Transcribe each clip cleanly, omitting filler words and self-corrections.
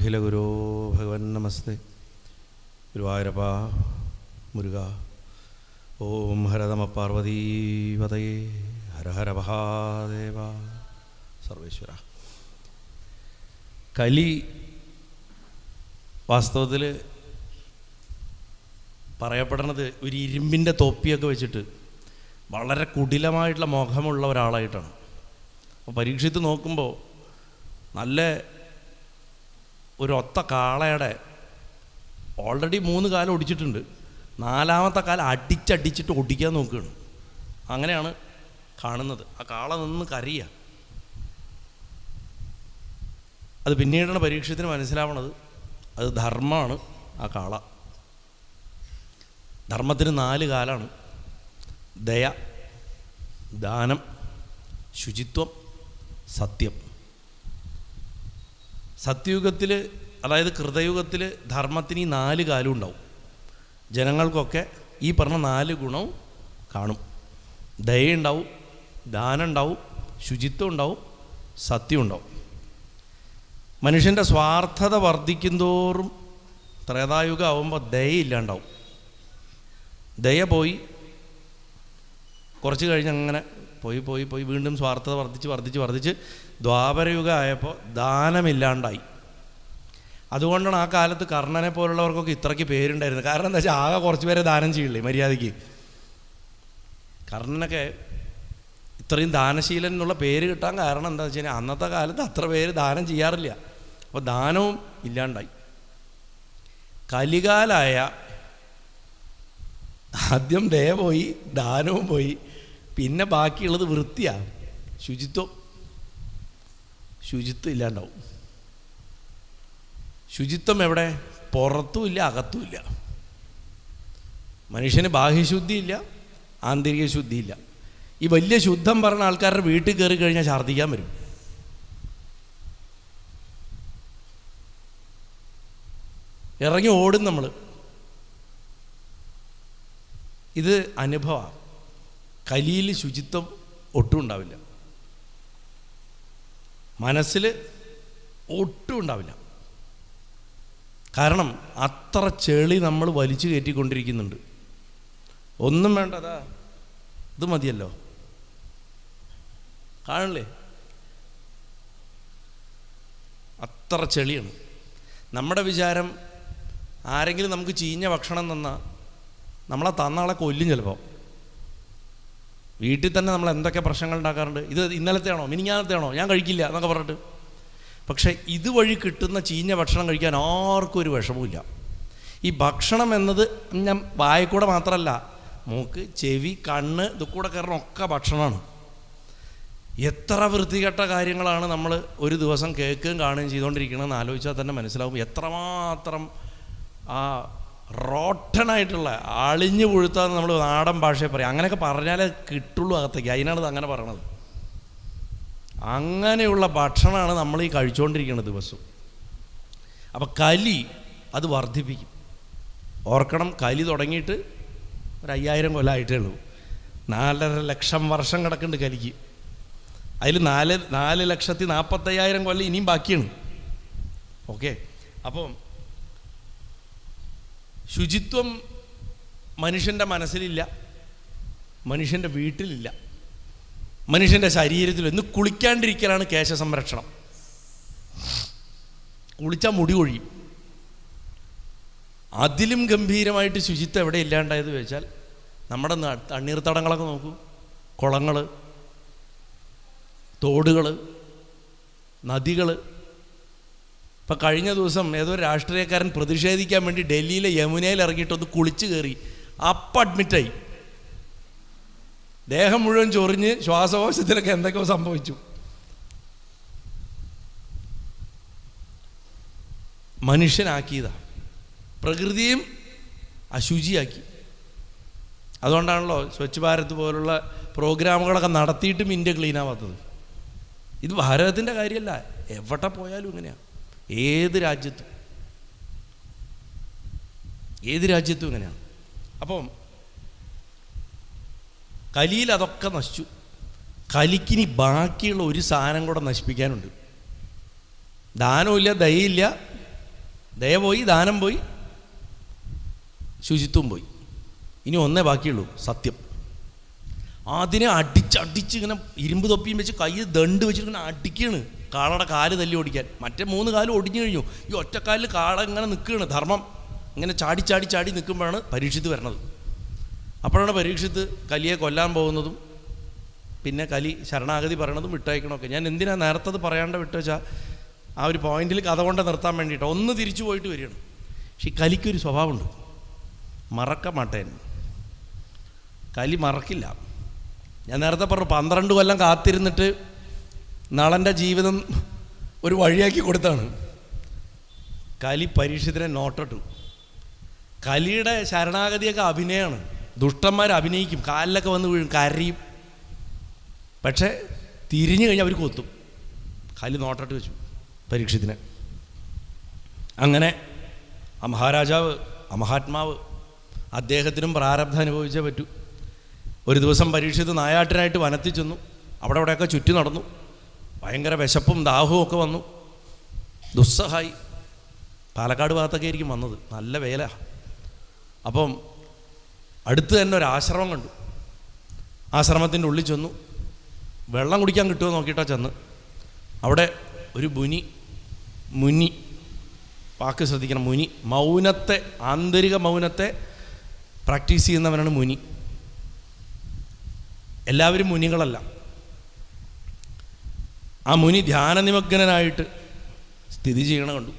അഖിലഗുരോ ഭഗവൻ നമസ്തേ. ഗുരുവായൂരപ്പ മുരുക. ഓം ഹരതമ പാർവതീപതയേ ഹര ഹര മഹാദേവ സർവേശ്വര. കലി വാസ്തവത്തിൽ പറയപ്പെടുന്നത് ഒരു ഇരുമ്പിൻ്റെ തൊപ്പിയൊക്കെ വെച്ചിട്ട് വളരെ കുടിലമായിട്ടുള്ള മുഖമുള്ള ഒരാളായിട്ടാണ്. അപ്പോൾ പരീക്ഷിച്ച് നോക്കുമ്പോൾ നല്ല ഒരൊത്ത കാളയുടെ ഓൾറെഡി 3 കാലം ഒടിച്ചിട്ടുണ്ട്, 4ാമത്തെ കാലം അടിച്ചടിച്ചിട്ട് ഒടിക്കാൻ നോക്കുകയാണ്. അങ്ങനെയാണ് കാണുന്നത്. ആ കാള നിന്ന് കരയുക. അത് പിന്നീടാണ് പരീക്ഷത്തിന് മനസ്സിലാവണത് അത് ധർമ്മമാണ്. ആ കാള ധർമ്മത്തിന് 4 കാലാണ്: ദയ, ദാനം, ശുചിത്വം, സത്യം. സത്യയുഗത്തിൽ, അതായത് കൃതയുഗത്തിൽ ധർമ്മത്തിന് ഈ 4 കാലം ഉണ്ടാവും. ജനങ്ങൾക്കൊക്കെ ഈ പറഞ്ഞ 4 ഗുണവും കാണും. ദയുണ്ടാവും, ദാനം ഉണ്ടാവും, ശുചിത്വം ഉണ്ടാവും, സത്യം ഉണ്ടാവും. മനുഷ്യൻ്റെ സ്വാർത്ഥത വർദ്ധിക്കുന്തോറും ത്രേതായുഗം ആവുമ്പോൾ ദയയില്ലാണ്ടാവും. ദയ പോയി കുറച്ച് കഴിഞ്ഞ് അങ്ങനെ പോയി വീണ്ടും സ്വാർത്ഥത വർദ്ധിച്ച് ദ്വാപരയുഗം ആയപ്പോൾ ദാനമില്ലാണ്ടായി. അതുകൊണ്ടാണ് ആ കാലത്ത് കർണനെ പോലുള്ളവർക്കൊക്കെ ഇത്രയ്ക്ക് പേരുണ്ടായിരുന്നത്. കാരണം എന്താ വെച്ചാൽ ആകെ കുറച്ച് പേരെ ദാനം ചെയ്യില്ലേ മര്യാദയ്ക്ക്. കർണനൊക്കെ ഇത്രയും ദാനശീലൻ എന്നുള്ള പേര് കിട്ടാൻ കാരണം എന്താ വെച്ച് കഴിഞ്ഞാൽ അന്നത്തെ കാലത്ത് അത്ര പേര് ദാനം ചെയ്യാറില്ല. അപ്പോൾ ദാനവും ഇല്ലാണ്ടായി. കലികാലായ ആദ്യം ദയ പോയി, ദാനവും പോയി, പിന്നെ ബാക്കിയുള്ളത് വൃത്തിയാണ്. ശുചിത്വം ഇല്ലാണ്ടാവും. ശുചിത്വം എവിടെ? പുറത്തുമില്ല, അകത്തുമില്ല. മനുഷ്യന് ബാഹ്യശുദ്ധിയില്ല, ആന്തരിക ശുദ്ധിയില്ല. ഈ വലിയ ശുദ്ധം പറഞ്ഞ ആൾക്കാരുടെ വീട്ടിൽ കയറി കഴിഞ്ഞാൽ ഛർദ്ദിക്കാൻ വരും. ഇറങ്ങി ഓടും നമ്മൾ. ഇത് അനുഭവമാണ്. കലിയിൽ ശുചിത്വം ഒട്ടും ഉണ്ടാവില്ല, മനസ്സിൽ ഒട്ടും ഉണ്ടാവില്ല. കാരണം അത്ര ചെളി നമ്മൾ വലിച്ചു കയറ്റിക്കൊണ്ടിരിക്കുന്നുണ്ട്. ഒന്നും വേണ്ട, അതാ ഇത് മതിയല്ലോ. കാണില്ലേ, അത്ര ചെളിയാണ്. നമ്മുടെ വിചാരം ആരെങ്കിലും നമുക്ക് ചീഞ്ഞ ഭക്ഷണം തന്നാൽ നമ്മളെ തന്നാളെ കൊല്ലും. ചിലപ്പോൾ വീട്ടിൽ തന്നെ നമ്മൾ എന്തൊക്കെ പ്രശ്നങ്ങൾ ഉണ്ടാക്കാറുണ്ട്. ഇത് ഇന്നലത്തെയാണോ മിനിഞ്ഞാന്നത്തെയാണോ, ഞാൻ കഴിക്കില്ല എന്നൊക്കെ പറഞ്ഞിട്ട്. പക്ഷേ ഇതുവഴി കിട്ടുന്ന ചീഞ്ഞ ഭക്ഷണം കഴിക്കാൻ ആർക്കും ഒരു വിഷമവുമില്ല. ഈ ഭക്ഷണം എന്നത് ഞാൻ വായക്കൂടെ മാത്രമല്ല, മൂക്ക്, ചെവി, കണ്ണ്, ഇതുകൂടെ കയറണം ഒക്കെ ഭക്ഷണമാണ്. എത്ര വൃത്തികെട്ട കാര്യങ്ങളാണ് നമ്മൾ ഒരു ദിവസം കേൾക്കുകയും കാണുകയും ചെയ്തുകൊണ്ടിരിക്കണമെന്ന് ആലോചിച്ചാൽ തന്നെ മനസ്സിലാവും എത്രമാത്രം ആ റോട്ടനായിട്ടുള്ള അളിഞ്ഞു പുഴുത്താന്ന് നമ്മൾ നാടൻ ഭാഷയെ പറയും. അങ്ങനെയൊക്കെ പറഞ്ഞാലേ കിട്ടുള്ളൂ അകത്തേക്ക്. അതിനാണ് അങ്ങനെ പറയണത്. അങ്ങനെയുള്ള ഭക്ഷണമാണ് നമ്മൾ ഈ കഴിച്ചുകൊണ്ടിരിക്കുന്നത് ദിവസവും. അപ്പം കലി അത് വർദ്ധിപ്പിക്കും. ഓർക്കണം, കലി തുടങ്ങിയിട്ട് ഒരു 5000 കൊല്ലമായിട്ടേ ഉള്ളൂ. 4.5 ലക്ഷം വർഷം കിടക്കുന്നുണ്ട് കലിക്ക്. അതിൽ 4,40,45,000 കൊല്ലം ഇനിയും ബാക്കിയാണ്. ഓക്കെ, അപ്പം ശുചിത്വം മനുഷ്യൻ്റെ മനസ്സിലില്ല, മനുഷ്യൻ്റെ വീട്ടിലില്ല, മനുഷ്യൻ്റെ ശരീരത്തിലും. ഇന്ന് കുളിക്കാണ്ടിരിക്കലാണ് കേശ സംരക്ഷണം. കുളിച്ചാൽ മുടി കൊഴിയും. അതിലും ഗംഭീരമായിട്ട് ശുചിത്വം എവിടെ ഇല്ലാണ്ടായത് വെച്ചാൽ നമ്മുടെ തണ്ണീർത്തടങ്ങളൊക്കെ നോക്കൂ. കുളങ്ങൾ, തോടുകൾ, നദികൾ. ഇപ്പം കഴിഞ്ഞ ദിവസം ഏതോ രാഷ്ട്രീയക്കാരൻ പ്രതിഷേധിക്കാൻ വേണ്ടി ഡൽഹിയിലെ യമുനയിൽ ഇറങ്ങിയിട്ടൊന്ന് കുളിച്ച് കയറി. അപ്പം അഡ്മിറ്റായി. ദേഹം മുഴുവൻ ചൊറിഞ്ഞ് ശ്വാസകോശത്തിലൊക്കെ എന്തൊക്കെയോ സംഭവിച്ചു. മനുഷ്യനാക്കിയതാണ്. പ്രകൃതിയും അശുചിയാക്കി. അതുകൊണ്ടാണല്ലോ സ്വച്ഛ് ഭാരത് പോലുള്ള പ്രോഗ്രാമുകളൊക്കെ നടത്തിയിട്ടും ഇന്ത്യ ക്ലീൻ ആവാത്തത്. ഇത് ഭാരതത്തിൻ്റെ കാര്യമല്ല, എവിടെ പോയാലും ഇങ്ങനെയാണ്. ഏത് രാജ്യത്തും ഇങ്ങനെയാണ്. അപ്പം കലിയിൽ അതൊക്കെ നശിച്ചു. കലിക്കിനി ബാക്കിയുള്ള ഒരു സാധനം കൂടെ നശിപ്പിക്കാനുണ്ട്. ദാനമില്ല, ദയയില്ല, ദയ പോയി, ദാനം പോയി, ശുചിത്വം പോയി. ഇനി ഒന്നേ ബാക്കിയുള്ളൂ, സത്യം. അതിനെ അടിച്ചടിച്ച് ഇങ്ങനെ ഇരുമ്പ് തൊപ്പിയും വെച്ച് കൈ ദണ്ട് വെച്ചിട്ട് ഇങ്ങനെ അടിക്കുകയാണ്, കാളയുടെ കാല് തല്ലി ഓടിക്കാൻ. മറ്റേ 3 കാലും ഒടിഞ്ഞു കഴിഞ്ഞു. ഈ ഒറ്റക്കാലിൽ കാള ഇങ്ങനെ നിൽക്കുകയാണ്. ധർമ്മം ഇങ്ങനെ ചാടി ചാടി ചാടി നിൽക്കുമ്പോഴാണ് പരീക്ഷിത്ത് വരണത്. അപ്പോഴാണ് പരീക്ഷിത്ത് കലിയെ കൊല്ലാൻ പോകുന്നതും പിന്നെ കലി ശരണാഗതി പറയണതും വിട്ടയക്കണമൊക്കെ. ഞാൻ എന്തിനാണ് നേരത്തത് പറയാണ്ട് വിട്ടുവെച്ചാൽ ആ ഒരു പോയിന്റിൽ കഥ കൊണ്ട് നിർത്താൻ വേണ്ടിയിട്ട് ഒന്ന് തിരിച്ചു പോയിട്ട് വരികയാണ്. പക്ഷെ ഈ കലിക്കൊരു സ്വഭാവമുണ്ട്, മറക്ക മാട്ടേൻ. കലി മറക്കില്ല. ഞാൻ നേരത്തെ പറഞ്ഞു 12 കൊല്ലം കാത്തിരുന്നിട്ട് നളൻ്റെ ജീവിതം ഒരു വഴിയാക്കി കൊടുത്താണ്. കലി പരീക്ഷിത്തിനെ നോട്ടിട്ടു. കലിയുടെ ശരണാഗതിയൊക്കെ അഭിനയമാണ്. ദുഷ്ടന്മാർ അഭിനയിക്കും, കാലിലൊക്കെ വന്ന് വീഴും, കരയും. പക്ഷേ തിരിഞ്ഞു കഴിഞ്ഞാൽ അവർ കൊത്തും. കലി നോട്ടിട്ട് വെച്ചു പരീക്ഷത്തിനെ. അങ്ങനെ ആ മഹാരാജാവ്, ആ മഹാത്മാവ്, അദ്ദേഹത്തിനും പ്രാരബ്ധം അനുഭവിച്ചേ പറ്റൂ. ഒരു ദിവസം പരീക്ഷിത്ത് നായാട്ടിനായിട്ട് വനത്തിൽ ചെന്നു. അവിടെയൊക്കെ ചുറ്റി നടന്നു. ഭയങ്കര വിശപ്പും ദാഹവും ഒക്കെ വന്നു. ദുസ്സഹായി. പാലക്കാട് ഭാഗത്തൊക്കെ ആയിരിക്കും വന്നത്, നല്ല വേല. അപ്പം അടുത്ത് തന്നെ ഒരു ആശ്രമം കണ്ടു. ആശ്രമത്തിൻ്റെ ഉള്ളിൽ ചെന്നു. വെള്ളം കുടിക്കാൻ കിട്ടുമോ നോക്കിയിട്ടാണ് ചെന്ന്. അവിടെ ഒരു മുനി, വാക്ക് ശ്രദ്ധിക്കണം, മുനി. മൗനത്തെ, ആന്തരിക മൗനത്തെ പ്രാക്ടീസ് ചെയ്യുന്നവനാണ് മുനി. എല്ലാവരും മുനികളല്ല. ആ മുനി ധ്യാനനിമഗ്നനായിട്ട് സ്ഥിതി ചെയ്യണ കണ്ടു.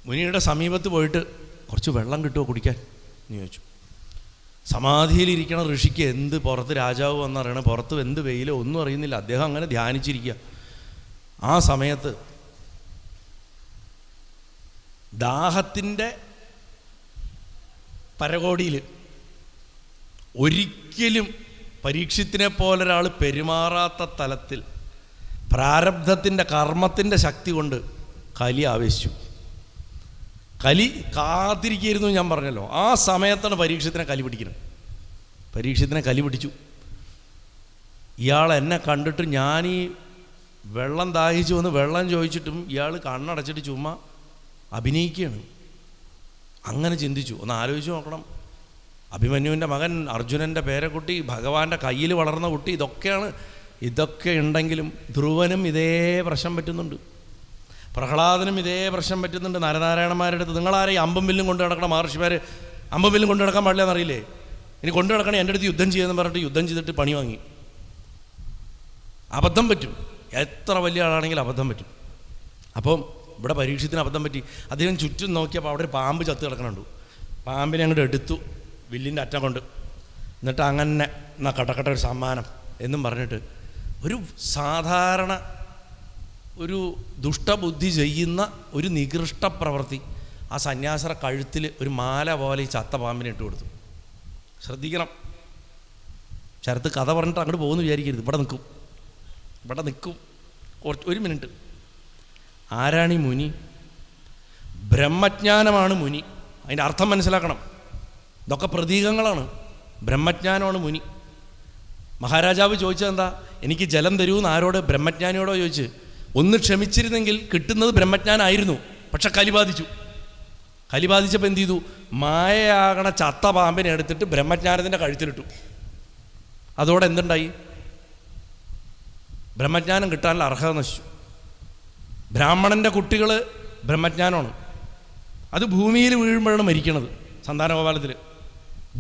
മുനിയുടെ സമീപത്ത് പോയിട്ട് കുറച്ച് വെള്ളം കിട്ടുമോ കുടിക്കാൻ എന്ന് ചോദിച്ചു. സമാധിയിലിരിക്കണ ഋഷിക്ക് എന്ത് പുറത്ത് രാജാവ് വന്നറിയണ, പുറത്ത് എന്ത് വെയിലോ ഒന്നും അറിയുന്നില്ല. അദ്ദേഹം അങ്ങനെ ധ്യാനിച്ചിരിക്കുക. ആ സമയത്ത് ദാഹത്തിൻ്റെ പരകോടിയിൽ ഒരിക്കലും പരീക്ഷത്തിനെ പോലൊരാൾ പെരുമാറാത്ത തലത്തിൽ പ്രാരബ്ധത്തിൻ്റെ കർമ്മത്തിൻ്റെ ശക്തി കൊണ്ട് കലി ആവേശിച്ചു. കലി കാത്തിരിക്കുന്നു, ഞാൻ പറഞ്ഞല്ലോ. ആ സമയത്താണ് പരീക്ഷത്തിനെ കലി പിടിക്കുന്നത്. പരീക്ഷത്തിനെ കലി പിടിച്ചു. ഇയാൾ എന്നെ കണ്ടിട്ട്, ഞാനീ വെള്ളം ദാഹിച്ചു വന്ന് വെള്ളം ചോദിച്ചിട്ടും ഇയാൾ കണ്ണടച്ചിട്ട് ചുമ്മാ അഭിനയിക്കുകയാണ്. അങ്ങനെ ചിന്തിച്ചു. ഒന്ന് ആലോചിച്ച് നോക്കണം. അഭിമന്യുവിൻ്റെ മകൻ, അർജുനൻ്റെ പേരക്കുട്ടി, ഭഗവാന്റെ കയ്യിൽ വളർന്ന കുട്ടി, ഇതൊക്കെ ഉണ്ടെങ്കിലും ധ്രുവനും ഇതേ പ്രശ്നം പറ്റുന്നുണ്ട്, പ്രഹ്ലാദനും ഇതേ പ്രശ്നം പറ്റുന്നുണ്ട്. നരനാരായണന്മാരുടെ അടുത്ത് നിങ്ങളാരെയും അമ്പും വില്ലും കൊണ്ട് നടക്കണം, മഹർഷിമാർ അമ്പും വില്ലും കൊണ്ട് നടക്കാൻ പാടില്ല എന്നറിയില്ലേ? ഇനി കൊണ്ടു നടക്കണേ എൻ്റെ അടുത്ത് യുദ്ധം ചെയ്യുമെന്ന് പറഞ്ഞിട്ട് യുദ്ധം ചെയ്തിട്ട് പണി വാങ്ങി. അബദ്ധം പറ്റും, എത്ര വലിയ ആളാണെങ്കിലും അബദ്ധം പറ്റും. അപ്പം ഇവിടെ പരീക്ഷത്തിന് അബദ്ധം പറ്റി. അദ്ദേഹം ചുറ്റും നോക്കിയപ്പോൾ അവിടെ ഒരു പാമ്പ് ചത്ത് കിടക്കണുണ്ട്. പാമ്പിനെ അങ്ങോട്ട് എടുത്തു വില്ലിൻ്റെ അറ്റം കൊണ്ട്. എന്നിട്ട് അങ്ങനെ എന്നാ കടക്കട്ട ഒരു സമ്മാനം എന്നും പറഞ്ഞിട്ട് ഒരു സാധാരണ ഒരു ദുഷ്ടബുദ്ധി ചെയ്യുന്ന ഒരു നികൃഷ്ട പ്രവൃത്തി ആ സന്യാസറ കഴുത്തിൽ ഒരു മാല പോലെ ഈ ചത്ത പാമ്പിനെ ഇട്ട് കൊടുത്തു. ശ്രദ്ധിക്കണം. ശരത്ത് കഥ പറഞ്ഞിട്ട് അങ്ങോട്ട് പോകുന്നു വിചാരിക്കരുത്. ഇവിടെ നിൽക്കും ഒരു മിനിറ്റ്. ആരാണ് ഈ മുനി? ബ്രഹ്മജ്ഞാനമാണ് മുനി. അതിൻ്റെ അർത്ഥം മനസ്സിലാക്കണം. ഇതൊക്കെ പ്രതീകങ്ങളാണ്. ബ്രഹ്മജ്ഞാനമാണ് മുനി. മഹാരാജാവ് ചോദിച്ചത് എന്താ? എനിക്ക് ജലം തരൂന്ന് ആരോട്? ബ്രഹ്മജ്ഞാനിയോടോ ചോദിച്ച്. ഒന്ന് ക്ഷമിച്ചിരുന്നെങ്കിൽ കിട്ടുന്നത് ബ്രഹ്മജ്ഞാനായിരുന്നു. പക്ഷെ കലി ബാധിച്ചപ്പോൾ എന്ത് ചെയ്തു? മായയാകണ ചത്ത പാമ്പിനെ എടുത്തിട്ട് ബ്രഹ്മജ്ഞാനത്തിൻ്റെ കഴുത്തിലിട്ടു. അതോടെ എന്തുണ്ടായി? ബ്രഹ്മജ്ഞാനം കിട്ടാനുള്ള അർഹത നശിച്ചു. ബ്രാഹ്മണൻ്റെ കുട്ടികൾ ബ്രഹ്മജ്ഞാനമാണ്. അത് ഭൂമിയിൽ വീഴുമ്പോഴാണ് മരിക്കണത്. സന്താനഗോപാലത്തിൽ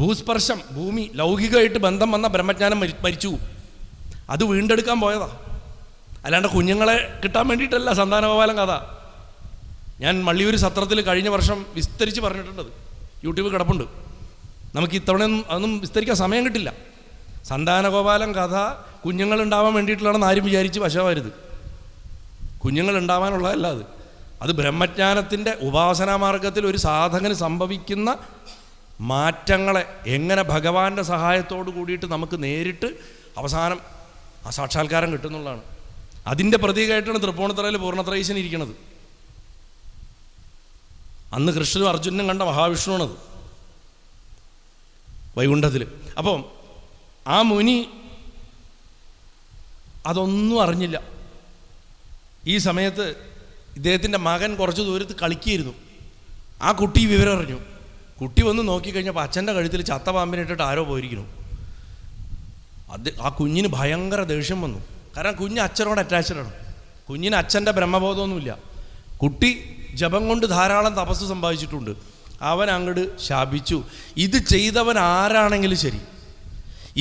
ഭൂസ്പർശം, ഭൂമി ലൗകികമായിട്ട് ബന്ധം വന്ന ബ്രഹ്മജ്ഞാനം മരിച്ചു. അത് വീണ്ടെടുക്കാൻ പോയതാ, അല്ലാണ്ട് കുഞ്ഞുങ്ങളെ കിട്ടാൻ വേണ്ടിയിട്ടല്ല സന്താനഗോപാലം കഥ. ഞാൻ മള്ളിയൂർ സത്രത്തിൽ കഴിഞ്ഞ വർഷം വിസ്തരിച്ച് പറഞ്ഞിട്ടുണ്ടത്. യൂട്യൂബ് കിടപ്പുണ്ട്. നമുക്ക് ഇത്തവണ അതൊന്നും വിസ്തരിക്കാൻ സമയം കിട്ടില്ല. സന്താനഗോപാലം കഥ കുഞ്ഞുങ്ങളുണ്ടാവാൻ വേണ്ടിയിട്ടുള്ളതാണെന്ന് ആരും വിചാരിച്ച് വശമാരുത്. കുഞ്ഞുങ്ങളുണ്ടാവാനുള്ളതല്ല അത് ബ്രഹ്മജ്ഞാനത്തിൻ്റെ ഉപാസനാമാർഗത്തിൽ ഒരു സാധകന് സംഭവിക്കുന്ന മാറ്റങ്ങളെ എങ്ങനെ ഭഗവാന്റെ സഹായത്തോടു കൂടിയിട്ട് നമുക്ക് നേരിട്ട് അവസാനം ആ സാക്ഷാത്കാരം കിട്ടുന്നുള്ളതാണ്. അതിൻ്റെ പ്രതീകമായിട്ടാണ് തൃപ്പൂണിത്തറയിൽ പൂർണ്ണത്രയീശൻ ഇരിക്കുന്നത്. അന്ന് കൃഷ്ണനും അർജുനനും കണ്ട മഹാവിഷ്ണുവാണത് വൈകുണ്ഠത്തിൽ. അപ്പം ആ മുനി അതൊന്നും അറിഞ്ഞില്ല. ഈ സമയത്ത് ഇദ്ദേഹത്തിൻ്റെ മകൻ കുറച്ച് ദൂരത്ത് കളിക്കുകയായിരുന്നു. ആ കുട്ടി വിവരം അറിഞ്ഞു. കുട്ടി വന്ന് നോക്കിക്കഴിഞ്ഞപ്പോൾ അച്ഛൻ്റെ കഴുത്തിൽ ചത്ത പാമ്പിനിട്ടിട്ട് ആരോ പോയിരിക്കുന്നു. ആ കുഞ്ഞിന് ഭയങ്കര ദേഷ്യം വന്നു. കാരണം കുഞ്ഞ് അച്ഛനോട് അറ്റാച്ച്ഡാണ്. കുഞ്ഞിന് അച്ഛൻ്റെ ബ്രഹ്മബോധമൊന്നുമില്ല. കുട്ടി ജപം കൊണ്ട് ധാരാളം തപസ് സമ്പാദിച്ചിട്ടുണ്ട്. അവൻ അങ്ങോട്ട് ശാപിച്ചു, ഇത് ചെയ്തവൻ ആരാണെങ്കിലും ശരി,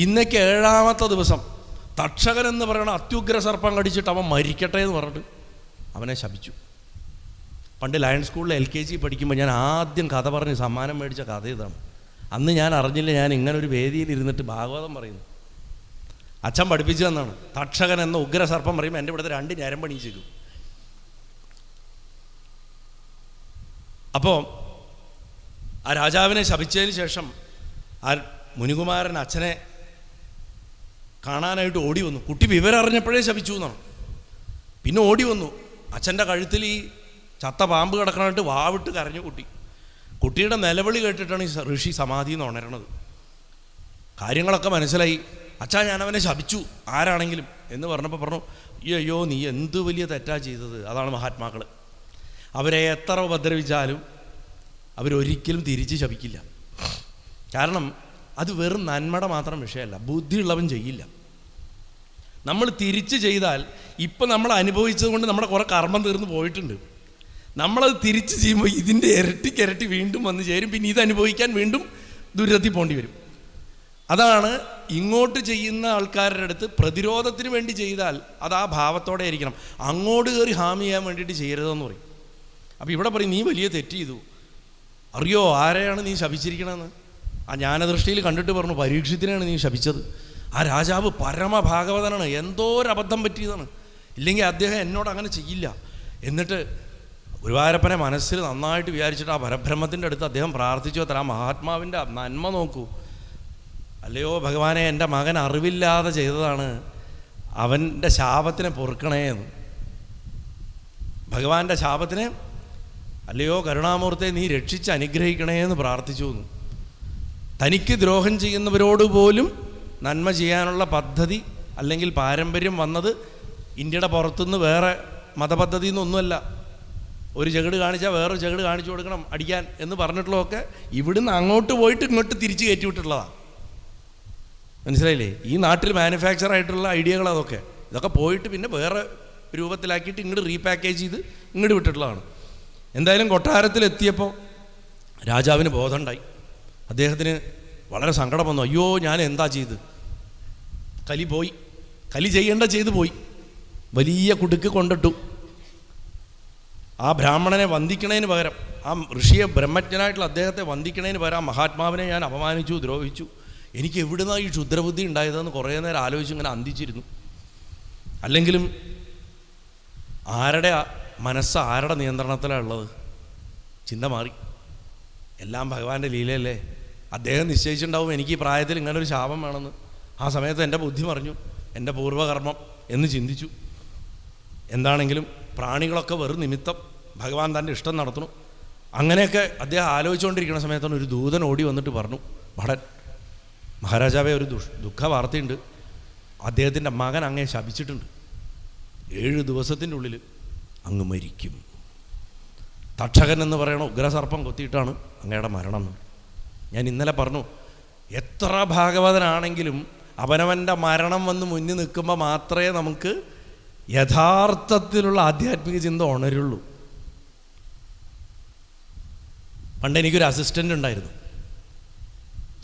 ഇന്നേക്ക് 7ാമത്തെ ദിവസം തക്ഷകൻ എന്ന് പറയുന്ന അത്യുഗ്ര സർപ്പം കടിച്ചിട്ട് അവൻ മരിക്കട്ടെ എന്ന് പറഞ്ഞിട്ട് അവനെ ശപിച്ചു. പണ്ട് ലയൺസ് സ്കൂളിൽ LKG പഠിക്കുമ്പോൾ ഞാൻ ആദ്യം കഥ പറഞ്ഞ് സമ്മാനം മേടിച്ച കഥ ഇതാണ്. അന്ന് ഞാൻ അറിഞ്ഞില്ല ഞാൻ ഇങ്ങനെ ഒരു വേദിയിൽ ഇരുന്നിട്ട് ഭാഗവതം പറയുന്നു. അച്ഛൻ പഠിപ്പിച്ചു തന്നാണ്. തക്ഷകൻ എന്ന ഉഗ്രസർപ്പം പറയുമ്പോൾ എൻ്റെ ഇവിടുത്തെ 2 ഞരമ്പണീച്ചിരിക്കും. അപ്പോൾ ആ രാജാവിനെ ശപിച്ചതിന് ശേഷം ആ മുനികുമാരൻ അച്ഛനെ കാണാനായിട്ട് ഓടി വന്നു. കുട്ടി വിവരം അറിഞ്ഞപ്പോഴേ ശപിച്ചു എന്നാണ്. പിന്നെ ഓടി വന്നു. അച്ഛൻ്റെ കഴുത്തിൽ ഈ ചത്ത പാമ്പ് കിടക്കണമായിട്ട് വാവിട്ട് കരഞ്ഞു കുട്ടി. കുട്ടിയുടെ നിലവിളി കേട്ടിട്ടാണ് ഈ ഋഷി സമാധിയിൽ നിന്ന് ഉണരണത്. കാര്യങ്ങളൊക്കെ മനസ്സിലായി. അച്ഛാ ഞാനവനെ ശപിച്ചു ആരാണെങ്കിലും എന്ന് പറഞ്ഞപ്പോൾ പറഞ്ഞു, അയ്യോ നീ എന്ത് വലിയ തെറ്റാ ചെയ്തത്. അതാണ് മഹാത്മാക്കൾ. അവരെ എത്ര ഉപദ്രവിച്ചാലും അവരൊരിക്കലും തിരിച്ച് ശപിക്കില്ല. കാരണം അത് വെറും നന്മയുടെ മാത്രം വിഷയമല്ല, ബുദ്ധിയുള്ളവൻ ചെയ്യില്ല. നമ്മൾ തിരിച്ച് ചെയ്താൽ ഇപ്പം നമ്മൾ അനുഭവിച്ചത് കൊണ്ട് നമ്മുടെ കുറേ കർമ്മം തീർന്നു പോയിട്ടുണ്ട്. നമ്മളത് തിരിച്ച് ചെയ്യുമ്പോൾ ഇതിൻ്റെ ഇരട്ടിക്കിരട്ടി വീണ്ടും വന്ന് ചേരും. പിന്നെ ഇത് അനുഭവിക്കാൻ വീണ്ടും ദുരിതത്തിൽ പോകേണ്ടി വരും. അതാണ് ഇങ്ങോട്ട് ചെയ്യുന്ന ആൾക്കാരുടെ അടുത്ത് പ്രതിരോധത്തിന് വേണ്ടി ചെയ്താൽ അത് ആ ഭാവത്തോടെ ആയിരിക്കണം. അങ്ങോട്ട് കയറി ഹാം ചെയ്യാൻ വേണ്ടിയിട്ട് ചെയ്യരുതെന്ന് പറയും. അപ്പോൾ ഇവിടെ പറയും നീ വലിയ തെറ്റ് ചെയ്തു. അറിയോ ആരെയാണ് നീ ശപിച്ചിരിക്കണമെന്ന്? ആ ജ്ഞാനദൃഷ്ടിയിൽ കണ്ടിട്ട് പറഞ്ഞു, പരീക്ഷത്തിനാണ് നീ ശപിച്ചത്. ആ രാജാവ് പരമഭാഗവതനാണ്, എന്തോ ഒരു അബദ്ധം പറ്റിയതാണ്, ഇല്ലെങ്കിൽ അദ്ദേഹം എന്നോട് അങ്ങനെ ചെയ്യില്ല. എന്നിട്ട് ഗുരുവായൂരപ്പനെ മനസ്സിൽ നന്നായിട്ട് വിചാരിച്ചിട്ട് ആ പരബ്രഹ്മത്തിൻ്റെ അടുത്ത് അദ്ദേഹം പ്രാർത്ഥിച്ചു അത്ര. ആ മഹാത്മാവിൻ്റെ നന്മ നോക്കൂ. അല്ലയോ ഭഗവാനെ, എൻ്റെ മകൻ അറിവില്ലാതെ ചെയ്തതാണ്, അവൻ്റെ ശാപത്തിനെ പൊറുക്കണേ എന്ന്. ഭഗവാന്റെ ശാപത്തിനെ അല്ലയോ കരുണാമൂർത്തെ നീ രക്ഷിച്ച് അനുഗ്രഹിക്കണേ എന്ന് പ്രാർത്ഥിച്ചു എന്ന്. തനിക്ക് ദ്രോഹം ചെയ്യുന്നവരോട് പോലും നന്മ ചെയ്യാനുള്ള പദ്ധതി അല്ലെങ്കിൽ പാരമ്പര്യം വന്നത് ഇന്ത്യയുടെ പുറത്തുനിന്ന് വേറെ മതപദ്ധതി എന്നൊന്നുമല്ല. ഒരു ചകിട് കാണിച്ചാൽ വേറൊരു ചകിട് കാണിച്ചു കൊടുക്കണം അടിക്കാൻ എന്ന് പറഞ്ഞിട്ടുള്ളതൊക്കെ ഇവിടുന്ന് അങ്ങോട്ട് പോയിട്ട് ഇങ്ങോട്ട് തിരിച്ച് കയറ്റി വിട്ടിട്ടുള്ളതാണ്. മനസ്സിലായില്ലേ? ഈ നാട്ടിൽ മാനുഫാക്ചർ ആയിട്ടുള്ള ഐഡിയകൾ അതൊക്കെ ഇതൊക്കെ പോയിട്ട് പിന്നെ വേറെ രൂപത്തിലാക്കിയിട്ട് ഇങ്ങോട്ട് റീപാക്കേജ് ചെയ്ത് ഇങ്ങോട്ട് വിട്ടിട്ടുള്ളതാണ്. എന്തായാലും കൊട്ടാരത്തിലെത്തിയപ്പോൾ രാജാവിന് ബോധമുണ്ടായി. അദ്ദേഹത്തിന് വളരെ സങ്കടം വന്നു. അയ്യോ ഞാൻ എന്താ ചെയ്ത്? കലി പോയി, കലി ചെയ്യേണ്ട ചെയ്തു പോയി. വലിയ കുടുക്ക് കൊണ്ടിട്ടു. ആ ബ്രാഹ്മണനെ വന്ദിക്കണതിന് പകരം, ആ ഋഷിയെ ബ്രഹ്മജ്ഞനായിട്ടുള്ള അദ്ദേഹത്തെ വന്ദിക്കണതിന് പകരം ആ മഹാത്മാവിനെ ഞാൻ അപമാനിച്ചു, ദ്രോഹിച്ചു. എനിക്ക് എവിടുന്നാണ് ഈ ക്ഷുദ്രബുദ്ധി ഉണ്ടായതെന്ന് കുറേ നേരം ആലോചിച്ച് ഇങ്ങനെ അന്തിച്ചിരുന്നു. അല്ലെങ്കിലും ആരുടെ മനസ്സ് ആരുടെ നിയന്ത്രണത്തിലാണ് ഉള്ളത്? ചിന്ത മാറി. എല്ലാം ഭഗവാന്റെ ലീലയല്ലേ. അദ്ദേഹം നിശ്ചയിച്ചിട്ടുണ്ടാവും എനിക്ക് ഈ പ്രായത്തിൽ ഇങ്ങനൊരു ശാപം വേണമെന്ന്. ആ സമയത്ത് എൻ്റെ ബുദ്ധി മറിഞ്ഞു, എൻ്റെ പൂർവ്വകർമ്മം എന്ന് ചിന്തിച്ചു. എന്താണെങ്കിലും പ്രാണികളൊക്കെ വെറും നിമിത്തം, ഭഗവാൻ തൻ്റെ ഇഷ്ടം നടത്തണം. അങ്ങനെയൊക്കെ അദ്ദേഹം ആലോചിച്ചുകൊണ്ടിരിക്കുന്ന സമയത്താണ് ഒരു ദൂതൻ ഓടി വന്നിട്ട് പറഞ്ഞു, ഭടൻ മഹാരാജാവേ, ഒരു ദുഃഖ വാർത്തയുണ്ട്. അദ്ദേഹത്തിൻ്റെ മകൻ അങ്ങേ ശപിച്ചിട്ടുണ്ട്. 7 ദിവസത്തിൻ്റെ ഉള്ളിൽ അങ്ങ് മരിക്കും. തക്ഷകൻ എന്ന് പറയണ ഉഗ്രസർപ്പം കൊത്തിയിട്ടാണ് അങ്ങയുടെ മരണം. ഞാൻ ഇന്നലെ പറഞ്ഞു, എത്ര ഭാഗവതനാണെങ്കിലും അവനവൻ്റെ മരണം വന്ന് മുന്നിൽ നിൽക്കുമ്പോൾ മാത്രമേ നമുക്ക് യഥാർത്ഥത്തിലുള്ള ആധ്യാത്മിക ചിന്ത ഉണരുള്ളൂ. പണ്ട് എനിക്കൊരു അസിസ്റ്റൻ്റ് ഉണ്ടായിരുന്നു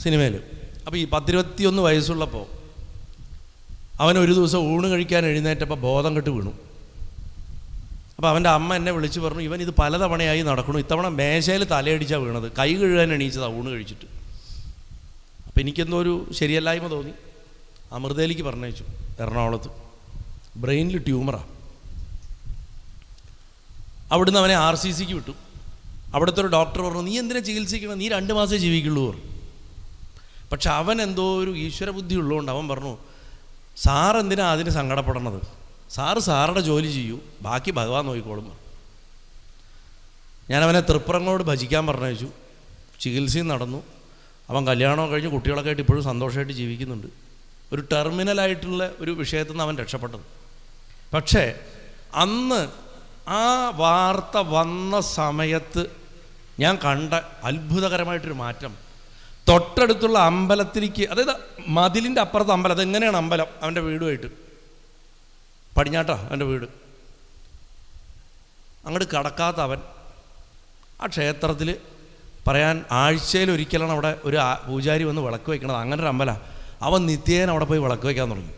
സിനിമയിൽ. അപ്പോൾ ഈ 10-21 വയസ്സുള്ളപ്പോൾ അവൻ ഒരു ദിവസം ഊണ് കഴിക്കാൻ എഴുന്നേറ്റപ്പോൾ ബോധം കെട്ട് വീണു. അപ്പോൾ അവൻ്റെ അമ്മ എന്നെ വിളിച്ച് പറഞ്ഞു, ഇവൻ ഇത് പലതവണയായി നടക്കണു, ഇത്തവണ മേശയിൽ തലയടിച്ചാണ് വീണത്, കൈ കഴുകാൻ എണീച്ചതാണ് ഊണ് കഴിച്ചിട്ട്. അപ്പോൾ എനിക്കെന്തോ ഒരു ശരിയല്ലായ്മ തോന്നി. അമൃതയിലേക്ക് പറഞ്ഞയച്ചു. എറണാകുളത്ത് ബ്രെയിനിൽ ട്യൂമറാണ്. അവിടുന്ന് അവനെ RCCക്ക് വിട്ടു. അവിടുത്തെ ഒരു ഡോക്ടർ പറഞ്ഞു, നീ എന്തിനാ ചികിത്സിക്കണം, നീ 2 മാസമേ ജീവിക്കുള്ളൂ പറഞ്ഞു. പക്ഷെ അവൻ എന്തോ ഒരു ഈശ്വരബുദ്ധി ഉള്ളതുകൊണ്ട് അവൻ പറഞ്ഞു, സാർ എന്തിനാ അതിന് സങ്കടപ്പെടണത്, സാറുടെ ജോലി ചെയ്യൂ, ബാക്കി ഭഗവാൻ നോക്കിക്കോളും. ഞാനവനെ തൃപ്പറങ്ങോട് ഭജിക്കാൻ പറഞ്ഞയച്ചു. ചികിത്സയും നടന്നു. അവൻ കല്യാണം കഴിഞ്ഞ് കുട്ടികളൊക്കെ ആയിട്ട് ഇപ്പോഴും സന്തോഷമായിട്ട് ജീവിക്കുന്നുണ്ട്. ഒരു ടെർമിനലായിട്ടുള്ള ഒരു വിഷയത്തിൽ നിന്ന് അവൻ രക്ഷപ്പെട്ടത്. പക്ഷേ അന്ന് ആ വാർത്ത വന്ന സമയത്ത് ഞാൻ കണ്ട അത്ഭുതകരമായിട്ടൊരു മാറ്റം, തൊട്ടടുത്തുള്ള അമ്പലത്തിലേക്ക്, അതായത് മതിലിൻ്റെ അപ്പുറത്ത് അമ്പലം, അതെങ്ങനെയാണ് അമ്പലം, അവൻ്റെ വീടുമായിട്ട് പടിഞ്ഞാട്ടാ അവൻ്റെ വീട്, അങ്ങോട്ട് കടക്കാത്ത അവൻ ആ ക്ഷേത്രത്തിൽ പറയാൻ ആഴ്ചയിൽ ഒരിക്കലാണ് അവിടെ ഒരു പൂജാരി വന്ന് വിളക്ക് വയ്ക്കണത്. അങ്ങനെ ഒരു അമ്പലമാണ്. അവൻ നിത്യേന അവിടെ പോയി വിളക്ക് വയ്ക്കാൻ തുടങ്ങി.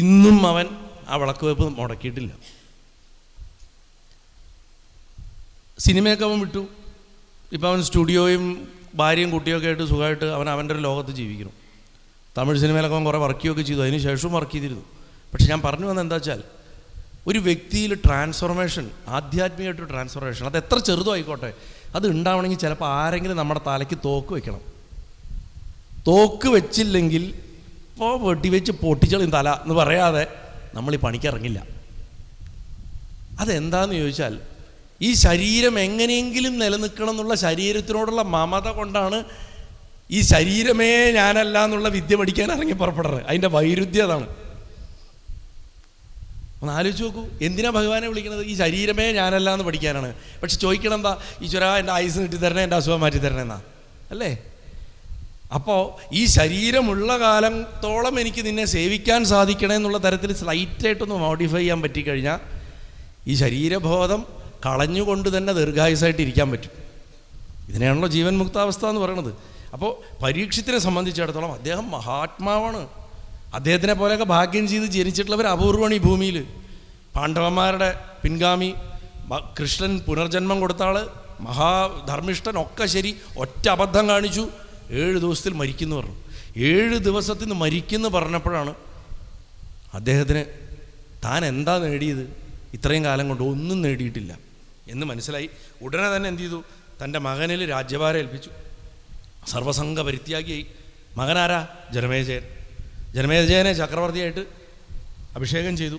ഇന്നും അവൻ ആ വിളക്ക് വെപ്പ് മുടക്കിയിട്ടില്ല. സിനിമയൊക്കെ അവൻ വിട്ടു. ഇപ്പം അവൻ സ്റ്റുഡിയോയും ഭാര്യയും കുട്ടിയൊക്കെ ആയിട്ട് സുഖമായിട്ട് അവൻ്റെ ഒരു ലോകത്ത് ജീവിക്കുന്നു. തമിഴ് സിനിമയിലൊക്കെ അവൻ കുറേ വർക്ക് ചെയ്യുകയൊക്കെ ചെയ്തു, അതിന് ശേഷവും വർക്ക് ചെയ്തിരുന്നു. പക്ഷെ ഞാൻ പറഞ്ഞു വന്നത് എന്താ വെച്ചാൽ, ഒരു വ്യക്തിയിൽ ട്രാൻസ്ഫോർമേഷൻ, ആധ്യാത്മികമായിട്ടൊരു ട്രാൻസ്ഫോർമേഷൻ, അത് എത്ര ചെറുതോ ആയിക്കോട്ടെ, അത് ഉണ്ടാവണമെങ്കിൽ ചിലപ്പോൾ ആരെങ്കിലും നമ്മുടെ തലയ്ക്ക് തോക്ക് വെക്കണം. തോക്ക് വെച്ചില്ലെങ്കിൽ ഇപ്പോൾ വെടിവെച്ച് പൊട്ടിച്ചോളും തല എന്ന് പറയാതെ നമ്മൾ ഈ പണിക്കിറങ്ങില്ല. അതെന്താണെന്ന് ചോദിച്ചാൽ, ഈ ശരീരം എങ്ങനെയെങ്കിലും നിലനിൽക്കണം എന്നുള്ള ശരീരത്തിനോടുള്ള മമത കൊണ്ടാണ് ഈ ശരീരമേ ഞാനല്ല എന്നുള്ള വിദ്യ പഠിക്കാൻ ഇറങ്ങി പുറപ്പെടുന്നത്. അതിൻ്റെ വൈരുദ്ധ്യം അതാണ്. ഒന്ന് ആലോചിച്ച് നോക്കൂ, എന്തിനാ ഭഗവാനെ വിളിക്കുന്നത്? ഈ ശരീരമേ ഞാനല്ല എന്ന് പഠിക്കാനാണ്. പക്ഷെ ചോദിക്കണം എന്താ, ഈശ്വരാ എൻ്റെ ആയുസ് കിട്ടിത്തരണേ, എൻ്റെ അസുഖം മാറ്റി തരണേ എന്നാ അല്ലേ? അപ്പോൾ ഈ ശരീരമുള്ള കാലത്തോളം എനിക്ക് നിന്നെ സേവിക്കാൻ സാധിക്കണേ എന്നുള്ള തരത്തിൽ സ്ലൈറ്റായിട്ടൊന്ന് മോഡിഫൈ ചെയ്യാൻ പറ്റിക്കഴിഞ്ഞാൽ ഈ ശരീരബോധം കളഞ്ഞുകൊണ്ട് തന്നെ ദീർഘായുസായിട്ട് ഇരിക്കാൻ പറ്റും. ഇതിനെയാണല്ലോ ജീവൻ മുക്താവസ്ഥ എന്ന് പറയുന്നത്. അപ്പോൾ പരീക്ഷത്തിനെ സംബന്ധിച്ചിടത്തോളം അദ്ദേഹം മഹാത്മാവാണ്. അദ്ദേഹത്തിനെ പോലെയൊക്കെ ഭാഗ്യം ചെയ്ത് ജനിച്ചിട്ടുള്ളവർ അപൂർവമാണ് ഈ ഭൂമിയിൽ. പാണ്ഡവന്മാരുടെ പിൻഗാമി, കൃഷ്ണൻ പുനർജന്മം കൊടുത്ത ആൾ, മഹാധർമ്മിഷ്ഠൻ, ഒക്കെ ശരി, ഒറ്റ അബദ്ധം കാണിച്ചു, 7 ദിവസത്തിൽ മരിക്കുന്നു പറഞ്ഞു. 7 ദിവസത്തിൽ നിന്ന് മരിക്കുന്നു പറഞ്ഞപ്പോഴാണ് അദ്ദേഹത്തിന് താൻ എന്താ നേടിയത്, ഇത്രയും കാലം കൊണ്ട് ഒന്നും നേടിയിട്ടില്ല എന്ന് മനസ്സിലായി. ഉടനെ തന്നെ എന്ത് ചെയ്തു, തൻ്റെ മകനിൽ രാജ്യഭാരം ഏൽപ്പിച്ചു. സർവസംഘ പരിത്യാഗിയായി. മകനാരാ? ജനമേജയൻ. ജനമേജയനെ ചക്രവർത്തിയായിട്ട് അഭിഷേകം ചെയ്തു.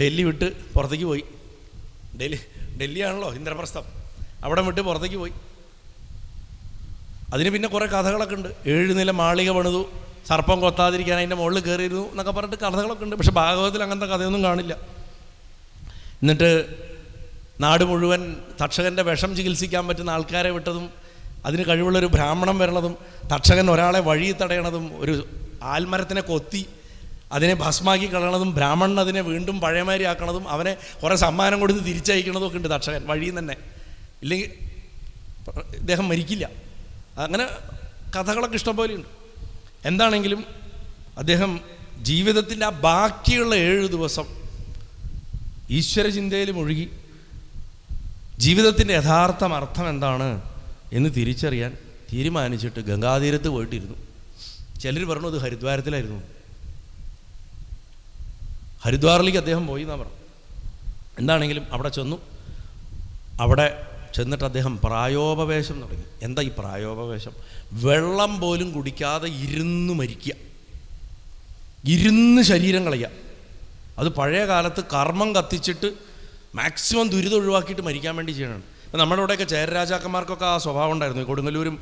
ഡൽഹി വിട്ട് പുറത്തേക്ക് പോയി. ഡൽഹിയാണല്ലോ ഇന്ദ്രപ്രസ്ഥം, അവിടെ വിട്ട് പുറത്തേക്ക് പോയി. അതിന് പിന്നെ കുറേ കഥകളൊക്കെ ഉണ്ട്. 7 നില മാളിക പണിതു, സർപ്പം കൊത്താതിരിക്കാൻ അതിൻ്റെ മുകളിൽ കയറിയിരുന്നു എന്നൊക്കെ പറഞ്ഞിട്ട് കഥകളൊക്കെ ഉണ്ട്. പക്ഷെ ഭാഗവതത്തിൽ അങ്ങനത്തെ കഥയൊന്നും കാണില്ല. എന്നിട്ട് നാട് മുഴുവൻ തക്ഷകൻ്റെ വിഷം ചികിത്സിക്കാൻ പറ്റുന്ന ആൾക്കാരെ വിട്ടതും, അതിന് കഴിവുള്ളൊരു ബ്രാഹ്മണൻ വരണതും, തക്ഷകൻ ഒരാളെ വഴി തടയണതും, ഒരു ആൽമരത്തിനെ കൊത്തി അതിനെ ഭസ്മാക്കി കളയണതും, ബ്രാഹ്മണൻ അതിനെ വീണ്ടും പഴയമാരി ആക്കണതും, അവനെ കുറേ സമ്മാനം കൊടുത്ത് തിരിച്ചയക്കണതും ഒക്കെ ഉണ്ട് തക്ഷകൻ വഴിയിൽ തന്നെ. ഇല്ലെങ്കിൽ ഇദ്ദേഹം മരിക്കില്ല. അങ്ങനെ കഥകളൊക്കെ ഇഷ്ടംപോലെയുണ്ട്. എന്താണെങ്കിലും അദ്ദേഹം ജീവിതത്തിൻ്റെ ആ ബാക്കിയുള്ള 7 ദിവസം ഈശ്വരചിന്തയിൽ മുഴുകി ജീവിതത്തിൻ്റെ യഥാർത്ഥ അർത്ഥം എന്താണ് എന്ന് തിരിച്ചറിയാൻ തീരുമാനിച്ചിട്ട് ഗംഗാതീരത്ത് പോയിട്ടിരുന്നു. ചിലർ പറഞ്ഞു അത് ഹരിദ്വാരത്തിലായിരുന്നു. ഹരിദ്വാറിലേക്ക് അദ്ദേഹം പോയി എന്നാണ് പറഞ്ഞു. എന്താണെങ്കിലും അവിടെ ചെന്നു. അവിടെ ചെന്നിട്ട് അദ്ദേഹം പ്രായോപവേശം തുടങ്ങി. എന്താ ഈ പ്രായോപവേശം? വെള്ളം പോലും കുടിക്കാതെ ഇരുന്ന് മരിക്കുക, ഇരുന്ന് ശരീരം കളയുക. അത് പഴയ കാലത്ത് കർമ്മം കത്തിച്ചിട്ട് മാക്സിമം ദുരിതം ഒഴിവാക്കിയിട്ട് മരിക്കാൻ വേണ്ടി ചെയ്യണം. നമ്മുടെ ഇവിടെയൊക്കെ ചേരരാജാക്കന്മാർക്കൊക്കെ ആ സ്വഭാവം ഉണ്ടായിരുന്നു. കൊടുങ്ങല്ലൂരും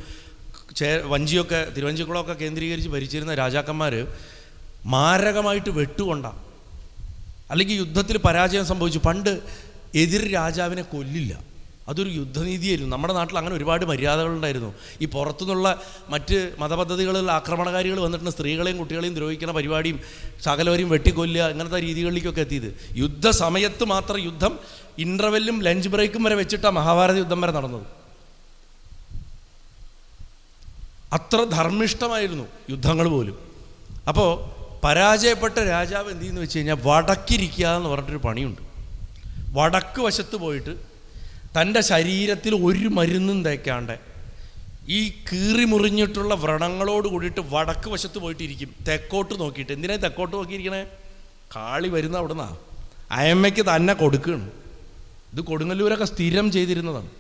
വഞ്ചിയൊക്കെ തിരുവഞ്ചിക്കുളമൊക്കെ കേന്ദ്രീകരിച്ച് ഭരിച്ചിരുന്ന രാജാക്കന്മാർ മാരകമായിട്ട് വെട്ടുകൊണ്ടാണ്, അല്ലെങ്കിൽ യുദ്ധത്തിൽ പരാജയം സംഭവിച്ചു. പണ്ട് എതിർ രാജാവിനെ കൊല്ലില്ല, അതൊരു യുദ്ധനീതിയായിരുന്നു. നമ്മുടെ നാട്ടിൽ അങ്ങനെ ഒരുപാട് മര്യാദകളുണ്ടായിരുന്നു. ഈ പുറത്തുനിന്നുള്ള മറ്റ് മതപദ്ധതികളിൽ ആക്രമണകാരികൾ വന്നിട്ടുണ്ട് സ്ത്രീകളെയും കുട്ടികളെയും ദ്രോഹിക്കുന്ന പരിപാടിയും സകലവരെയും വെട്ടിക്കൊല്ലുക, അങ്ങനത്തെ രീതികളിലേക്കൊക്കെ എത്തിയത്. യുദ്ധസമയത്ത് മാത്രം യുദ്ധം ഇൻ്റർവെല്ലും ലഞ്ച് ബ്രേക്കും വരെ വെച്ചിട്ടാണ് മഹാഭാരത യുദ്ധം വരെ നടന്നത്. അത്ര ധർമ്മിഷ്ഠമായിരുന്നു യുദ്ധങ്ങൾ പോലും. അപ്പോൾ പരാജയപ്പെട്ട രാജാവ് എന്ത് ചെയ്യുന്നു വെച്ച് കഴിഞ്ഞാൽ വടക്കിരിക്കുക എന്ന് പറഞ്ഞിട്ടൊരു പണിയുണ്ട്. വടക്ക് വശത്ത് പോയിട്ട് തൻ്റെ ശരീരത്തിൽ ഒരു മരുന്നും തേക്കാണ്ട് ഈ കീറി മുറിഞ്ഞിട്ടുള്ള വ്രണങ്ങളോട് കൂടിയിട്ട് വടക്ക് വശത്ത് പോയിട്ടിരിക്കും, തെക്കോട്ട് നോക്കിയിട്ട്. എന്തിനാ തെക്കോട്ട് നോക്കിയിരിക്കണേ? കാളി വരുന്ന അവിടെ നിന്നാണ്, അയമ്മയ്ക്ക് തന്നെ കൊടുക്കുകയാണ്. ഇത് കൊടുങ്ങല്ലൂരൊക്കെ സ്ഥിരം ചെയ്തിരുന്നതാണ്.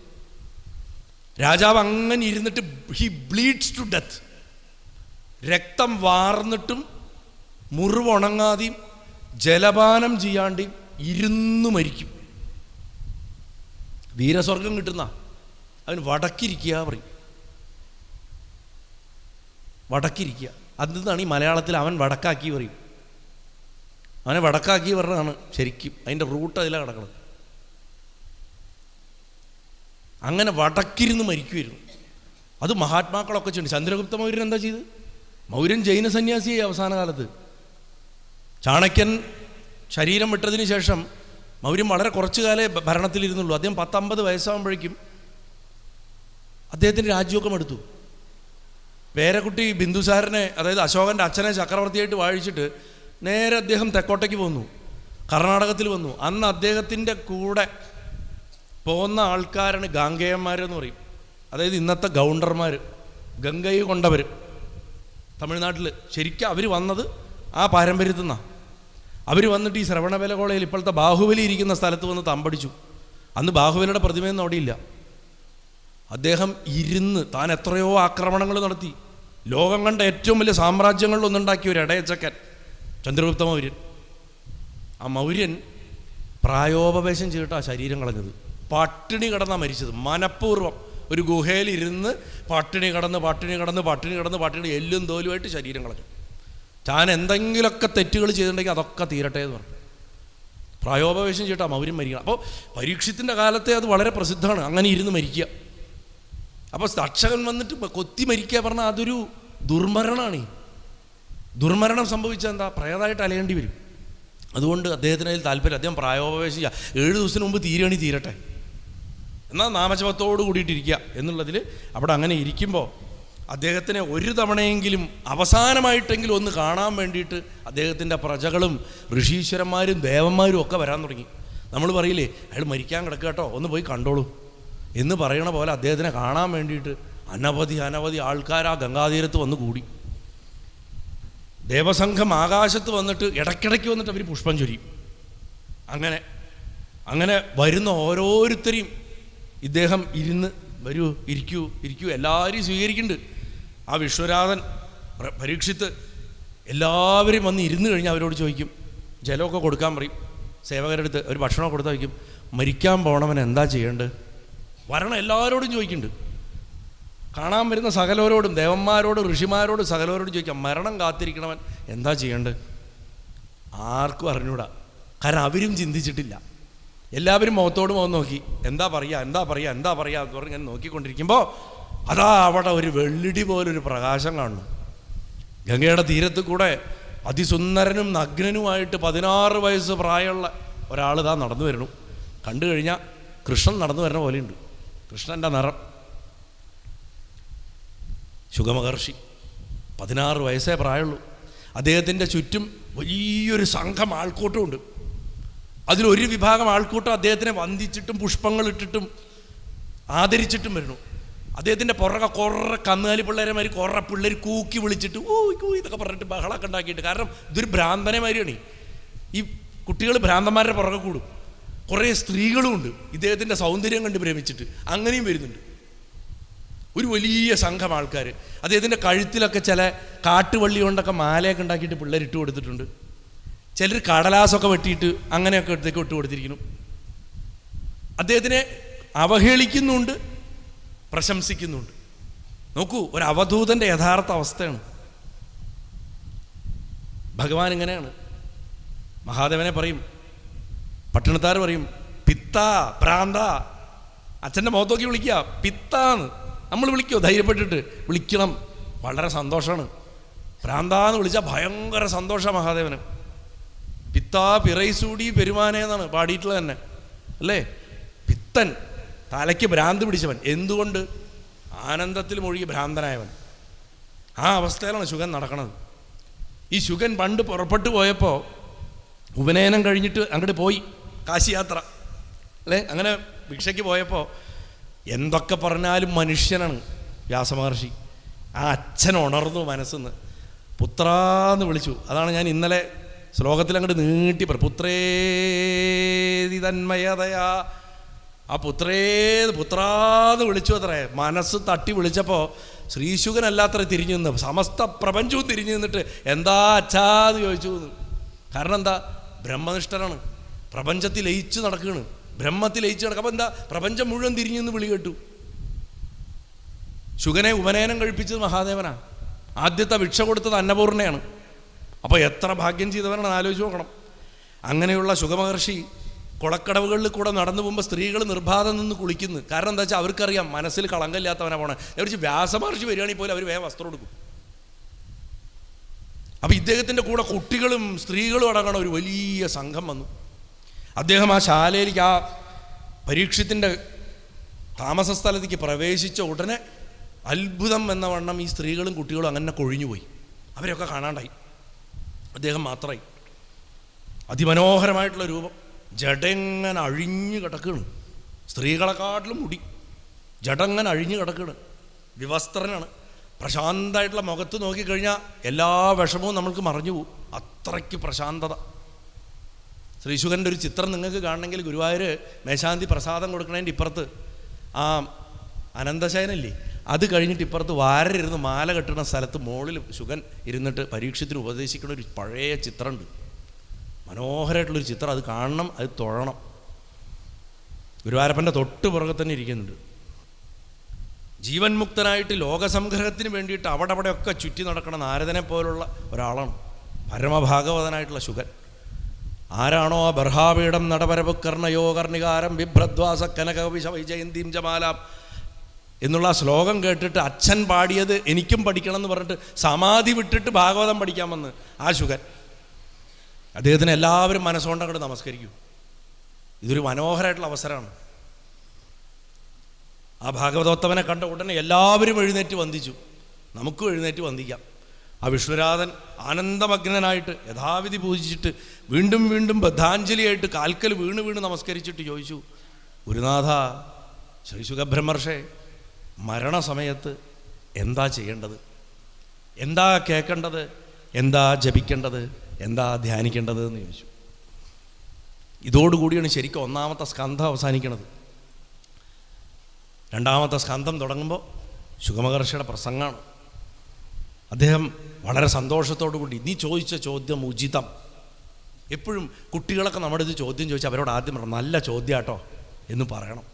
രാജാവ് അങ്ങനെ ഇരുന്നിട്ട് ഹി ബ്ലീഡ്സ് ടു ഡെത്ത്. രക്തം വാർന്നിട്ടും മുറിവുണങ്ങാതെയും ജലപാനം ചെയ്യാണ്ടെയും ഇരുന്ന് മരിക്കും. വീരസ്വർഗം കിട്ടുന്ന അവന് വടക്കിരിക്കുക പറയും. വടക്കിരിക്കുക, അതിന്നാണ് ഈ മലയാളത്തിൽ അവൻ വടക്കാക്കി പറയും. അവനെ വടക്കാക്കി പറഞ്ഞതാണ് ശരിക്കും. അതിൻ്റെ റൂട്ട് അതിലാണ് കിടക്കുന്നത്. അങ്ങനെ വടക്കിരുന്ന് മരിക്കുമായിരുന്നു. അത് മഹാത്മാക്കളൊക്കെ ചെയ്യുന്നുണ്ട്. ചന്ദ്രഗുപ്ത മൗര്യൻ എന്താ ചെയ്ത്? മൗര്യൻ ജൈന സന്യാസിയായി അവസാന കാലത്ത്. ചാണക്യൻ ശരീരം വിട്ടതിന് ശേഷം മൗര്യൻ വളരെ കുറച്ചു കാലേ ഭരണത്തിലിരുന്നുള്ളൂ. അദ്ദേഹം 10-50 വയസ്സാകുമ്പോഴേക്കും അദ്ദേഹത്തിൻ്റെ രാജ്യമൊക്കെ എടുത്തു. പേരക്കുട്ടി ബിന്ദുസാരനെ, അതായത് അശോകൻ്റെ അച്ഛനെ ചക്രവർത്തിയായിട്ട് വാഴിച്ചിട്ട് നേരെ അദ്ദേഹം തെക്കോട്ടേക്ക് പോന്നു, കർണാടകത്തിൽ വന്നു. അന്ന് അദ്ദേഹത്തിൻ്റെ കൂടെ പോകുന്ന ആൾക്കാരാണ് ഗാംഗേയന്മാരെന്ന് പറയും. അതായത് ഇന്നത്തെ ഗൗണ്ടർമാർ, ഗംഗൈ കൊണ്ടവർ തമിഴ്നാട്ടിൽ. ശരിക്കും അവർ വന്നത് ആ പാരമ്പര്യത്തിൽ നിന്നാണ്. അവർ വന്നിട്ട് ഈ ശ്രവണബെലഗോളയിൽ ഇപ്പോഴത്തെ ബാഹുബലി ഇരിക്കുന്ന സ്ഥലത്ത് വന്ന് തമ്പടിച്ചു. അന്ന് ബാഹുബലിയുടെ പ്രതിമയൊന്നും അവിടെയില്ല. അദ്ദേഹം ഇരുന്ന് താൻ എത്രയോ ആക്രമണങ്ങൾ നടത്തി. ലോകം കണ്ട ഏറ്റവും വലിയ സാമ്രാജ്യങ്ങളിലൊന്നുണ്ടാക്കിയ ഒരു ഇടയച്ചക്കൻ ചന്ദ്രഗുപ്ത മൗര്യൻ. ആ മൗര്യൻ പ്രായോപവേശം ചെയ്തിട്ടാണ് ശരീരം കളഞ്ഞത്. പട്ടിണി കിടന്നാണ് മരിച്ചത്. മനഃപൂർവ്വം ഒരു ഗുഹയിലിരുന്ന് പട്ടിണി കിടന്ന് എല്ലും തോലുമായിട്ട് ശരീരം കളഞ്ഞു. താൻ എന്തെങ്കിലുമൊക്കെ തെറ്റുകൾ ചെയ്തിട്ടുണ്ടെങ്കിൽ അതൊക്കെ തീരട്ടെ എന്ന് പറഞ്ഞു പ്രായോപവേശം ചെയ്തിട്ടാണ് മൗര്യൻ മരിക്കണം. അപ്പോൾ പരീക്ഷത്തിൻ്റെ കാലത്തെ അത് വളരെ പ്രസിദ്ധമാണ്, അങ്ങനെ ഇരുന്ന് മരിക്കുക. അപ്പോൾ തക്ഷകൻ വന്നിട്ട് കൊത്തി മരിക്കുക പറഞ്ഞാൽ അതൊരു ദുർമരണമാണ്. ദുർമരണം സംഭവിച്ചാൽ എന്താ? പ്രേതമായിട്ട് അലയേണ്ടി വരും. അതുകൊണ്ട് അദ്ദേഹത്തിന് അതിൽ താല്പര്യം. അദ്ദേഹം പ്രായോപവേശം ചെയ്യുക. 7 ദിവസത്തിന് മുമ്പ് തീരട്ടെ, എന്നാൽ നാമജപത്തോട് കൂടിയിട്ടിരിക്കുക എന്നുള്ളതിൽ അവിടെ അങ്ങനെ ഇരിക്കുമ്പോൾ അദ്ദേഹത്തിനെ ഒരു തവണയെങ്കിലും അവസാനമായിട്ടെങ്കിലും ഒന്ന് കാണാൻ വേണ്ടിയിട്ട് അദ്ദേഹത്തിൻ്റെ പ്രജകളും ഋഷീശ്വരന്മാരും ദേവന്മാരും ഒക്കെ വരാൻ തുടങ്ങി. നമ്മൾ പറയില്ലേ, അയാൾ മരിക്കാൻ കിടക്കുക കേട്ടോ, ഒന്ന് പോയി കണ്ടോളൂ എന്ന് പറയണ പോലെ അദ്ദേഹത്തിനെ കാണാൻ വേണ്ടിയിട്ട് അനവധി ആൾക്കാർ ആ ഗംഗാതീരത്ത് വന്ന് കൂടി. ദേവസംഘം ആകാശത്ത് വന്നിട്ട് ഇടയ്ക്കിടയ്ക്ക് വന്നിട്ട് അവർ പുഷ്പം ചൊരിയും. അങ്ങനെ വരുന്ന ഓരോരുത്തരെയും ഇദ്ദേഹം ഇരുന്ന് വരൂ, ഇരിക്കൂ എല്ലാവരെയും സ്വീകരിക്കുന്നുണ്ട്. ആ വിശ്വനാഥൻ പരീക്ഷിത്ത് എല്ലാവരും വന്ന് ഇരുന്ന് കഴിഞ്ഞാൽ അവരോട് ചോദിക്കും, ജലമൊക്കെ കൊടുക്കാൻ പറയും. സേവകരെടുത്ത് ഒരു ഭക്ഷണമൊക്കെ കൊടുത്താൽ വയ്ക്കും. മരിക്കാൻ പോണവൻ എന്താ ചെയ്യേണ്ടത്? വരണം എല്ലാവരോടും ചോദിക്കുന്നുണ്ട്. കാണാൻ വരുന്ന സകലവരോടും, ദേവന്മാരോടും ഋഷിമാരോടും സകലവരോടും ചോദിക്കാം, മരണം കാത്തിരിക്കണവൻ എന്താ ചെയ്യേണ്ടത്? ആർക്കും അറിഞ്ഞൂടാ. കാരണം അവരും ചിന്തിച്ചിട്ടില്ല. എല്ലാവരും മുഖത്തോട് മുഖം നോക്കി എന്താ പറയുക എന്ന് പറഞ്ഞ് ഇങ്ങനെ നോക്കിക്കൊണ്ടിരിക്കുമ്പോൾ അതാ അവിടെ ഒരു വെള്ളിടി പോലൊരു പ്രകാശം കാണുന്നു. ഗംഗയുടെ തീരത്ത് കൂടെ അതിസുന്ദരനും നഗ്നനുമായിട്ട് 16 വയസ്സ് പ്രായമുള്ള ഒരാൾ ഇതാ നടന്നു വരണു. കണ്ടു കഴിഞ്ഞാൽ കൃഷ്ണൻ നടന്നു വരുന്ന പോലെയുണ്ട്. കൃഷ്ണൻ്റെ നിറം. ശുഗമഹർഷി 16 വയസ്സേ പ്രായമുള്ളൂ. അദ്ദേഹത്തിൻ്റെ ചുറ്റും വലിയൊരു സംഘം ആൾക്കൂട്ടമുണ്ട്. അതിലൊരു വിഭാഗം ആൾക്കൂട്ടം അദ്ദേഹത്തിനെ വന്ദിച്ചിട്ടും പുഷ്പങ്ങളിട്ടിട്ടും ആദരിച്ചിട്ടും വരുന്നു. അദ്ദേഹത്തിൻ്റെ പുറകെ കുറേ കന്നുകാലി പിള്ളേരെമാതിരി കുറേ പിള്ളേർ കൂക്കി വിളിച്ചിട്ട് ഇതൊക്കെ പറഞ്ഞിട്ട് ബഹളമൊക്കെ ഉണ്ടാക്കിയിട്ട്. കാരണം ഇതൊരു ഭ്രാന്തനെമാതിരിയാണ്. ഈ കുട്ടികൾ ഭ്രാന്തന്മാരുടെ പുറകെ കൂടും. കുറേ സ്ത്രീകളും ഉണ്ട് ഇദ്ദേഹത്തിൻ്റെ സൗന്ദര്യം കണ്ട് ഭ്രമിച്ചിട്ട്, അങ്ങനെയും വരുന്നുണ്ട്. ഒരു വലിയ സംഘം ആൾക്കാർ. അദ്ദേഹത്തിൻ്റെ കഴുത്തിലൊക്കെ ചില കാട്ടുവള്ളി കൊണ്ടൊക്കെ മാലയൊക്കെ ഉണ്ടാക്കിയിട്ട് പിള്ളേർ ഇട്ട് കൊടുത്തിട്ടുണ്ട്. ചിലർ കടലാസൊക്കെ വെട്ടിയിട്ട് അങ്ങനെയൊക്കെ ഇട്ട് കൊടുത്തിരിക്കുന്നു. അദ്ദേഹത്തിനെ അവഹേളിക്കുന്നുണ്ട്, പ്രശംസിക്കുന്നുണ്ട്. നോക്കൂ, ഒരു അവധൂതൻ്റെ യഥാർത്ഥ അവസ്ഥയാണ്. ഭഗവാൻ ഇങ്ങനെയാണ്. മഹാദേവനെ പറയും, പട്ടണത്താർ പറയും പിത്താ ഭ്രാന്ത. അച്ഛൻ്റെ മുഖത്തോക്കി വിളിക്കുക പിത്താന്ന്. നമ്മൾ വിളിക്കുമോ? ധൈര്യപ്പെട്ടിട്ട് വിളിക്കണം, വളരെ സന്തോഷമാണ്. ഭ്രാന്താന്ന് വിളിച്ചാൽ ഭയങ്കര സന്തോഷമാണ് മഹാദേവന്. പിത്താ പിറൈസൂടി പെരുമാനെ എന്നാണ് പാടിയിട്ടുള്ളത് തന്നെ അല്ലേ? പിത്തൻ, തലയ്ക്ക് ഭ്രാന്ത് പിടിച്ചവൻ. എന്തുകൊണ്ട്? ആനന്ദത്തിൽ മുഴുകി ഭ്രാന്തനായവൻ. ആ അവസ്ഥയിലാണ് ശുഗൻ നടക്കുന്നത്. ഈ ശുഗൻ പണ്ട് പുറപ്പെട്ടു പോയപ്പോൾ ഉപനയനം കഴിഞ്ഞിട്ട് അങ്ങോട്ട് പോയി, കാശി യാത്ര അല്ലേ? അങ്ങനെ ഭിക്ഷയ്ക്ക് പോയപ്പോൾ എന്തൊക്കെ പറഞ്ഞാലും മനുഷ്യനാണ് വ്യാസമഹർഷി. ആ അച്ഛൻ ഉണർന്നു മനസ്സെന്ന്, പുത്രാന്ന് വിളിച്ചു. അതാണ് ഞാൻ ഇന്നലെ ശ്ലോകത്തിൽ അങ്ങോട്ട് നീട്ടി പറ, പുത്രേതി തന്മയതയാ. ആ പുത്രാന്ന് വിളിച്ചു അത്രേ. മനസ്സ് തട്ടി വിളിച്ചപ്പോൾ ശ്രീശുകനല്ലാത്ര തിരിഞ്ഞു നിന്ന്, സമസ്ത പ്രപഞ്ചവും തിരിഞ്ഞു നിന്നിട്ട് എന്താ അച്ഛാന്ന് ചോദിച്ചു. കാരണം എന്താ? ബ്രഹ്മനിഷ്ഠനാണ്. പ്രപഞ്ചത്തിൽ ലയിച്ച് നടക്കുകയാണ്, ബ്രഹ്മത്തിൽ ലയിച്ച് നടക്കുക. അപ്പം എന്താ? പ്രപഞ്ചം മുഴുവൻ തിരിഞ്ഞു നിന്ന് വിളി കേട്ടു. ശുഗനെ ഉപനയനം കഴിപ്പിച്ചത് മഹാദേവനാണ്. ആദ്യത്തെ ഭിക്ഷ കൊടുത്തത് അന്നപൂർണയാണ്. അപ്പോൾ എത്ര ഭാഗ്യം ചെയ്തവനാണ് ആലോചിച്ച് നോക്കണം. അങ്ങനെയുള്ള ശുഗമഹർഷി കുളക്കടവുകളിൽ കൂടെ നടന്നു പോകുമ്പോൾ സ്ത്രീകൾ നിർബാധം നിന്ന് കുളിക്കുന്നു. കാരണം എന്താ വെച്ചാൽ അവർക്കറിയാം മനസ്സിൽ കളങ്കമില്ലാത്തവനാ പോണേ. അവർ വ്യാസമഹർഷി വരികയാണെങ്കിൽ പോലും അവർ വേഗം വസ്ത്രം എടുക്കും. അപ്പം ഇദ്ദേഹത്തിൻ്റെ കൂടെ കുട്ടികളും സ്ത്രീകളും അടങ്ങണ ഒരു വലിയ സംഘം വന്നു. അദ്ദേഹം ആ ശാലയിലേക്ക്, ആ പരീക്ഷത്തിൻ്റെ താമസ സ്ഥലത്തേക്ക് പ്രവേശിച്ച ഉടനെ അത്ഭുതം എന്ന വണ്ണം ഈ സ്ത്രീകളും കുട്ടികളും അങ്ങനെ കൊഴിഞ്ഞുപോയി. അവരൊക്കെ കാണാണ്ടായി. അദ്ദേഹം മാത്രമായി. അതിമനോഹരമായിട്ടുള്ള രൂപം, ജഡങ്ങനെ അഴിഞ്ഞു കിടക്കുകയാണ്. സ്ത്രീകളെക്കാട്ടിലും മുടി, ജഡങ്ങനെ അഴിഞ്ഞു കിടക്കുകയാണ്. വിവസ്ത്രനാണ്. പ്രശാന്തമായിട്ടുള്ള മുഖത്ത് നോക്കിക്കഴിഞ്ഞാൽ എല്ലാ വിഷമവും നമ്മൾക്ക് മറഞ്ഞു പോകും. അത്രയ്ക്ക് പ്രശാന്തത. ശ്രീശുഖൻ്റെ ഒരു ചിത്രം നിങ്ങൾക്ക് കാണണമെങ്കിൽ ഗുരുവായൂർ മേശാന്തി പ്രസാദം കൊടുക്കണതിൻ്റെ ഇപ്പുറത്ത് ആ അനന്തശയനല്ലേ, അത് കഴിഞ്ഞിട്ട് ഇപ്പുറത്ത് വാരരുന്ന് മാല കെട്ടുന്ന സ്ഥലത്ത് മുകളിൽ ശുഖൻ ഇരുന്നിട്ട് പരീക്ഷത്തിന് ഉപദേശിക്കുന്ന ഒരു പഴയ ചിത്രമുണ്ട്. മനോഹരമായിട്ടുള്ളൊരു ചിത്രം. അത് കാണണം, അത് തൊഴണം. ഗുരുവായൂരപ്പൻ്റെ തൊട്ട് പുറകെ തന്നെ ഇരിക്കുന്നുണ്ട്. ജീവൻ മുക്തനായിട്ട് ലോകസംഗ്രഹത്തിന് വേണ്ടിയിട്ട് അവിടെയൊക്കെ ചുറ്റി നടക്കണ നാരദനെ പോലുള്ള ഒരാളാണ് പരമഭാഗവതനായിട്ടുള്ള ശുഗൻ. ആരാണോ ആ ബർഹാപീഠം നടപരവ് കർണയോ കർണികാരം ബിഭ്രദ്വാസ കനകവിശ വൈജയന്തീം ജമാലാം എന്നുള്ള ശ്ലോകം കേട്ടിട്ട് അച്ഛൻ പാടിയത് എനിക്കും പഠിക്കണം എന്ന് പറഞ്ഞിട്ട് സമാധി വിട്ടിട്ട് ഭാഗവതം പഠിക്കാൻ വന്ന് ആ ശുഗൻ. അദ്ദേഹത്തിന് എല്ലാവരും മനസ്സുകൊണ്ട് അങ്ങോട്ട് നമസ്കരിക്കും. ഇതൊരു മനോഹരമായിട്ടുള്ള അവസരമാണ്. ആ ഭാഗവതോത്തമനെ കണ്ട ഉടനെ എല്ലാവരും എഴുന്നേറ്റ് വന്ദിച്ചു. നമുക്കും എഴുന്നേറ്റ് വന്ദിക്കാം. ആ വിഷ്ണുരാധൻ ആനന്ദമഗ്നനായിട്ട് യഥാവിധി പൂജിച്ചിട്ട് വീണ്ടും വീണ്ടും ബദ്ധാഞ്ജലിയായിട്ട് കാൽക്കൽ വീണ് നമസ്കരിച്ചിട്ട് ചോദിച്ചു, ഗുരുനാഥ ശ്രീ ശുഖബ്രഹ്മർഷേ, മരണസമയത്ത് എന്താ ചെയ്യേണ്ടത്? എന്താ കേൾക്കേണ്ടത്? എന്താ ജപിക്കേണ്ടത്? എന്താ ധ്യാനിക്കേണ്ടത് എന്ന് ചോദിച്ചു. ഇതോടുകൂടിയാണ് ശരിക്കും ഒന്നാമത്തെ സ്കന്ധം അവസാനിക്കുന്നത്. രണ്ടാമത്തെ സ്കന്ധം തുടങ്ങുമ്പോൾ ശുഖമഹർഷിയുടെ പ്രസംഗമാണ്. അദ്ദേഹം വളരെ സന്തോഷത്തോടു കൂടി, നീ ചോദിച്ച ചോദ്യം ഉചിതം. എപ്പോഴും കുട്ടികളൊക്കെ നമ്മുടെ ഇത് ചോദ്യം ചോദിച്ചാൽ അവരോട് ആദ്യം പറയണം, നല്ല ചോദ്യം കേട്ടോ എന്ന് പറയണം.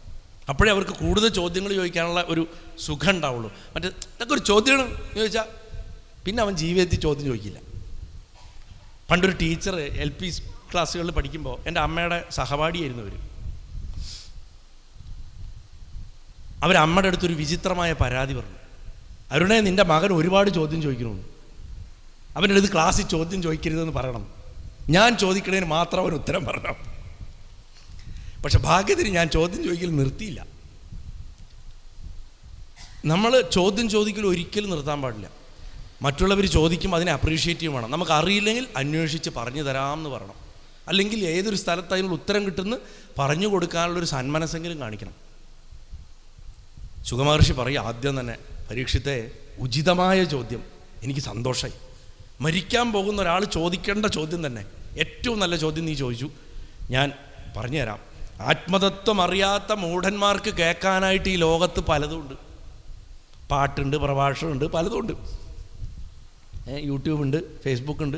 അപ്പോഴേ അവർക്ക് കൂടുതൽ ചോദ്യങ്ങൾ ചോദിക്കാനുള്ള ഒരു സുഖം ഉണ്ടാവുള്ളൂ. മറ്റേ ഇതൊക്കെ ഒരു ചോദ്യമാണ് ചോദിച്ചാൽ പിന്നെ അവൻ ജീവിതത്തിൽ ചോദ്യം ചോദിക്കില്ല. പണ്ടൊരു ടീച്ചർ LP ക്ലാസ്സുകളിൽ പഠിക്കുമ്പോൾ എൻ്റെ അമ്മയുടെ സഹപാഠിയായിരുന്നു അവരമ്മയുടെ അടുത്തൊരു വിചിത്രമായ പരാതി പറഞ്ഞു. അരുണേ, നിൻ്റെ മകൻ ഒരുപാട് ചോദ്യം ചോദിക്കണമെന്ന്. അവൻ്റെ അടുത്ത് ക്ലാസ്സിൽ ചോദ്യം ചോദിക്കരുതെന്ന് പറയണം. ഞാൻ ചോദിക്കണതിന് മാത്രം അവൻ ഉത്തരം പറയണം. പക്ഷെ ഭാഗ്യത്തിന് ഞാൻ ചോദ്യം ചോദിക്കൽ നിർത്തിയില്ല. നമ്മൾ ചോദ്യം ചോദിക്കൽ ഒരിക്കലും നിർത്താൻ പാടില്ല. മറ്റുള്ളവർ ചോദിക്കുമ്പോൾ അതിനെ അപ്രീഷിയേറ്റ് ചെയ്യും വേണം. നമുക്ക് അറിയില്ലെങ്കിൽ അന്വേഷിച്ച് പറഞ്ഞു തരാമെന്ന് പറയണം. അല്ലെങ്കിൽ ഏതൊരു സ്ഥലത്ത് അതിനുള്ള ഉത്തരം കിട്ടുന്ന പറഞ്ഞു കൊടുക്കാനുള്ളൊരു സന്മനസ്സെങ്കിലും കാണിക്കണം. ശുഖമഹർഷി പറയും ആദ്യം തന്നെ, പരീക്ഷത്തെ ഉചിതമായ ചോദ്യം, എനിക്ക് സന്തോഷമായി. മരിക്കാൻ പോകുന്ന ഒരാൾ ചോദിക്കേണ്ട ചോദ്യം തന്നെ, ഏറ്റവും നല്ല ചോദ്യം നീ ചോദിച്ചു. ഞാൻ പറഞ്ഞുതരാം. ആത്മതത്വം അറിയാത്ത മൂഢന്മാർക്ക് കേൾക്കാനായിട്ട് ഈ ലോകത്ത് പലതുമുണ്ട്. പാട്ടുണ്ട്, പ്രഭാഷണമുണ്ട്, പലതുമുണ്ട്. യൂട്യൂബുണ്ട്, ഫേസ്ബുക്കുണ്ട്.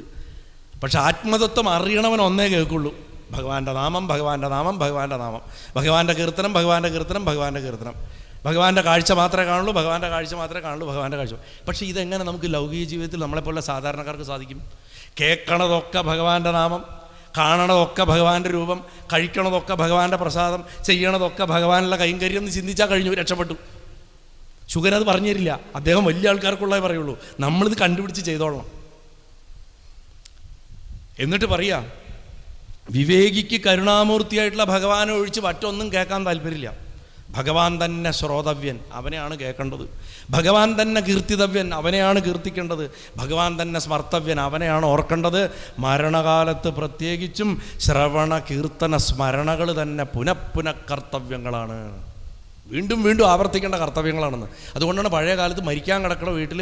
പക്ഷെ ആത്മതത്വം അറിയണവൻ ഒന്നേ കേൾക്കുള്ളൂ, ഭഗവാന്റെ നാമം, ഭഗവാന്റെ നാമം, ഭഗവാന്റെ നാമം, ഭഗവാന്റെ കീർത്തനം, ഭഗവാന്റെ കീർത്തനം, ഭഗവാന്റെ കീർത്തനം. ഭഗവാന്റെ കാഴ്ച മാത്രമേ കാണുള്ളൂ, ഭഗവാന്റെ കാഴ്ച മാത്രമേ കാണുള്ളൂ, ഭഗവാന്റെ കാഴ്ച. പക്ഷേ ഇതെങ്ങനെ നമുക്ക് ലൗകിക ജീവിതത്തിൽ നമ്മളെപ്പോലെ സാധാരണക്കാർക്ക് സാധിക്കും? കേൾക്കണതൊക്കെ ഭഗവാന്റെ നാമം, കാണണതൊക്കെ ഭഗവാന്റെ രൂപം, കഴിക്കണതൊക്കെ ഭഗവാന്റെ പ്രസാദം, ചെയ്യണതൊക്കെ ഭഗവാനുള്ള കൈങ്കര്യം എന്ന് ചിന്തിച്ചാൽ കഴിഞ്ഞു, രക്ഷപ്പെട്ടു. ശുഗനത് പറഞ്ഞു തരില്ല. അദ്ദേഹം വലിയ ആൾക്കാർക്കുള്ളതേ പറയുള്ളൂ. നമ്മളിത് കണ്ടുപിടിച്ച് ചെയ്തോളണം. എന്നിട്ട് പറയാ, വിവേകിക്ക് കരുണാമൂർത്തിയായിട്ടുള്ള ഭഗവാനെ ഒഴിച്ച് മറ്റൊന്നും കേൾക്കാൻ താല്പര്യമില്ല. ഭഗവാൻ തന്നെ ശ്രോതവ്യൻ, അവനെയാണ് കേൾക്കേണ്ടത്. ഭഗവാൻ തന്നെ കീർത്തിതവ്യൻ, അവനെയാണ് കീർത്തിക്കേണ്ടത്. ഭഗവാൻ തന്നെ സ്മർത്തവ്യൻ, അവനെയാണ് ഓർക്കേണ്ടത്. മരണകാലത്ത് പ്രത്യേകിച്ചും ശ്രവണ കീർത്തന സ്മരണകൾ തന്നെ പുനഃപുനഃകർത്തവ്യങ്ങളാണ്. വീണ്ടും വീണ്ടും ആവർത്തിക്കേണ്ട കർത്തവ്യങ്ങളാണെന്ന്. അതുകൊണ്ടാണ് പഴയ കാലത്ത് മരിക്കാൻ കിടക്കുന്ന വീട്ടിൽ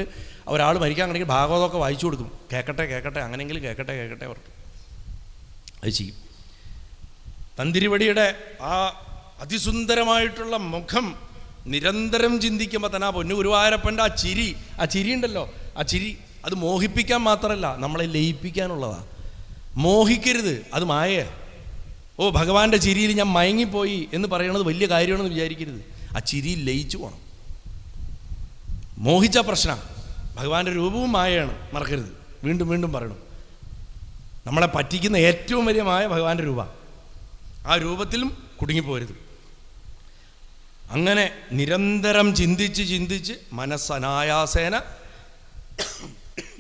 ഒരാൾ മരിക്കാൻ കിടക്കി ഭാഗവതമൊക്കെ വായിച്ചു കൊടുക്കും. കേൾക്കട്ടെ കേൾക്കട്ടെ, അങ്ങനെയെങ്കിലും കേൾക്കട്ടെ കേൾക്കട്ടെ അവർക്ക് അത് ചെയ്യും. തന്തിരിവടിയുടെ ആ അതിസുന്ദരമായിട്ടുള്ള മുഖം നിരന്തരം ചിന്തിക്കുമ്പോൾ തന്നെ ആ പൊന്നു ഗുരുവായൂരപ്പൻ്റെ ആ ചിരി ഉണ്ടല്ലോ, ആ ചിരി അത് മോഹിപ്പിക്കാൻ മാത്രമല്ല, നമ്മളെ ലയിപ്പിക്കാനുള്ളതാണ്. മോഹിക്കരുത്, അത് മായ. ഓ, ഭഗവാന്റെ ചിരിയിൽ ഞാൻ മയങ്ങിപ്പോയി എന്ന് പറയണത് വലിയ കാര്യമാണെന്ന് വിചാരിക്കരുത്. ആ ചിരിയിൽ ലയിച്ചു പോകണം. മോഹിച്ച പ്രശ്നം. ഭഗവാന്റെ രൂപവും മായയാണ്, മറക്കരുത്. വീണ്ടും വീണ്ടും പറയണം. നമ്മളെ പറ്റിക്കുന്ന ഏറ്റവും വലിയ മായ ഭഗവാന്റെ രൂപ. ആ രൂപത്തിലും കുടുങ്ങിപ്പോരുത്. അങ്ങനെ നിരന്തരം ചിന്തിച്ച് ചിന്തിച്ച് മനസ്സനായാസേന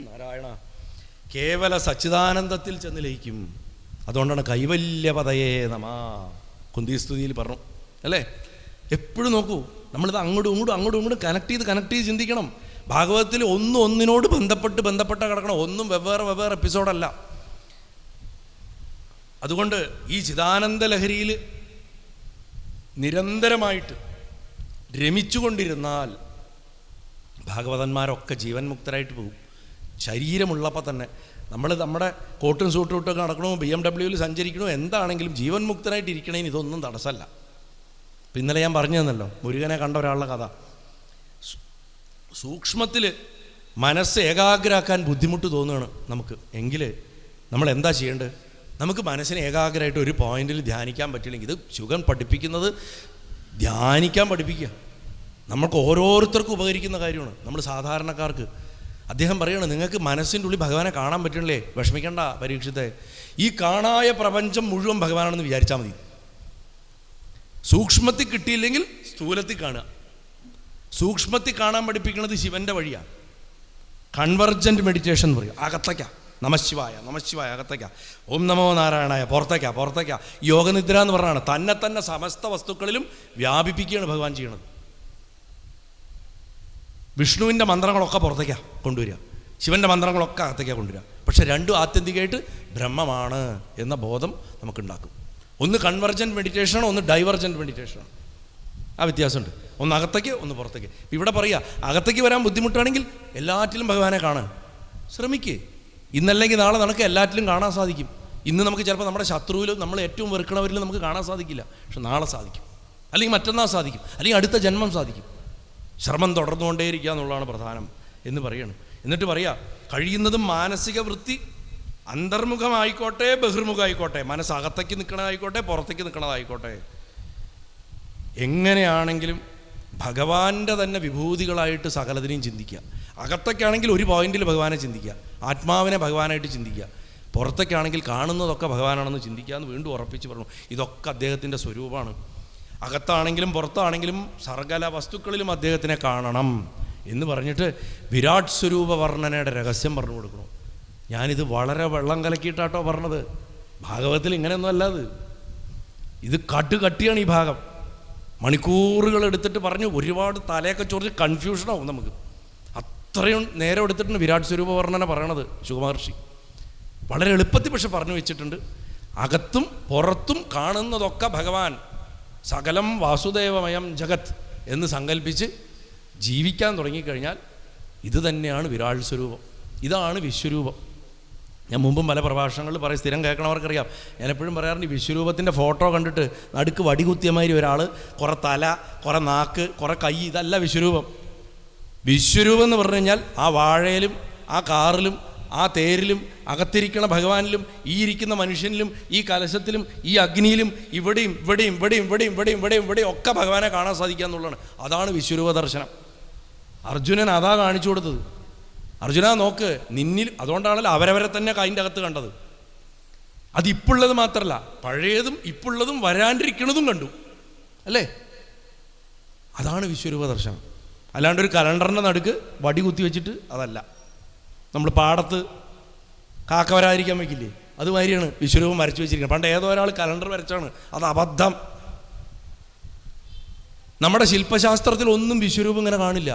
നാരായണ കേവല സച്ചിദാനന്ദത്തിൽ ചെന്ന് ലയിക്കും. അതുകൊണ്ടാണ് കൈവല്യപതയേ നമഃ കുന്തിസ്തുതിയിൽ പറഞ്ഞു അല്ലേ. എപ്പോഴും നോക്കൂ, നമ്മളിത് അങ്ങോട്ടും ഇങ്ങോട്ടും കണക്ട് ചെയ്ത് ചിന്തിക്കണം. ഭാഗവതത്തിൽ ഒന്നിനോട് ബന്ധപ്പെട്ട് കിടക്കണം. ഒന്നും വെവ്വേറെ എപ്പിസോഡല്ല. അതുകൊണ്ട് ഈ ചിദാനന്ദ ലഹരിയിൽ നിരന്തരമായിട്ട് രമിച്ചുകൊണ്ടിരുന്നാൽ ഭാഗവതന്മാരൊക്കെ ജീവൻ മുക്തരായിട്ട് പോകും. ശരീരമുള്ളപ്പോൾ തന്നെ നമ്മുടെ കോട്ടും സൂട്ടും ഇട്ടൊക്കെ നടക്കണോ, BMW സഞ്ചരിക്കണോ, എന്താണെങ്കിലും ജീവൻ മുക്തനായിട്ട് ഇരിക്കണേന് ഇതൊന്നും തടസ്സമല്ല. ഇപ്പം ഇന്നലെ ഞാൻ പറഞ്ഞു തന്നല്ലോ മുരുകനെ കണ്ട ഒരാളുടെ കഥ. സൂക്ഷ്മത്തിൽ മനസ്സ് ഏകാഗ്രമാക്കാൻ ബുദ്ധിമുട്ട് തോന്നുകയാണ് നമുക്ക്. എങ്കിൽ നമ്മൾ എന്താ ചെയ്യേണ്ടത്? നമുക്ക് മനസ്സിനെ ഏകാഗ്രമായിട്ട് ഒരു പോയിന്റിൽ ധ്യാനിക്കാൻ പറ്റില്ലെങ്കിൽ, ഇത് ശുഗൻ പഠിപ്പിക്കുന്നത് ധ്യാനിക്കാൻ പഠിപ്പിക്കുക. നമുക്ക് ഓരോരുത്തർക്കും ഉപകരിക്കുന്ന കാര്യമാണ്. നമ്മൾ സാധാരണക്കാർക്ക് അദ്ദേഹം പറയുകയാണ്, നിങ്ങൾക്ക് മനസ്സിൻ്റെ ഉള്ളിൽ ഭഗവാനെ കാണാൻ പറ്റണില്ലേ? വിഷമിക്കേണ്ട പരീക്ഷിത്തെ. ഈ കാണായ പ്രപഞ്ചം മുഴുവൻ ഭഗവാനാണെന്ന് വിചാരിച്ചാൽ മതി. സൂക്ഷ്മത്തിൽ കിട്ടിയില്ലെങ്കിൽ സ്ഥൂലത്തിൽ കാണുക. സൂക്ഷ്മത്തിൽ കാണാൻ പഠിപ്പിക്കുന്നത് ശിവൻ്റെ വഴിയാണ്. കൺവെർജൻറ്റ് മെഡിറ്റേഷൻ എന്ന് പറയും. അകത്തേക്ക നമശിവായ അകത്തേക്ക, ഓം നമോ നാരായണായ പുറത്തേക്ക. യോഗനിദ്ര എന്ന് പറഞ്ഞാണ് തന്നെ സമസ്ത വസ്തുക്കളിലും വ്യാപിപ്പിക്കുകയാണ് ഭഗവാൻ ചെയ്യണത്. വിഷ്ണുവിൻ്റെ മന്ത്രങ്ങളൊക്കെ പുറത്തേക്കാണ് കൊണ്ടുവരിക, ശിവൻ്റെ മന്ത്രങ്ങളൊക്കെ അകത്തേക്കാണ് കൊണ്ടുവരിക. പക്ഷെ രണ്ടും ആത്യന്തികമായിട്ട് ബ്രഹ്മമാണ് എന്ന ബോധം നമുക്കുണ്ടാക്കും. ഒന്ന് കൺവെർജൻറ്റ് മെഡിറ്റേഷനാണ്, ഒന്ന് ഡൈവർജൻറ്റ് മെഡിറ്റേഷനാണ്. ആ വ്യത്യാസമുണ്ട്. ഒന്ന് അകത്തേക്ക്, ഒന്ന് പുറത്തേക്ക്. ഇവിടെ പറയുക, അകത്തേക്ക് വരാൻ ബുദ്ധിമുട്ടാണെങ്കിൽ എല്ലാറ്റിലും ഭഗവാനെ കാണാൻ ശ്രമിക്കുക. ഇന്നല്ലെങ്കിൽ നാളെ നമുക്ക് എല്ലാറ്റിലും കാണാൻ സാധിക്കും. ഇന്ന് നമുക്ക് ചിലപ്പോൾ നമ്മുടെ ശത്രുവിലും നമ്മൾ ഏറ്റവും വെറുക്കണവരിലും നമുക്ക് കാണാൻ സാധിക്കില്ല. പക്ഷെ നാളെ സാധിക്കും, അല്ലെങ്കിൽ മറ്റന്നാൾ സാധിക്കും, അല്ലെങ്കിൽ അടുത്ത ജന്മം സാധിക്കും. ശ്രമം തുടർന്നുകൊണ്ടേയിരിക്കുക എന്നുള്ളതാണ് പ്രധാനം എന്ന് പറയണം. എന്നിട്ട് പറയുക, കഴിയുന്നതും മാനസിക വൃത്തി അന്തർമുഖമായിക്കോട്ടെ ബഹിർമുഖമായിക്കോട്ടെ, മനസ്സകത്തേക്ക് നിൽക്കണതായിക്കോട്ടെ പുറത്തേക്ക് നിൽക്കണതായിക്കോട്ടെ, എങ്ങനെയാണെങ്കിലും ഭഗവാന്റെ തന്നെ വിഭൂതികളായിട്ട് സകലതിനെയും ചിന്തിക്കുക. അകത്തേക്കാണെങ്കിൽ ഒരു പോയിന്റിൽ ഭഗവാനെ ചിന്തിക്കുക, ആത്മാവിനെ ഭഗവാനായിട്ട് ചിന്തിക്കുക. പുറത്തേക്കാണെങ്കിൽ കാണുന്നതൊക്കെ ഭഗവാനാണെന്ന് ചിന്തിക്കുക എന്ന് വീണ്ടും ഉറപ്പിച്ച് പറഞ്ഞു. ഇതൊക്കെ അദ്ദേഹത്തിൻ്റെ സ്വരൂപമാണ്. അകത്താണെങ്കിലും പുറത്താണെങ്കിലും സകല വസ്തുക്കളിലും അദ്ദേഹത്തിനെ കാണണം എന്ന് പറഞ്ഞിട്ട് വിരാട് സ്വരൂപ വർണ്ണനയുടെ രഹസ്യം പറഞ്ഞു കൊടുക്കണം. ഞാനിത് വളരെ വെള്ളം കലക്കിയിട്ടാട്ടോ പറഞ്ഞത്. ഭാഗവതത്തിൽ ഇങ്ങനെയൊന്നും അല്ലാതെ, ഇത് കട്ടിയാണ് ഈ ഭാഗം. മണിക്കൂറുകൾ എടുത്തിട്ട് പറഞ്ഞു, ഒരുപാട് തലയൊക്കെ ചൊറിച്ച് കൺഫ്യൂഷനാവും നമുക്ക്. അത്രയും നേരം എടുത്തിട്ടുണ്ട് വിരാട് സ്വരൂപ വർണ്ണന പറയണത് ശുഗമഹർഷി. വളരെ എളുപ്പത്തിൽ പക്ഷെ പറഞ്ഞു വെച്ചിട്ടുണ്ട്. അകത്തും പുറത്തും കാണുന്നതൊക്കെ ഭഗവാൻ, സകലം വാസുദേവമയം ജഗത് എന്ന് സങ്കല്പിച്ച് ജീവിക്കാൻ തുടങ്ങിക്കഴിഞ്ഞാൽ ഇത് തന്നെയാണ് വിരാട് സ്വരൂപം. ഇതാണ് വിശ്വരൂപം. ഞാൻ മുമ്പും പല പ്രഭാഷണങ്ങളിൽ പറയും, സ്ഥിരം കേൾക്കണവർക്കറിയാം. ഞാൻ എപ്പോഴും പറയാറുണ്ട്, വിശ്വരൂപത്തിൻ്റെ ഫോട്ടോ കണ്ടിട്ട് നടുക്ക് വടികുത്തിയമാതിരി ഒരാൾ, കുറേ തല, കുറേ നാക്ക്, കുറേ കൈ, ഇതല്ല വിശ്വരൂപം. വിശ്വരൂപം എന്ന് പറഞ്ഞു കഴിഞ്ഞാൽ ആ വാഴയിലും ആ കാറിലും ആ തേരിലും അകത്തിരിക്കണ ഭഗവാനിലും ഈ ഇരിക്കുന്ന മനുഷ്യനിലും ഈ കലശത്തിലും ഈ അഗ്നിയിലും ഇവിടെയും ഒക്കെ ഭഗവാനെ കാണാൻ സാധിക്കുക എന്നുള്ളതാണ്. അതാണ് വിശ്വരൂപ ദർശനം. അർജുനൻ അതാ കാണിച്ചു കൊടുത്തത്. അർജുന നോക്ക്, നിന്നിൽ, അതുകൊണ്ടാണല്ലോ അവരവരെ തന്നെ അതിൻ്റെ അകത്ത് കണ്ടത്. അതിപ്പുള്ളത് മാത്രമല്ല, പഴയതും ഇപ്പുള്ളതും വരാണ്ടിരിക്കണതും കണ്ടു അല്ലേ. അതാണ് വിശ്വരൂപ ദർശനം. അല്ലാണ്ട് ഒരു കലണ്ടറിൻ്റെ നടുക്ക് വടി കുത്തി വെച്ചിട്ട് അതല്ല. നമ്മൾ പാടത്ത് കാക്ക വരാതിരിക്കാൻ വയ്ക്കില്ലേ, അതുമാതിരിയാണ് വിശ്വരൂപം വരച്ചു വെച്ചിരിക്കുന്നത്. പണ്ട് ഏതോ ഒരാൾ കലണ്ടർ വരച്ചാണ്, അത് അബദ്ധം. നമ്മുടെ ശില്പശാസ്ത്രത്തിൽ ഒന്നും വിശ്വരൂപം ഇങ്ങനെ കാണില്ല.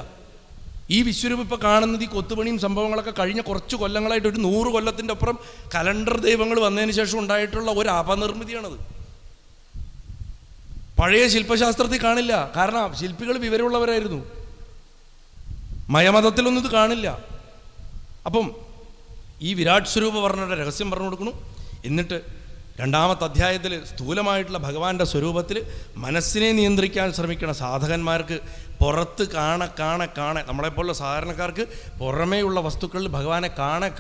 ഈ വിശ്വരൂപം ഇപ്പോൾ കാണുന്നത് ഈ കൊത്തുപണിയും സംഭവങ്ങളൊക്കെ കഴിഞ്ഞ കുറച്ച് കൊല്ലങ്ങളായിട്ട്, ഒരു 100 കൊല്ലത്തിൻ്റെ അപ്പുറം കലണ്ടർ ദൈവങ്ങൾ വന്നതിന് ശേഷം ഉണ്ടായിട്ടുള്ള ഒരു അപനിർമ്മിതിയാണത്. പഴയ ശില്പശാസ്ത്രത്തിൽ കാണില്ല. കാരണം ശില്പികൾ വിവരമുള്ളവരായിരുന്നു. മയമതത്തിലൊന്നും ഇത് കാണില്ല. അപ്പം ഈ വിരാട് സ്വരൂപ വർണ്ണയുടെ രഹസ്യം പറഞ്ഞു കൊടുക്കണം. എന്നിട്ട് 2ാമത്തെ അധ്യായത്തിൽ സ്ഥൂലമായിട്ടുള്ള ഭഗവാന്റെ സ്വരൂപത്തിൽ മനസ്സിനെ നിയന്ത്രിക്കാൻ ശ്രമിക്കുന്ന സാധകന്മാർക്ക് പുറത്ത് കാണെ നമ്മളെപ്പോലുള്ള സാധാരണക്കാർക്ക് പുറമേയുള്ള വസ്തുക്കളിൽ ഭഗവാനെ കാണെ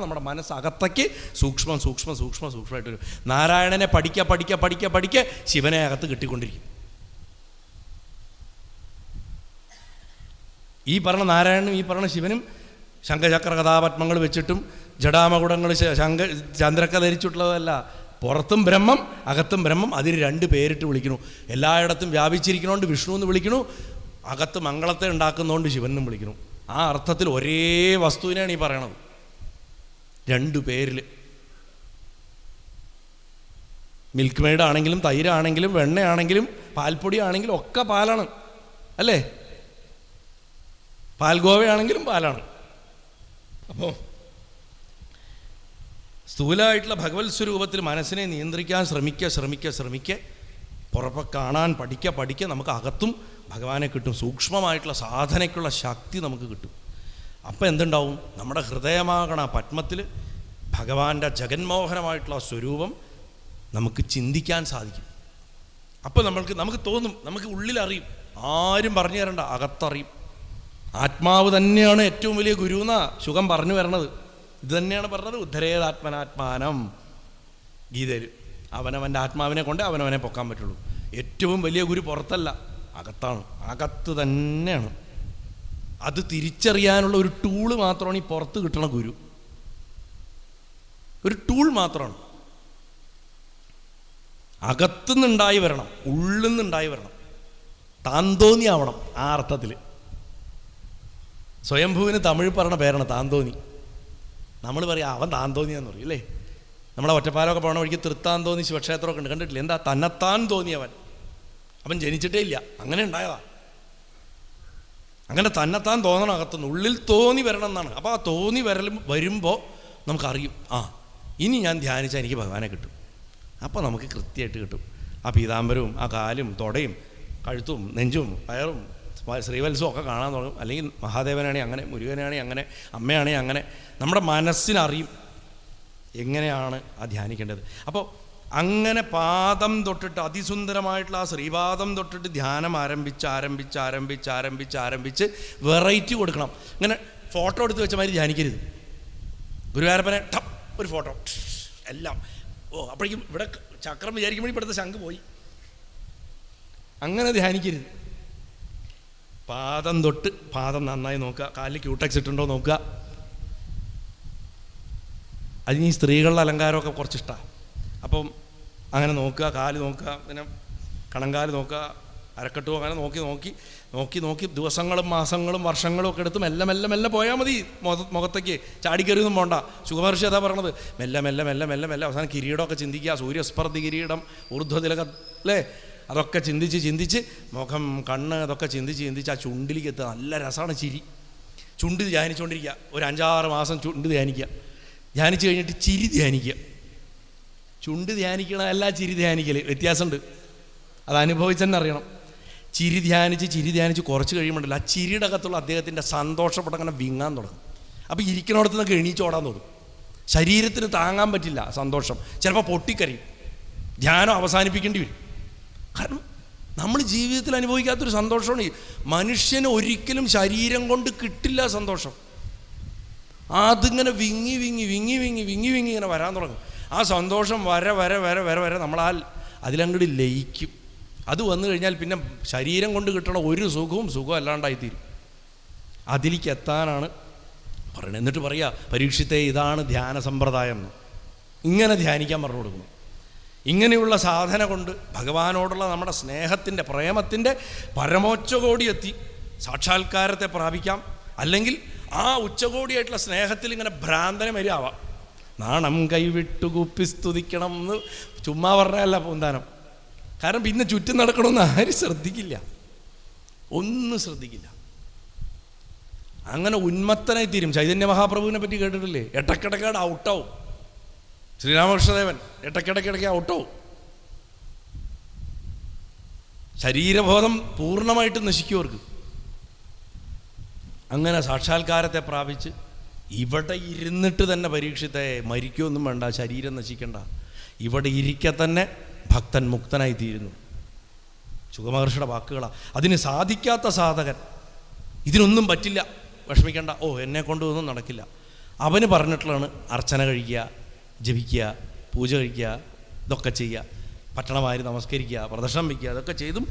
നമ്മുടെ മനസ്സ് അകത്തേക്ക് സൂക്ഷ്മമായിട്ട് വരും. നാരായണനെ പഠിക്കുക ശിവനെ അകത്ത് കിട്ടിക്കൊണ്ടിരിക്കും. ഈ പറഞ്ഞ നാരായണനും ഈ പറഞ്ഞ ശിവനും ശംഖചക്ര കഥാപത്മങ്ങൾ വെച്ചിട്ടും ജടാമകുടങ്ങൾ ചന്ദ്രക്ക ധരിച്ചിട്ടുള്ളതല്ല. പുറത്തും ബ്രഹ്മം, അകത്തും ബ്രഹ്മം. അതിന് 2 പേരിട്ട് വിളിക്കണു. എല്ലായിടത്തും വ്യാപിച്ചിരിക്കണോണ്ട് വിഷ്ണു എന്ന് വിളിക്കണു, അകത്ത് മംഗളത്തെ ഉണ്ടാക്കുന്നതുകൊണ്ട് ശിവൻ എന്നും വിളിക്കണു. ആ അർത്ഥത്തിൽ ഒരേ വസ്തുവിനെയാണ് ഈ പറയണത്, 2 പേരിൽ. മിൽക്ക് മെയ്ഡ് ആണെങ്കിലും തൈരാണെങ്കിലും വെണ്ണയാണെങ്കിലും പാൽപ്പൊടി ആണെങ്കിലും ഒക്കെ പാലാണ് അല്ലേ? പാൽഗോവയാണെങ്കിലും പാലാണ്. അപ്പോൾ സ്ഥൂലമായിട്ടുള്ള ഭഗവത് സ്വരൂപത്തിൽ മനസ്സിനെ നിയന്ത്രിക്കാൻ ശ്രമിക്കുക. പുറപ്പെ കാണാൻ പഠിക്കുക. നമുക്ക് അകത്തും ഭഗവാനെ കിട്ടും. സൂക്ഷ്മമായിട്ടുള്ള സാധനയ്ക്കുള്ള ശക്തി നമുക്ക് കിട്ടും. അപ്പം എന്തുണ്ടാവും? നമ്മുടെ ഹൃദയമാകണ പത്മത്തിൽ ഭഗവാന്റെ ജഗന്മോഹനമായിട്ടുള്ള സ്വരൂപം നമുക്ക് ചിന്തിക്കാൻ സാധിക്കും. അപ്പോൾ നമുക്ക് തോന്നും, നമുക്ക് ഉള്ളിലറിയും, ആരും പറഞ്ഞു തരണ്ട, അകത്തറിയും. ആത്മാവ് തന്നെയാണ് ഏറ്റവും വലിയ ഗുരു എന്നാ ശുകം പറഞ്ഞു വരണത്. ഇത് തന്നെയാണ് പറഞ്ഞത്, ഉദ്ധരേതാത്മനാത്മാനം ഗീതയിൽ. അവനവൻ്റെ ആത്മാവിനെ കൊണ്ട് അവനവനെ പൊക്കാൻ പറ്റുള്ളൂ. ഏറ്റവും വലിയ ഗുരു പുറത്തല്ല, അകത്താണ്. അകത്ത് തന്നെയാണ്. അത് തിരിച്ചറിയാനുള്ള ഒരു ടൂള് മാത്രമാണ് ഈ പുറത്ത് കിട്ടണ ഗുരു. ഒരു ടൂൾ മാത്രമാണ്. അകത്തുനിന്നുണ്ടായി വരണം, ഉള്ളിൽ നിന്നുണ്ടായി വരണം, താന്തോന്നി ആവണം. ആ അർത്ഥത്തിൽ സ്വയംഭൂവിന് തമിഴ് പറഞ്ഞ പേരാണ് താന്തോന്നി. നമ്മൾ പറയാം അവൻ താന്തോന്നിയാന്ന് പറയും അല്ലേ? നമ്മളെ ഒറ്റപ്പാലമൊക്കെ പോകണ വഴിക്ക് തൃത്താന്തോന്നി ശിവക്ഷേത്രമൊക്കെ ഉണ്ട്, കണ്ടിട്ടില്ല? എന്താ? തന്നെത്താൻ തോന്നിയവൻ. അവൻ ജനിച്ചിട്ടേ ഇല്ല, അങ്ങനെ ഉണ്ടായതാ. അങ്ങനെ തന്നെത്താൻ തോന്നണം അകത്തുനിന്ന്, ഉള്ളിൽ തോന്നി വരണം എന്നാണ്. അപ്പോൾ ആ തോന്നി വരുമ്പോൾ നമുക്കറിയും, ഇനി ഞാൻ ധ്യാനിച്ചാൽ എനിക്ക് ഭഗവാനെ കിട്ടും. അപ്പോൾ നമുക്ക് കൃത്യമായിട്ട് കിട്ടും. ആ പീതാംബരവും ആ കാലും തൊടയും കഴുത്തും നെഞ്ചും വയറും ശ്രീവത്സവും ഒക്കെ കാണാൻ തുടങ്ങും. അല്ലെങ്കിൽ മഹാദേവനാണെങ്കിൽ അങ്ങനെ, മുരുകനാണെങ്കിൽ അങ്ങനെ, അമ്മയാണെങ്കിൽ അങ്ങനെ. നമ്മുടെ മനസ്സിനറിയും എങ്ങനെയാണ് ആ ധ്യാനിക്കേണ്ടത്. അപ്പോൾ അങ്ങനെ പാദം തൊട്ടിട്ട്, അതിസുന്ദരമായിട്ടുള്ള ആ ശ്രീപാദം തൊട്ടിട്ട് ധ്യാനം ആരംഭിച്ച് വെറൈറ്റി കൊടുക്കണം. ഇങ്ങനെ ഫോട്ടോ എടുത്ത് വെച്ച മാതിരി ധ്യാനിക്കരുത്. ഗുരുവായൂരപ്പനെ ടപ്പ് ഒരു ഫോട്ടോ എല്ലാം. അപ്പോഴേക്കും ഇവിടെ ചക്രം വിചാരിക്കുമ്പോൾ ഇവിടുത്തെ ശംഖ് പോയി. അങ്ങനെ ധ്യാനിക്കരുത്. പാദം തൊട്ട് പാദം നന്നായി നോക്കുക, കാലിൽ ക്യൂടെക്സ് ഇട്ടുണ്ടോ നോക്കുക. അതിന് ഈ സ്ത്രീകളുടെ അലങ്കാരമൊക്കെ കുറച്ചിഷ്ടമാണ്. അപ്പം അങ്ങനെ നോക്കുക, കാല് നോക്കുക, പിന്നെ കണങ്കാല് നോക്കുക, അരക്കെട്ടും അങ്ങനെ നോക്കി ദിവസങ്ങളും മാസങ്ങളും വർഷങ്ങളും ഒക്കെ എടുത്ത് മെല്ലെ പോയാൽ മതി. മുഖത്തേക്ക് ചാടിക്കറിയൊന്നും പോണ്ട. സുഖമഹർഷി അതാ പറഞ്ഞത്, മെല്ലെ അവസാനം കിരീടമൊക്കെ ചിന്തിക്കുക. സൂര്യസ്പർദ്ധി കിരീടം, ഊർധ്വതിലക അല്ലേ, അതൊക്കെ ചിന്തിച്ച് മുഖം, കണ്ണ്, അതൊക്കെ ചിന്തിച്ച് ആ ചുണ്ടിലേക്ക് എത്തുക. നല്ല രസമാണ് ചിരി. ചുണ്ട് ധ്യാനിച്ചുകൊണ്ടിരിക്കുക. ഒരു 5-6 മാസം ചുണ്ട് ധ്യാനിക്കുക. ധ്യാനിച്ച് കഴിഞ്ഞിട്ട് ചിരി ധ്യാനിക്കുക. ചുണ്ട് ധ്യാനിക്കണമല്ല ചിരി ധ്യാനിക്കൽ, വ്യത്യാസമുണ്ട്. അത് അനുഭവിച്ചെന്നെ അറിയണം. ചിരി ധ്യാനിച്ച് കുറച്ച് കഴിയുമ്പോഴല്ല ആ ചിരിയുടെ അകത്തുള്ള അദ്ദേഹത്തിൻ്റെ സന്തോഷപ്പെട്ടങ്ങനെ വിങ്ങാൻ തുടങ്ങും. അപ്പോൾ ഇരിക്കണോടത്ത് നിന്നൊക്കെ എണീച്ചോടാൻ തുടങ്ങും. ശരീരത്തിന് താങ്ങാൻ പറ്റില്ല സന്തോഷം. ചിലപ്പോൾ പൊട്ടിക്കരയും. ധ്യാനം അവസാനിപ്പിക്കേണ്ടി വരും. കാരണം നമ്മൾ ജീവിതത്തിൽ അനുഭവിക്കാത്തൊരു സന്തോഷമാണ്. മനുഷ്യന് ഒരിക്കലും ശരീരം കൊണ്ട് കിട്ടില്ല സന്തോഷം. അതിങ്ങനെ വിങ്ങി ഇങ്ങനെ വരാൻ തുടങ്ങും. ആ സന്തോഷം വരെ അതിലങ്ങോട്ട് ലയിക്കും. അത് വന്നു കഴിഞ്ഞാൽ പിന്നെ ശരീരം കൊണ്ട് കിട്ടണ ഒരു സുഖം അല്ലാണ്ടായിത്തീരും. അതിലേക്ക് എത്താനാണ് പറയണത്. എന്നിട്ട് പറയുക, പരീക്ഷിത്തെ ഇതാണ് ധ്യാന സമ്പ്രദായം എന്ന്. ഇങ്ങനെ ധ്യാനിക്കാൻ പറഞ്ഞു കൊടുക്കുന്നു. ഇങ്ങനെയുള്ള സാധന കൊണ്ട് ഭഗവാനോടുള്ള നമ്മുടെ സ്നേഹത്തിൻ്റെ, പ്രേമത്തിൻ്റെ പരമോച്ചകോടി എത്തി സാക്ഷാത്കാരത്തെ പ്രാപിക്കാം. അല്ലെങ്കിൽ ആ ഉച്ചകോടിയായിട്ടുള്ള സ്നേഹത്തിൽ ഇങ്ങനെ ഭ്രാന്തനെ വരികയാവാം. നാണം കൈവിട്ടു കൂപ്പി സ്തുതിക്കണം എന്ന് ചുമ്മാ പറഞ്ഞല്ല പൂന്താനം. കാരണം പിന്നെ ചുറ്റും നടക്കണമെന്ന് ആരും ശ്രദ്ധിക്കില്ല, ഒന്നും ശ്രദ്ധിക്കില്ല. അങ്ങനെ ഉന്മത്തനായി തീരും. ചൈതന്യ മഹാപ്രഭുവിനെ പറ്റി കേട്ടിട്ടില്ലേ? ഇടയ്ക്കിടയ്ക്കാട് ഔട്ടാവും. ശ്രീരാമകൃഷ്ണദേവൻ ഇടയ്ക്കിടയ്ക്ക് ഔട്ടാവും. ശരീരബോധം പൂർണ്ണമായിട്ട് നശിക്കുവർക്ക്. അങ്ങനെ സാക്ഷാത്കാരത്തെ പ്രാപിച്ച് ഇവിടെ ഇരുന്നിട്ട് തന്നെ പരീക്ഷിത്തെ മരിക്കുകയൊന്നും വേണ്ട, ശരീരം നശിക്കണ്ട, ഇവിടെ ഇരിക്കെ തന്നെ ഭക്തൻ മുക്തനായി തീരുന്നു. ശുഗമഹർഷിയുടെ വാക്കുകളാണ്. അതിന് സാധിക്കാത്ത സാധകൻ ഇതിനൊന്നും പറ്റില്ല, വിഷമിക്കണ്ട, എന്നെ കൊണ്ടൊന്നും നടക്കില്ല. അവന് പറഞ്ഞിട്ടുള്ളതാണ് അർച്ചന കഴിക്കുക, ജപിക്കുക, പൂജ കഴിക്കുക, ഇതൊക്കെ ചെയ്യുക, പട്ടണമാരി നമസ്കരിക്കുക, പ്രദക്ഷിണം വയ്ക്കുക. അതൊക്കെ ചെയ്തും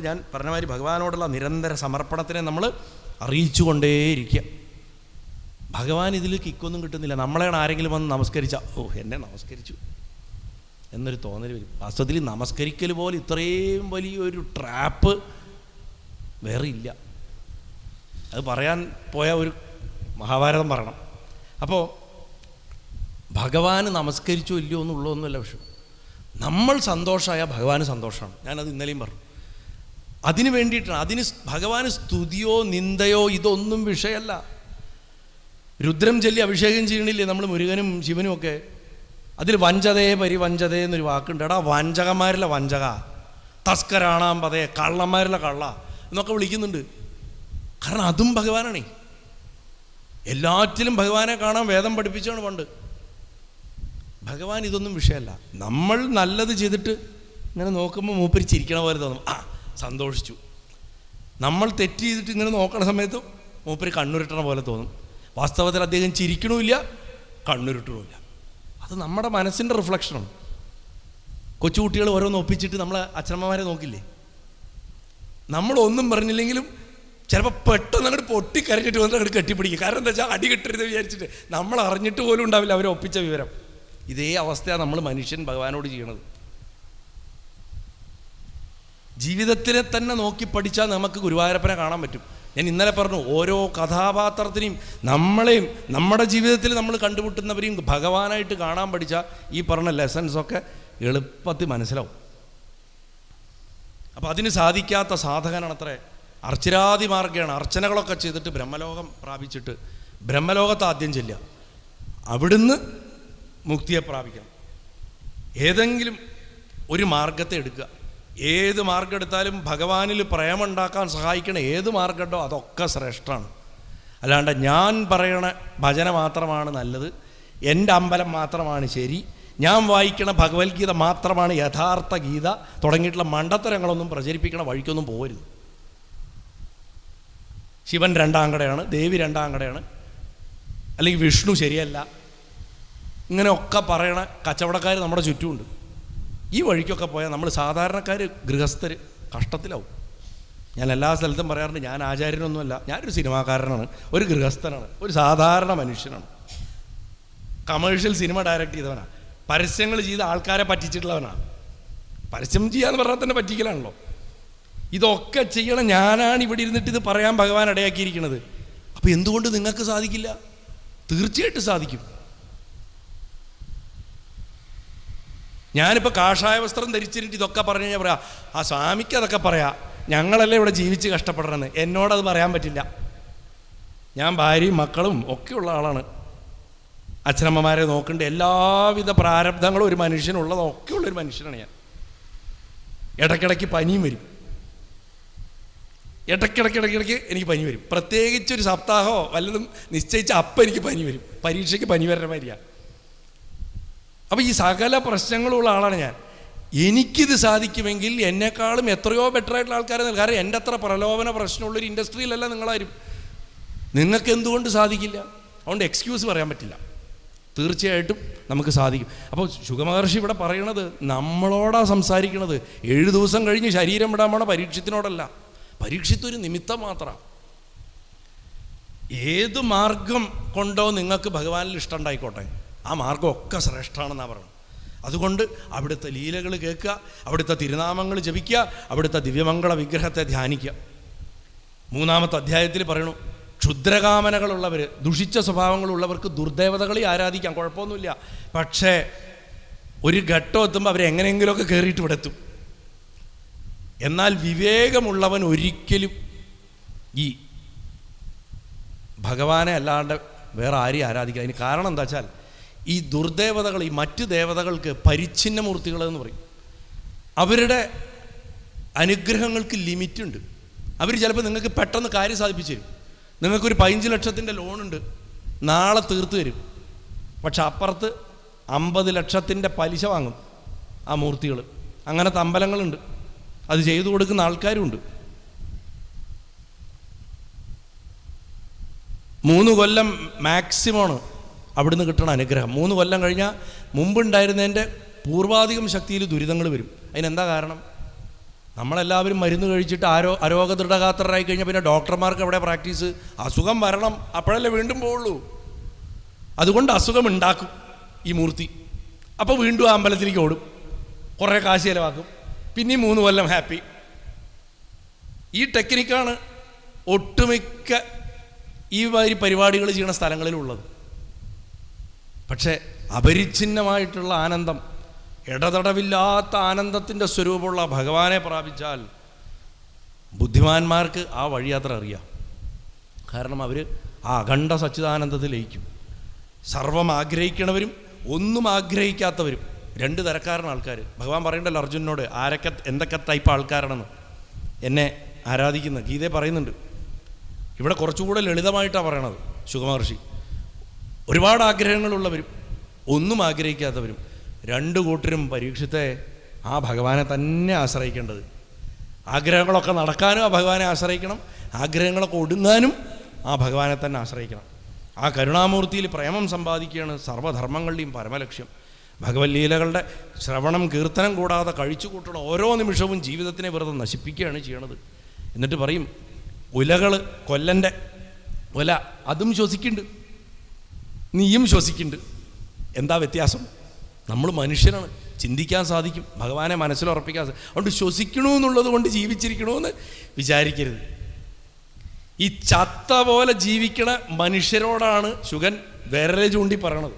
ഞാൻ പറഞ്ഞ മാതിരി ഭഗവാനോടുള്ള നിരന്തര സമർപ്പണത്തിനെ നമ്മൾ അറിയിച്ചു കൊണ്ടേയിരിക്കുക. ഭഗവാൻ ഇതിൽ കിക്കൊന്നും കിട്ടുന്നില്ല. നമ്മളെയാണ് ആരെങ്കിലും വന്ന് നമസ്കരിച്ചാൽ ഓ എന്നെ നമസ്കരിച്ചു എന്നൊരു തോന്നൽ വരും. വാസ്തവത്തിൽ നമസ്കരിക്കൽ പോലെ ഇത്രയും വലിയൊരു ട്രാപ്പ് വേറെ ഇല്ല. അത് പറയാൻ പോയ ഒരു മഹാഭാരതം പറയണം. അപ്പോൾ ഭഗവാന് നമസ്കരിച്ചോ ഇല്ലയോ എന്നുള്ളതൊന്നുമല്ല വിഷയം. നമ്മൾ സന്തോഷമായ ഭഗവാന് സന്തോഷമാണ്. ഞാനത് ഇന്നലെയും പറഞ്ഞു. അതിന് വേണ്ടിയിട്ടാണ്. അതിന് ഭഗവാന് സ്തുതിയോ നിന്ദയോ ഇതൊന്നും വിഷയമല്ല. രുദ്രം ചൊല്ലി അഭിഷേകം ചെയ്യണില്ലേ നമ്മൾ മുരുകനും ശിവനും ഒക്കെ? അതിൽ വഞ്ചതേ പരിവഞ്ചതേ എന്നൊരു വാക്കുണ്ട്. എടാ വഞ്ചകന്മാരിലെ വഞ്ചക, തസ്കരാണാം പതേ, കള്ളന്മാരിലെ കള്ള എന്നൊക്കെ വിളിക്കുന്നുണ്ട്. കാരണം അതും ഭഗവാനാണേ. എല്ലാറ്റിലും ഭഗവാനെ കാണാൻ വേദം പഠിപ്പിച്ചാണ് പണ്ട്. ഭഗവാൻ ഇതൊന്നും വിഷയമല്ല. നമ്മൾ നല്ലത് ചെയ്തിട്ട് ഇങ്ങനെ നോക്കുമ്പോൾ മൂപ്പര് ചിരിക്കണ പോലെ തോന്നും, ആ സന്തോഷിച്ചു. നമ്മൾ തെറ്റ് ചെയ്തിട്ട് ഇങ്ങനെ നോക്കണ സമയത്ത് മൂപ്പര് കണ്ണുരുട്ടണ പോലെ തോന്നും. വാസ്തവത്തിൽ അദ്ദേഹം ചിരിക്കണമില്ല, കണ്ണുരുട്ടണമില്ല. അത് നമ്മുടെ മനസ്സിൻ്റെ റിഫ്ലക്ഷനാണ്. കൊച്ചുകുട്ടികൾ ഓരോന്ന് ഒപ്പിച്ചിട്ട് നമ്മളെ അച്ഛനമ്മമാരെ നോക്കില്ലേ? നമ്മളൊന്നും പറഞ്ഞില്ലെങ്കിലും ചിലപ്പോൾ പെട്ടെന്ന് അങ്ങോട്ട് പൊട്ടിക്കരഞ്ഞിട്ട് വന്ന് അങ്ങോട്ട് കെട്ടിപ്പിടിക്കും. കാരണം എന്താ വെച്ചാൽ അടി കിട്ടരുത് വിചാരിച്ചിട്ട്. നമ്മൾ അറിഞ്ഞിട്ട് പോലും ഉണ്ടാവില്ല അവരെ ഒപ്പിച്ച വിവരം. ഇതേ അവസ്ഥയാണ് നമ്മൾ മനുഷ്യൻ ഭഗവാനോട് ചെയ്യണത്. ജീവിതത്തിനെ തന്നെ നോക്കി പഠിച്ചാൽ നമുക്ക് ഗുരുവായൂരപ്പനെ കാണാൻ പറ്റും. ഞാൻ ഇന്നലെ പറഞ്ഞു, ഓരോ കഥാപാത്രത്തിനെയും നമ്മളെയും നമ്മുടെ ജീവിതത്തിൽ നമ്മൾ കണ്ടുമുട്ടുന്നവരെയും ഭഗവാനായിട്ട് കാണാൻ പഠിച്ചാൽ ഈ പറഞ്ഞ ലെസൺസൊക്കെ എളുപ്പത്തിൽ മനസ്സിലാവും. അപ്പോൾ അതിന് സാധിക്കാത്ത സാധകനാണത്രേ അർച്ചരാതി മാർഗ്ഗമാണ്. അർച്ചനകളൊക്കെ ചെയ്തിട്ട് ബ്രഹ്മലോകം പ്രാപിച്ചിട്ട് ബ്രഹ്മലോകത്ത് ആദ്യം ചെല്ലുക, അവിടുന്ന് മുക്തിയെ പ്രാപിക്കണം. ഏതെങ്കിലും ഒരു മാർഗത്തെ എടുക്കുക. ഏത് മാർഗം എടുത്താലും ഭഗവാനിൽ പ്രേമുണ്ടാക്കാൻ സഹായിക്കണ ഏത് മാർഗമുണ്ടോ അതൊക്കെ ശ്രേഷ്ഠമാണ്. അല്ലാണ്ട് ഞാൻ പറയണ ഭജന മാത്രമാണ് നല്ലത്, എൻ്റെ അമ്പലം മാത്രമാണ് ശരി, ഞാൻ വായിക്കണ ഭഗവത്ഗീത മാത്രമാണ് യഥാർത്ഥ ഗീത തുടങ്ങിയിട്ടുള്ള മണ്ടത്തരങ്ങളൊന്നും പ്രചരിപ്പിക്കണ വഴിക്കൊന്നും പോകരുത്. ശിവൻ രണ്ടാം കടയാണ്, ദേവി രണ്ടാം കടയാണ്, അല്ലെങ്കിൽ വിഷ്ണു ശരിയല്ല, ഇങ്ങനെയൊക്കെ പറയണ കച്ചവടക്കാർ നമ്മുടെ ചുറ്റുമുണ്ട്. ഈ വഴിക്കൊക്കെ പോയാൽ നമ്മൾ സാധാരണക്കാർ ഗൃഹസ്ഥർ കഷ്ടത്തിലാവും. ഞാൻ എല്ലാ സ്ഥലത്തും പറയാറുണ്ട്, ഞാൻ ആചാര്യനൊന്നുമല്ല, ഞാനൊരു സിനിമാക്കാരനാണ്, ഒരു ഗൃഹസ്ഥനാണ്, ഒരു സാധാരണ മനുഷ്യനാണ്. കമേഴ്ഷ്യൽ സിനിമ ഡയറക്റ്റ് ചെയ്തവനാണ്, പരസ്യങ്ങൾ ചെയ്ത് ആൾക്കാരെ പറ്റിച്ചിട്ടുള്ളവനാണ്. പരസ്യം ചെയ്യാന്ന് പറഞ്ഞാൽ തന്നെ പറ്റിക്കലാണല്ലോ. ഇതൊക്കെ ചെയ്യണം ഞാനാണ് ഇവിടെ ഇരുന്നിട്ട് ഇത് പറയാൻ ഭഗവാൻ ഇടയാക്കിയിരിക്കുന്നത്. അപ്പോൾ എന്തുകൊണ്ട് നിങ്ങൾക്ക് സാധിക്കില്ല? തീർച്ചയായിട്ടും സാധിക്കും. ഞാനിപ്പോൾ കാഷായ വസ്ത്രം ധരിച്ചിട്ട് ഇതൊക്കെ പറഞ്ഞു കഴിഞ്ഞാൽ പറയാം, ആ സ്വാമിക്ക് അതൊക്കെ പറയാം, ഞങ്ങളല്ലേ ഇവിടെ ജീവിച്ച് കഷ്ടപ്പെടണമെന്ന്. എന്നോടത് പറയാൻ പറ്റില്ല. ഞാൻ ഭാര്യയും മക്കളും ഒക്കെയുള്ള ആളാണ്, അച്ഛനമ്മമാരെ നോക്കേണ്ട എല്ലാവിധ പ്രാരബ്ധങ്ങളും ഒരു മനുഷ്യനുള്ളതൊക്കെയുള്ളൊരു മനുഷ്യനാണ് ഞാൻ. ഇടയ്ക്കിടയ്ക്ക് പനിയും വരും, ഇടയ്ക്കിടയ്ക്ക് എനിക്ക് പനി വരും. പ്രത്യേകിച്ചൊരു സപ്താഹമോ വല്ലതും നിശ്ചയിച്ച അപ്പം എനിക്ക് പനി വരും. പരീക്ഷയ്ക്ക് പനി വരണ മാതിരിയാണ്. അപ്പോൾ ഈ സകല പ്രശ്നങ്ങളുള്ള ആളാണ് ഞാൻ. എനിക്കിത് സാധിക്കുമെങ്കിൽ എന്നെക്കാളും എത്രയോ ബെറ്ററായിട്ടുള്ള ആൾക്കാരെ. കാരണം എൻ്റെ അത്ര പ്രലോഭന പ്രശ്നമുള്ളൊരു ഇൻഡസ്ട്രിയിലല്ല നിങ്ങളാരും. നിങ്ങൾക്ക് എന്തുകൊണ്ട് സാധിക്കില്ല? അതുകൊണ്ട് എക്സ്ക്യൂസ് പറയാൻ പറ്റില്ല. തീർച്ചയായിട്ടും നമുക്ക് സാധിക്കും. അപ്പോൾ ശുഗമഹർഷി ഇവിടെ പറയണത് നമ്മളോടാ സംസാരിക്കണത്. 7 ദിവസം കഴിഞ്ഞ് ശരീരം വിടാൻ പോണ പരീക്ഷത്തിനോടല്ല. പരീക്ഷത്തൊരു നിമിത്തം മാത്രമാണ്. ഏത് മാർഗം കൊണ്ടോ നിങ്ങൾക്ക് ഭഗവാനിൽ ഇഷ്ടം ഉണ്ടായിക്കോട്ടെ, ആ മാർഗമൊക്കെ ശ്രേഷ്ഠമാണെന്നാണ് പറയുന്നത്. അതുകൊണ്ട് അവിടുത്തെ ലീലകൾ കേൾക്കുക, അവിടുത്തെ തിരുനാമങ്ങൾ ജപിക്കുക, അവിടുത്തെ ദിവ്യമംഗള വിഗ്രഹത്തെ ധ്യാനിക്കുക. 3-ാമത്തെ അധ്യായത്തിൽ പറയണു, ക്ഷുദ്രകാമനകളുള്ളവർ, ദുഷിച്ച സ്വഭാവങ്ങളുള്ളവർക്ക് ദുർദേവതകളെ ആരാധിക്കാം, കുഴപ്പമൊന്നുമില്ല. പക്ഷേ ഒരു ഘട്ടം എത്തുമ്പോൾ അവരെങ്ങനെയെങ്കിലുമൊക്കെ കയറിയിട്ട് ഇവിടെ എത്തും. എന്നാൽ വിവേകമുള്ളവൻ ഒരിക്കലും ഈ ഭഗവാനെ അല്ലാണ്ട് വേറെ ആരെയും ആരാധിക്കുക. അതിന് കാരണം എന്താ വെച്ചാൽ, ഈ ദുർദേവതകൾ, ഈ മറ്റ് ദേവതകൾക്ക് പരിച്ഛിന്നമൂർത്തികളെന്ന് പറയും. അവരുടെ അനുഗ്രഹങ്ങൾക്ക് ലിമിറ്റുണ്ട്. അവർ ചിലപ്പോൾ നിങ്ങൾക്ക് പെട്ടെന്ന് കാര്യം സാധിപ്പിച്ചു തരും. നിങ്ങൾക്കൊരു 15 ലക്ഷത്തിൻ്റെ ലോണുണ്ട്, നാളെ തീർത്ത് തരും. പക്ഷെ അപ്പുറത്ത് 50 ലക്ഷത്തിൻ്റെ പലിശ വാങ്ങും ആ മൂർത്തികൾ. അങ്ങനത്തെ അമ്പലങ്ങളുണ്ട്, അത് ചെയ്തു കൊടുക്കുന്ന ആൾക്കാരുമുണ്ട്. 3 കൊല്ലം മാക്സിമമാണ് അവിടുന്ന് കിട്ടണ അനുഗ്രഹം. 3 കൊല്ലം കഴിഞ്ഞാൽ മുമ്പുണ്ടായിരുന്നതിൻ്റെ പൂർവാധികം ശക്തിയിൽ ദുരിതങ്ങൾ വരും. അതിനെന്താ കാരണം? നമ്മളെല്ലാവരും മരുന്ന് കഴിച്ചിട്ട് അരോഗദൃഢഗാത്രരായി കഴിഞ്ഞാൽ പിന്നെ ഡോക്ടർമാർക്ക് എവിടെ പ്രാക്ടീസ്? അസുഖം വരണം, അപ്പോഴല്ലേ വീണ്ടും പോവുള്ളൂ. അതുകൊണ്ട് അസുഖമുണ്ടാക്കും ഈ മൂർത്തി. അപ്പോൾ വീണ്ടും ആ അമ്പലത്തിലേക്ക് ഓടും, കുറേ കാശ് ചിലവാക്കും, പിന്നെയും 3 കൊല്ലം ഹാപ്പി. ഈ ടെക്നിക്കാണ് ഒട്ടുമിക്ക ഈ മാതിരി പരിപാടികൾ ചെയ്യുന്ന സ്ഥലങ്ങളിലുള്ളത്. പക്ഷേ അപരിച്ഛിന്നമായിട്ടുള്ള ആനന്ദം, ഇടതടവില്ലാത്ത ആനന്ദത്തിൻ്റെ സ്വരൂപമുള്ള ഭഗവാനെ പ്രാപിച്ചാൽ ബുദ്ധിമാന്മാർക്ക് ആ വഴിയാത്ര അറിയാം. കാരണം അവർ ആ അഖണ്ഡ സച്ചിദാനന്ദത്തിൽ ലയിക്കും. സർവം ആഗ്രഹിക്കണവരും ഒന്നും ആഗ്രഹിക്കാത്തവരും, 2 തരക്കാരാണ് ആൾക്കാർ. ഭഗവാൻ പറയണ്ടല്ലോ അർജുനനോട് ആരൊക്കെ എന്തൊക്കെ ടൈപ്പ് ആൾക്കാരാണെന്ന് എന്നെ ആരാധിക്കുന്ന ഗീതയെ പറയുന്നുണ്ട്. ഇവിടെ കുറച്ചുകൂടെ ലളിതമായിട്ടാണ് പറയണത് ശുകമഹർഷി. ഒരുപാട് ആഗ്രഹങ്ങളുള്ളവരും ഒന്നും ആഗ്രഹിക്കാത്തവരും, 2 കൂട്ടരും പരീക്ഷത്തെ ആ ഭഗവാനെ തന്നെ ആശ്രയിക്കേണ്ടത്. ആഗ്രഹങ്ങളൊക്കെ നടക്കാനും ആ ഭഗവാനെ ആശ്രയിക്കണം, ആഗ്രഹങ്ങളൊക്കെ ഒടുങ്ങാനും ആ ഭഗവാനെ തന്നെ ആശ്രയിക്കണം. ആ കരുണാമൂർത്തിയിൽ പ്രേമം സമ്പാദിക്കുകയാണ് സർവ്വധർമ്മങ്ങളുടെയും പരമലക്ഷ്യം. ഭഗവത് ലീലകളുടെ ശ്രവണം കീർത്തനം കൂടാതെ കഴിച്ചു കൂട്ടണ ഓരോ നിമിഷവും ജീവിതത്തിനെ വെറുതെ നശിപ്പിക്കുകയാണ് ചെയ്യണത്. എന്നിട്ട് പറയും, ഉലകൾ കൊല്ലൻ്റെ ഒല അതും ശ്വസിക്കുന്നുണ്ട്, നീയും ശ്വസിക്കുന്നുണ്ട്. എന്താ വ്യത്യാസം? നമ്മൾ മനുഷ്യരാണ്, ചിന്തിക്കാൻ സാധിക്കും, ഭഗവാനെ മനസ്സിലുറപ്പിക്കാൻ സാധിക്കും. അതുകൊണ്ട് ശ്വസിക്കണമെന്നുള്ളത് കൊണ്ട് ജീവിച്ചിരിക്കണമെന്ന് വിചാരിക്കരുത്. ഈ ചത്ത പോലെ ജീവിക്കണ മനുഷ്യരോടാണ് ശുഗൻ വിരൽ ചൂണ്ടി പറയണത്.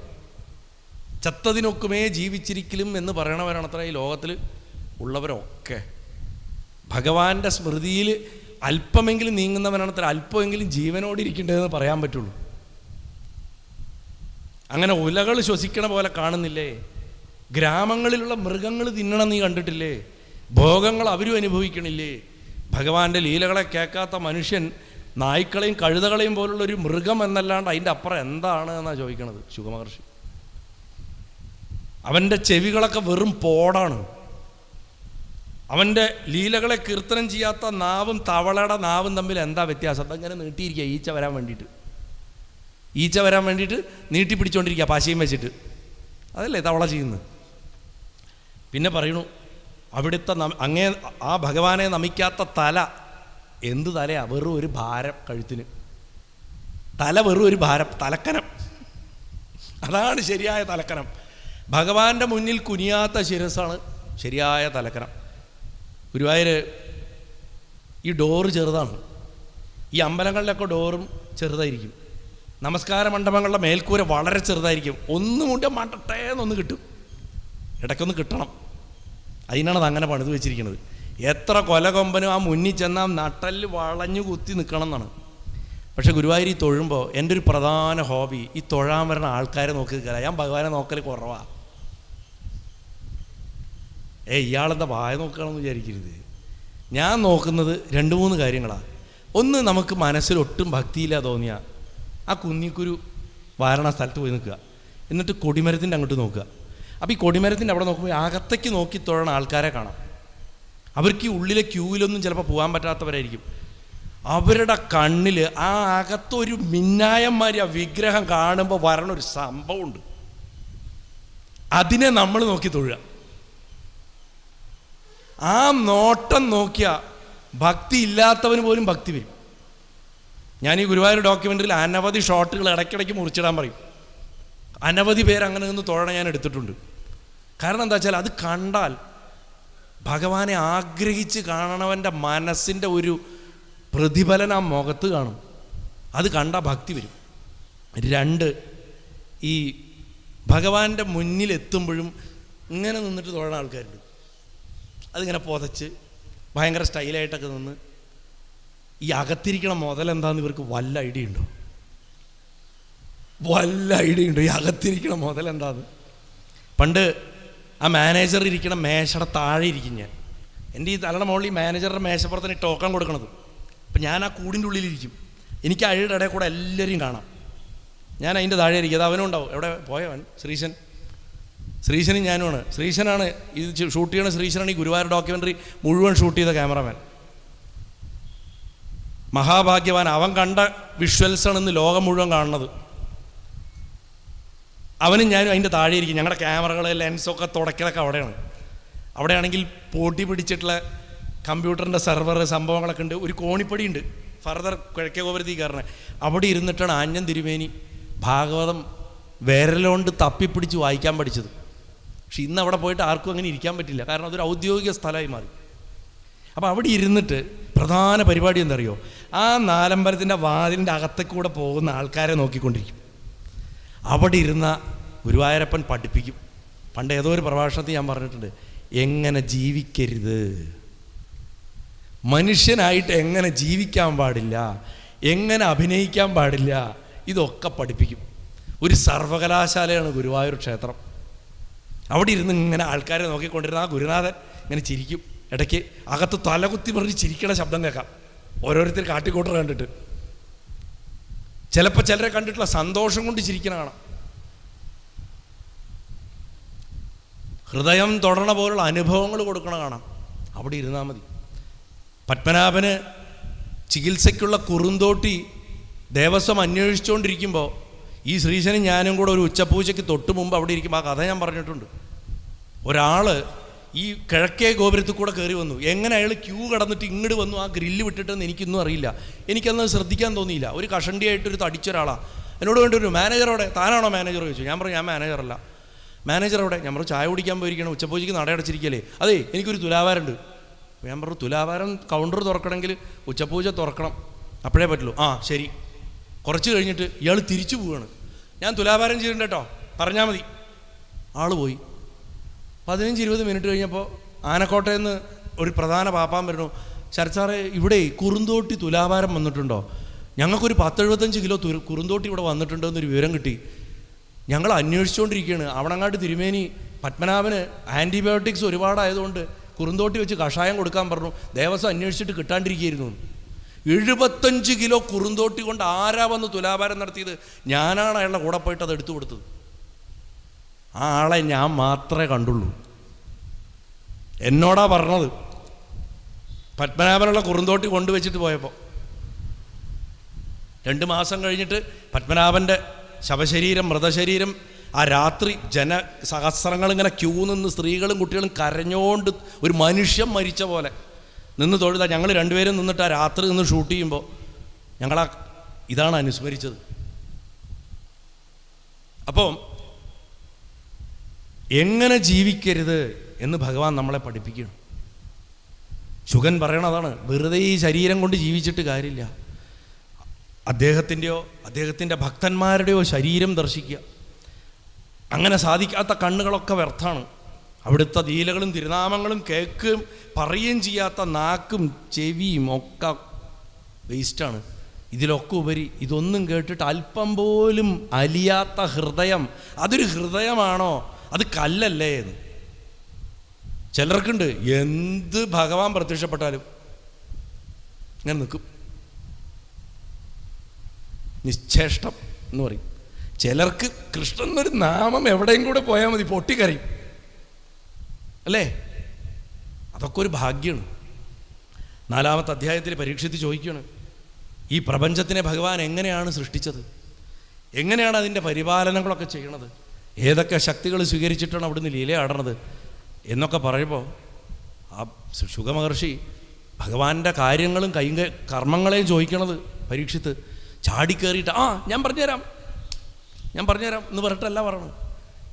ചത്തതിനൊക്കുമേ ജീവിച്ചിരിക്കലും എന്ന് പറയണവരാണ് അത്ര ഈ ലോകത്തിൽ ഉള്ളവരൊക്കെ. ഭഗവാന്റെ സ്മൃതിയിൽ അല്പമെങ്കിലും നീങ്ങുന്നവരാണ് അത്ര അല്പമെങ്കിലും ജീവനോടിരിക്കേണ്ടതെന്ന് പറയാൻ പറ്റുള്ളൂ. അങ്ങനെ ഉലകൾ ശ്വസിക്കണ പോലെ കാണുന്നില്ലേ? ഗ്രാമങ്ങളിലുള്ള മൃഗങ്ങൾ തിന്നണം നീ കണ്ടിട്ടില്ലേ? ഭോഗങ്ങൾ അവരും അനുഭവിക്കണില്ലേ? ഭഗവാന്റെ ലീലകളെ കേൾക്കാത്ത മനുഷ്യൻ നായ്ക്കളെയും കഴുതകളെയും പോലുള്ളൊരു മൃഗം എന്നല്ലാണ്ട് അതിൻ്റെ അപ്പുറം എന്താണ് എന്നാണ് ചോദിക്കണത് ശുകമഹർഷി. അവൻ്റെ ചെവികളൊക്കെ വെറും പോടാണ്. അവൻ്റെ ലീലകളെ കീർത്തനം ചെയ്യാത്ത നാവും തവളയുടെ നാവും തമ്മിൽ എന്താ വ്യത്യാസം? അതങ്ങനെ നീട്ടിയിരിക്കുക ഈച്ച വരാൻ വേണ്ടിയിട്ട് നീട്ടി പിടിച്ചുകൊണ്ടിരിക്കുക പാശയും വെച്ചിട്ട്. അതല്ലേ തവള ചെയ്യുന്നത്. പിന്നെ പറയണു, അവിടുത്തെ അങ്ങേ ആ ഭഗവാനെ നമിക്കാത്ത തല എന്ത് തലയാ? വെറും ഒരു ഭാരം കഴുത്തിന്. തല വെറും ഒരു ഭാരം, തലക്കനം. അതാണ് ശരിയായ തലക്കനം. ഭഗവാന്റെ മുന്നിൽ കുനിയാത്ത ശിരസാണ് ശരിയായ തലക്കനം. ഗുരുവായൂർ ഈ ഡോറ് ചെറുതാണ്. ഈ അമ്പലങ്ങളിലൊക്കെ ഡോറും ചെറുതായിരിക്കും. നമസ്കാര മണ്ഡപങ്ങളുടെ മേൽക്കൂര വളരെ ചെറുതായിരിക്കും. ഒന്നും കൊണ്ട് മണ്ടട്ടേന്നൊന്ന് കിട്ടും, ഇടയ്ക്കൊന്ന് കിട്ടണം. അതിനാണ് അത് അങ്ങനെ പണിത് വെച്ചിരിക്കുന്നത്. എത്ര കൊലകൊമ്പനും ആ മുന്നിൽ ചെന്നാൽ നട്ടല് വളഞ്ഞു കുത്തി നിൽക്കണം എന്നാണ്. പക്ഷെ ഗുരുവായൂർ ഈ തൊഴുമ്പോൾ എൻ്റെ ഒരു പ്രധാന ഹോബി ഈ തൊഴാൻ വരുന്ന ആൾക്കാരെ നോക്കി നിൽക്കല. ഞാൻ ഭഗവാനെ നോക്കൽ കുറവാണ്. ഇയാളെന്താ വായ നോക്കുകയാണെന്ന് വിചാരിക്കരുത്. ഞാൻ നോക്കുന്നത് 2-3 കാര്യങ്ങളാണ്. ഒന്ന്, നമുക്ക് മനസ്സിൽ ഒട്ടും ഭക്തിയില്ല തോന്നിയ ആ കുന്നിക്കുരു വാരണ സ്ഥലത്ത് പോയി നിൽക്കുക, എന്നിട്ട് കൊടിമരത്തിൻ്റെ അങ്ങോട്ട് നോക്കുക. അപ്പോൾ ഈ കൊടിമരത്തിൻ്റെ അവിടെ നോക്കുമ്പോൾ അകത്തേക്ക് നോക്കി തൊഴണ ആൾക്കാരെ കാണാം. അവർക്ക് ഈ ഉള്ളിലെ ക്യൂവിലൊന്നും ചിലപ്പോൾ പോകാൻ പറ്റാത്തവരായിരിക്കും. അവരുടെ കണ്ണിൽ ആ അകത്തൊരു മിന്നായന്മാരി ആ വിഗ്രഹം കാണുമ്പോൾ വരണൊരു സംഭവമുണ്ട്. അതിനെ നമ്മൾ നോക്കി തൊഴുക. ആ നോട്ടം നോക്കിയാൽ ഭക്തി ഇല്ലാത്തവന് പോലും ഭക്തി വരും. ഞാൻ ഈ ഗുരുവായൂർ ഡോക്യുമെൻ്ററിയിൽ അനവധി ഷോട്ടുകൾ ഇടയ്ക്കിടയ്ക്ക് മുറിച്ചിടാൻ പറയും. അനവധി പേര് അങ്ങനെ നിന്ന് തൊഴണം ഞാൻ എടുത്തിട്ടുണ്ട്. കാരണം എന്താ വെച്ചാൽ അത് കണ്ടാൽ ഭഗവാനെ ആഗ്രഹിച്ച് കാണണവൻ്റെ മനസ്സിൻ്റെ ഒരു പ്രതിഫലനം ആ മുഖത്ത് കാണും. അത് കണ്ടാൽ ഭക്തി വരും. 2, ഈ ഭഗവാന്റെ മുന്നിലെത്തുമ്പോഴും ഇങ്ങനെ നിന്നിട്ട് തൊഴണ ആൾക്കാരുണ്ട്. അതിങ്ങനെ പുതച്ച് ഭയങ്കര സ്റ്റൈലായിട്ടൊക്കെ നിന്ന് ഈ അകത്തിരിക്കണ മുതലെന്താന്ന് ഇവർക്ക് വല്ല ഐഡിയ ഉണ്ടോ? ഈ അകത്തിരിക്കണ മുതലെന്താന്ന്? പണ്ട് ആ മാനേജർ ഇരിക്കണ മേശയുടെ താഴെ ഇരിക്കും ഞാൻ. എൻ്റെ ഈ തലയുടെ മുകളിൽ ഈ മാനേജറുടെ മേശപ്പുറത്തിന് ടോക്കൺ കൊടുക്കണത്. അപ്പം ഞാൻ ആ കൂടിൻ്റെ ഉള്ളിലിരിക്കും. എനിക്ക് അഴിയുടെ ഇടയിൽ കൂടെ എല്ലാവരെയും കാണാം. ഞാൻ അതിൻ്റെ താഴെ ഇരിക്കും. അത് അവനും ഉണ്ടാവും. എവിടെ പോയവൻ? ശ്രീശനും ഞാനുമാണ്. ശ്രീശനാണ് ഇത് ഷൂട്ട് ചെയ്യണ. ശ്രീശനാണ് ഈ ഗുരുവായൂർ ഡോക്യുമെൻ്ററി മുഴുവൻ ഷൂട്ട് ചെയ്ത ക്യാമറമാൻ. മഹാഭാഗ്യവാൻ. അവൻ കണ്ട വിഷ്വൽസാണ് ഇന്ന് ലോകം മുഴുവൻ കാണുന്നത്. അവനും ഞാനും അതിൻ്റെ താഴെ ഇരിക്കും. ഞങ്ങളുടെ ക്യാമറകൾ ലെൻസൊക്കെ തുടക്കലൊക്കെ അവിടെയാണ്. അവിടെയാണെങ്കിൽ പോട്ടി പിടിച്ചിട്ടുള്ള കമ്പ്യൂട്ടറിൻ്റെ സെർവർ സംഭവങ്ങളൊക്കെ ഉണ്ട്. ഒരു കോണിപ്പടി ഉണ്ട് ഫർദർ കിഴക്കേ ഗോപുരത്തിൽ കയറണേ. അവിടെ ഇരുന്നിട്ടാണ് ആഞ്ഞം തിരുമേനി ഭാഗവതം വിരലുകൊണ്ട് തപ്പിപ്പിടിച്ച് വായിക്കാൻ പഠിച്ചത്. പക്ഷെ ഇന്ന് അവിടെ പോയിട്ട് ആർക്കും അങ്ങനെ ഇരിക്കാൻ പറ്റില്ല, കാരണം അതൊരു ഔദ്യോഗിക സ്ഥലമായി മാറി. അപ്പോൾ അവിടെ ഇരുന്നിട്ട് പ്രധാന പരിപാടി എന്തറിയോ, ആ നാലമ്പലത്തിൻ്റെ വാതിലിൻ്റെ അകത്തേക്കൂടെ പോകുന്ന ആൾക്കാരെ നോക്കിക്കൊണ്ടിരിക്കും. അവിടെ ഇരുന്ന ഗുരുവായൂരപ്പൻ പഠിപ്പിക്കും. പണ്ട് ഏതോ ഒരു പ്രഭാഷണത്തിൽ ഞാൻ പറഞ്ഞിട്ടുണ്ട്, എങ്ങനെ ജീവിക്കരുത്, മനുഷ്യനായിട്ട് എങ്ങനെ ജീവിക്കാൻ പാടില്ല, എങ്ങനെ അഭിനയിക്കാൻ പാടില്ല, ഇതൊക്കെ പഠിപ്പിക്കും. ഒരു സർവകലാശാലയാണ് ഗുരുവായൂർ ക്ഷേത്രം. അവിടെ ഇരുന്ന് ഇങ്ങനെ ആൾക്കാരെ നോക്കിക്കൊണ്ടിരുന്ന ആ ഗുരുനാഥൻ ഇങ്ങനെ ചിരിക്കും. ഇടയ്ക്ക് അകത്ത് തലകുത്തി പറഞ്ഞ് ചിരിക്കണ ശബ്ദം കേൾക്കാം, ഓരോരുത്തർ കാട്ടിക്കൂട്ടർ കണ്ടിട്ട്. ചിലപ്പോൾ ചിലരെ കണ്ടിട്ടുള്ള സന്തോഷം കൊണ്ട് ചിരിക്കണ കാണാം. ഹൃദയം തൊടണ പോലുള്ള അനുഭവങ്ങൾ കൊടുക്കണ കാണാം. അവിടെ ഇരുന്നാൽ മതി. പത്മനാഭന് ചികിത്സയ്ക്കുള്ള കുറുന്തോട്ടി ദേവസ്വം അന്വേഷിച്ചുകൊണ്ടിരിക്കുമ്പോൾ ഈ ശ്രീശനും ഞാനും കൂടെ ഒരു ഉച്ചപൂജയ്ക്ക് തൊട്ട് മുമ്പ് അവിടെ ഇരിക്കുമ്പോൾ, ആ കഥ ഞാൻ പറഞ്ഞിട്ടുണ്ട്. ഒരാൾ ഈ കിഴക്കേ ഗോപുരത്തിൽ കൂടെ കയറി വന്നു. എങ്ങനെ അയാൾ ക്യൂ കടന്നിട്ട് ഇങ്ങോട്ട് വന്നു, ആ ഗ്രില്ല് വിട്ടിട്ടെന്ന് എനിക്കൊന്നും അറിയില്ല. എനിക്കന്ന് ശ്രദ്ധിക്കാൻ തോന്നിയില്ല. ഒരു കഷണ്ടിയായിട്ടൊരു തടിച്ചൊരാളാണ്. എന്നോട് വേണ്ടി ഒരു മാനേജറോടെ, താനാണോ മാനേജർ ചോദിച്ചു. ഞാൻ പറഞ്ഞു ഞാൻ മാനേജറല്ല. മാനേജറോടെ? ഞാൻ പറഞ്ഞു ചായ കുടിക്കാൻ പോയിരിക്കണം, ഉച്ചപൂജയ്ക്ക് നടയടച്ചിരിക്കല്ലേ. അതെ, എനിക്കൊരു തുലാഭാരമുണ്ട്. ഞാൻ പറഞ്ഞു തുലാഭാരം കൗണ്ടർ തുറക്കണമെങ്കിൽ ഉച്ചപൂജ തുറക്കണം, അപ്പോഴേ പറ്റുള്ളൂ. ആ ശരി. കുറച്ച് കഴിഞ്ഞിട്ട് ഇയാൾ തിരിച്ചു പോവുകയാണ്. ഞാൻ തുലാഭാരം ചെയ്തിട്ടുണ്ട് കേട്ടോ, പറഞ്ഞാൽ മതി. ആൾ പോയി. 15-20 മിനിറ്റ് കഴിഞ്ഞപ്പോൾ ആനക്കോട്ടയിൽ നിന്ന് ഒരു പ്രധാന പാപ്പാൻ വരുന്നു. ശരത് സാറേ, ഇവിടെ കുറുന്തോട്ടി തുലാഭാരം വന്നിട്ടുണ്ടോ? ഞങ്ങൾക്കൊരു 10-75 കിലോ കുറുന്തോട്ടി ഇവിടെ വന്നിട്ടുണ്ടോ എന്നൊരു വിവരം കിട്ടി. ഞങ്ങൾ അന്വേഷിച്ചുകൊണ്ടിരിക്കുകയാണ്. അവിടങ്ങാട്ട് തിരുമേനി പത്മനാഭന് ആൻറ്റിബയോട്ടിക്സ് ഒരുപാടായതുകൊണ്ട് കുറുന്തോട്ടി വെച്ച് കഷായം കൊടുക്കാൻ പറഞ്ഞു. ദേവസ്വം അന്വേഷിച്ചിട്ട് കിട്ടാണ്ടിരിക്കുകയായിരുന്നു. 75 കിലോ കുറുന്തോട്ടി കൊണ്ട് ആരാ വന്ന് തുലാഭാരം നടത്തിയത്? ഞാനാണ് അയാളുടെ കൂടെ പോയിട്ട് അത് എടുത്തു കൊടുത്തത്. ആ ആളെ ഞാൻ മാത്രമേ കണ്ടുള്ളൂ. എന്നോടാ പറഞ്ഞത്. പത്മനാഭനുള്ള കുറുന്തോട്ടി കൊണ്ടുവച്ചിട്ട് പോയപ്പോൾ 2 മാസം കഴിഞ്ഞിട്ട് പത്മനാഭൻ്റെ ശവശരീരം, മൃതശരീരം ആ രാത്രി ജനസഹസ്രങ്ങളിങ്ങനെ ക്യൂ നിന്ന് സ്ത്രീകളും കുട്ടികളും കരഞ്ഞോണ്ട് ഒരു മനുഷ്യൻ മരിച്ച പോലെ നിന്ന് തൊഴുതാ. ഞങ്ങൾ രണ്ടുപേരും നിന്നിട്ട് ആ രാത്രി നിന്ന് ഷൂട്ട് ചെയ്യുമ്പോൾ ഞങ്ങളാ ഇതാണ് അനുസ്മരിച്ചത്. അപ്പോൾ എങ്ങനെ ജീവിക്കരുത് എന്ന് ഭഗവാൻ നമ്മളെ പഠിപ്പിക്കണം. ശുഗൻ പറയണതാണ്, വെറുതെ ഈ ശരീരം കൊണ്ട് ജീവിച്ചിട്ട് കാര്യമില്ല. അദ്ദേഹത്തിൻ്റെയോ അദ്ദേഹത്തിൻ്റെ ഭക്തന്മാരുടെയോ ശരീരം ദർശിക്കുക. അങ്ങനെ സാധിക്കാത്ത കണ്ണുകളൊക്കെ വ്യർത്ഥാണ്. അവിടുത്തെ ലീലകളും തിരുനാമങ്ങളും കേൾക്കുകയും പറയുകയും ചെയ്യാത്ത നാക്കും ചെവിയും ഒക്കെ വേസ്റ്റാണ്. ഇതിലൊക്കെ ഉപരി ഇതൊന്നും കേട്ടിട്ട് അല്പം പോലും അലിയാത്ത ഹൃദയം, അതൊരു ഹൃദയമാണോ? അത് കല്ലല്ലേ എന്ന് ചിലർക്കുണ്ട്. എന്ത് ഭഗവാൻ പ്രത്യക്ഷപ്പെട്ടാലും ഇങ്ങനെ നിൽക്കും, നിശ്ചേഷ്ടം എന്ന് പറയും. ചിലർക്ക് കൃഷ്ണൻ എന്നൊരു നാമം എവിടെയും കൂടെ പോയാൽ മതി, പൊട്ടിക്കറിയും അല്ലേ? അതൊക്കെ ഒരു ഭാഗ്യമാണ്. 4-ാമത്തെ അധ്യായത്തിൽ പരീക്ഷിച്ച് ചോദിക്കുകയാണ്, ഈ പ്രപഞ്ചത്തിനെ ഭഗവാൻ എങ്ങനെയാണ് സൃഷ്ടിച്ചത്, എങ്ങനെയാണ് അതിൻ്റെ പരിപാലനങ്ങളൊക്കെ ചെയ്യണത്, ഏതൊക്കെ ശക്തികൾ സ്വീകരിച്ചിട്ടാണ് അവിടുന്ന് ലീലയാടണത് എന്നൊക്കെ പറയുമ്പോൾ ആ ശുഗമഹർഷി ഭഗവാന്റെ കാര്യങ്ങളും കർമ്മങ്ങളെയും ചോദിക്കണത് പരീക്ഷിത്ത് ചാടിക്കേറിയിട്ട് ഞാൻ പറഞ്ഞുതരാം എന്ന് പറഞ്ഞിട്ടല്ല പറയണത്.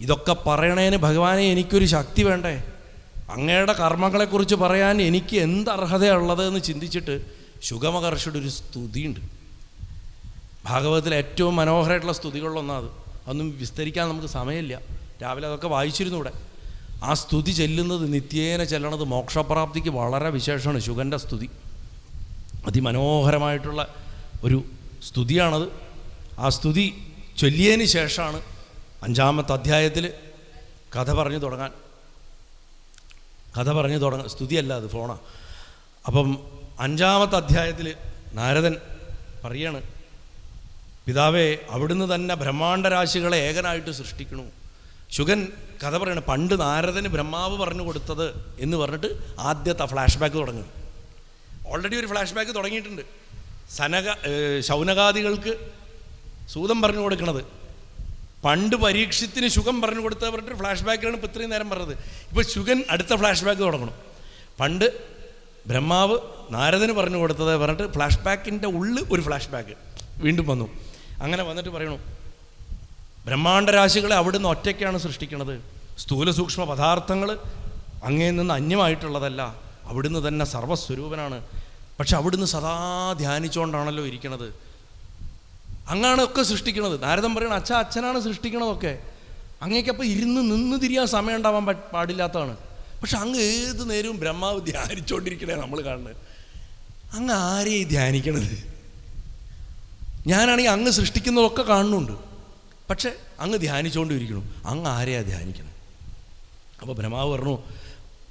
ഇതൊക്കെ പറയണേന് ഭഗവാനെ എനിക്കൊരു ശക്തി വേണ്ടേ, അങ്ങയുടെ കർമ്മങ്ങളെക്കുറിച്ച് പറയാൻ എനിക്ക് എന്ത് അർഹതയുള്ളത് എന്ന് ചിന്തിച്ചിട്ട് ശുഗമഹർഷിയുടെ ഒരു സ്തുതിയുണ്ട്. ഭാഗവതത്തിലെ ഏറ്റവും മനോഹരമായിട്ടുള്ള സ്തുതികളിലൊന്നാണ്. അതൊന്നും വിസ്തരിക്കാൻ നമുക്ക് സമയമില്ല. രാവിലെ അതൊക്കെ വായിച്ചിരുന്നു ഇവിടെ. ആ സ്തുതി ചെല്ലുന്നത്, നിത്യേന ചെല്ലണത് മോക്ഷപ്രാപ്തിക്ക് വളരെ വിശേഷമാണ്. ശുഗൻ്റെ സ്തുതി അതിമനോഹരമായിട്ടുള്ള ഒരു സ്തുതിയാണത്. ആ സ്തുതി ചൊല്ലിയതിന് ശേഷമാണ് 5-ാമത്തെ അധ്യായത്തിൽ കഥ പറഞ്ഞു തുടങ്ങാൻ. സ്തുതിയല്ല, അത് ഫോണാണ്. അപ്പം 5-ാമത്തെ അധ്യായത്തിൽ നാരദൻ പറയാണ്, പിതാവേ, അവിടുന്ന് തന്നെ ബ്രഹ്മാണ്ഡരാശികളെ ഏകനായിട്ട് സൃഷ്ടിക്കണു. ശുഗൻ കഥ പറയണം, പണ്ട് നാരദന് ബ്രഹ്മാവ് പറഞ്ഞു കൊടുത്തത് എന്ന് പറഞ്ഞിട്ട് ആദ്യത്തെ ഫ്ലാഷ് ബാക്ക് തുടങ്ങും. ഓൾറെഡി ഒരു ഫ്ലാഷ് ബാക്ക് തുടങ്ങിയിട്ടുണ്ട്. ശൗനകാദികൾക്ക് സൂതം പറഞ്ഞു കൊടുക്കണത് പണ്ട് പരീക്ഷത്തിന് ശുഗം പറഞ്ഞു കൊടുത്തത് പറഞ്ഞിട്ട് ഫ്ലാഷ് ബാക്കിലാണ് ഇപ്പോൾ ഇത്രയും നേരം പറഞ്ഞത്. ഇപ്പോൾ ശുഗൻ അടുത്ത ഫ്ലാഷ് ബാക്ക് തുടങ്ങണം. പണ്ട് ബ്രഹ്മാവ് നാരദന് പറഞ്ഞു കൊടുത്തത് പറഞ്ഞിട്ട് ഫ്ലാഷ് ബാക്കിൻ്റെ ഉള്ളിൽ ഒരു ഫ്ലാഷ് ബാക്ക് വീണ്ടും വന്നു. അങ്ങനെ വന്നിട്ട് പറയണു, ബ്രഹ്മാണ്ടരാശികളെ അവിടുന്ന് ഒറ്റയ്ക്കാണ് സൃഷ്ടിക്കുന്നത്. സ്ഥൂല സൂക്ഷ്മ പദാർത്ഥങ്ങൾ അങ്ങയിൽ നിന്ന് അന്യമായിട്ടുള്ളതല്ല, അവിടുന്ന് തന്നെ സർവ്വസ്വരൂപനാണ്. പക്ഷെ അവിടുന്ന് സദാ ധ്യാനിച്ചുകൊണ്ടാണല്ലോ ഇരിക്കണത്. അങ്ങാണ് ഒക്കെ സൃഷ്ടിക്കണത്. നാരദൻ പറയണ അച്ഛനാണ് സൃഷ്ടിക്കണതൊക്കെ. അങ്ങേക്കപ്പോൾ നിന്ന് തിരിയാൻ സമയം ഉണ്ടാവാൻ പാടില്ലാത്തതാണ്. പക്ഷെ അങ്ങ് ഏത് നേരവും ബ്രഹ്മാവ് ധ്യാനിച്ചുകൊണ്ടിരിക്കണേ നമ്മൾ കാണുന്നത്. അങ്ങ് ആരെയും ധ്യാനിക്കണത്? ഞാനാണെങ്കിൽ അങ്ങ് സൃഷ്ടിക്കുന്നതൊക്കെ കാണുന്നുണ്ട്, പക്ഷെ അങ്ങ് ധ്യാനിച്ചുകൊണ്ടിരിക്കണം. അങ്ങ് ആരെയാ ധ്യാനിക്കണം? അപ്പോൾ ബ്രഹ്മാവ് പറഞ്ഞു,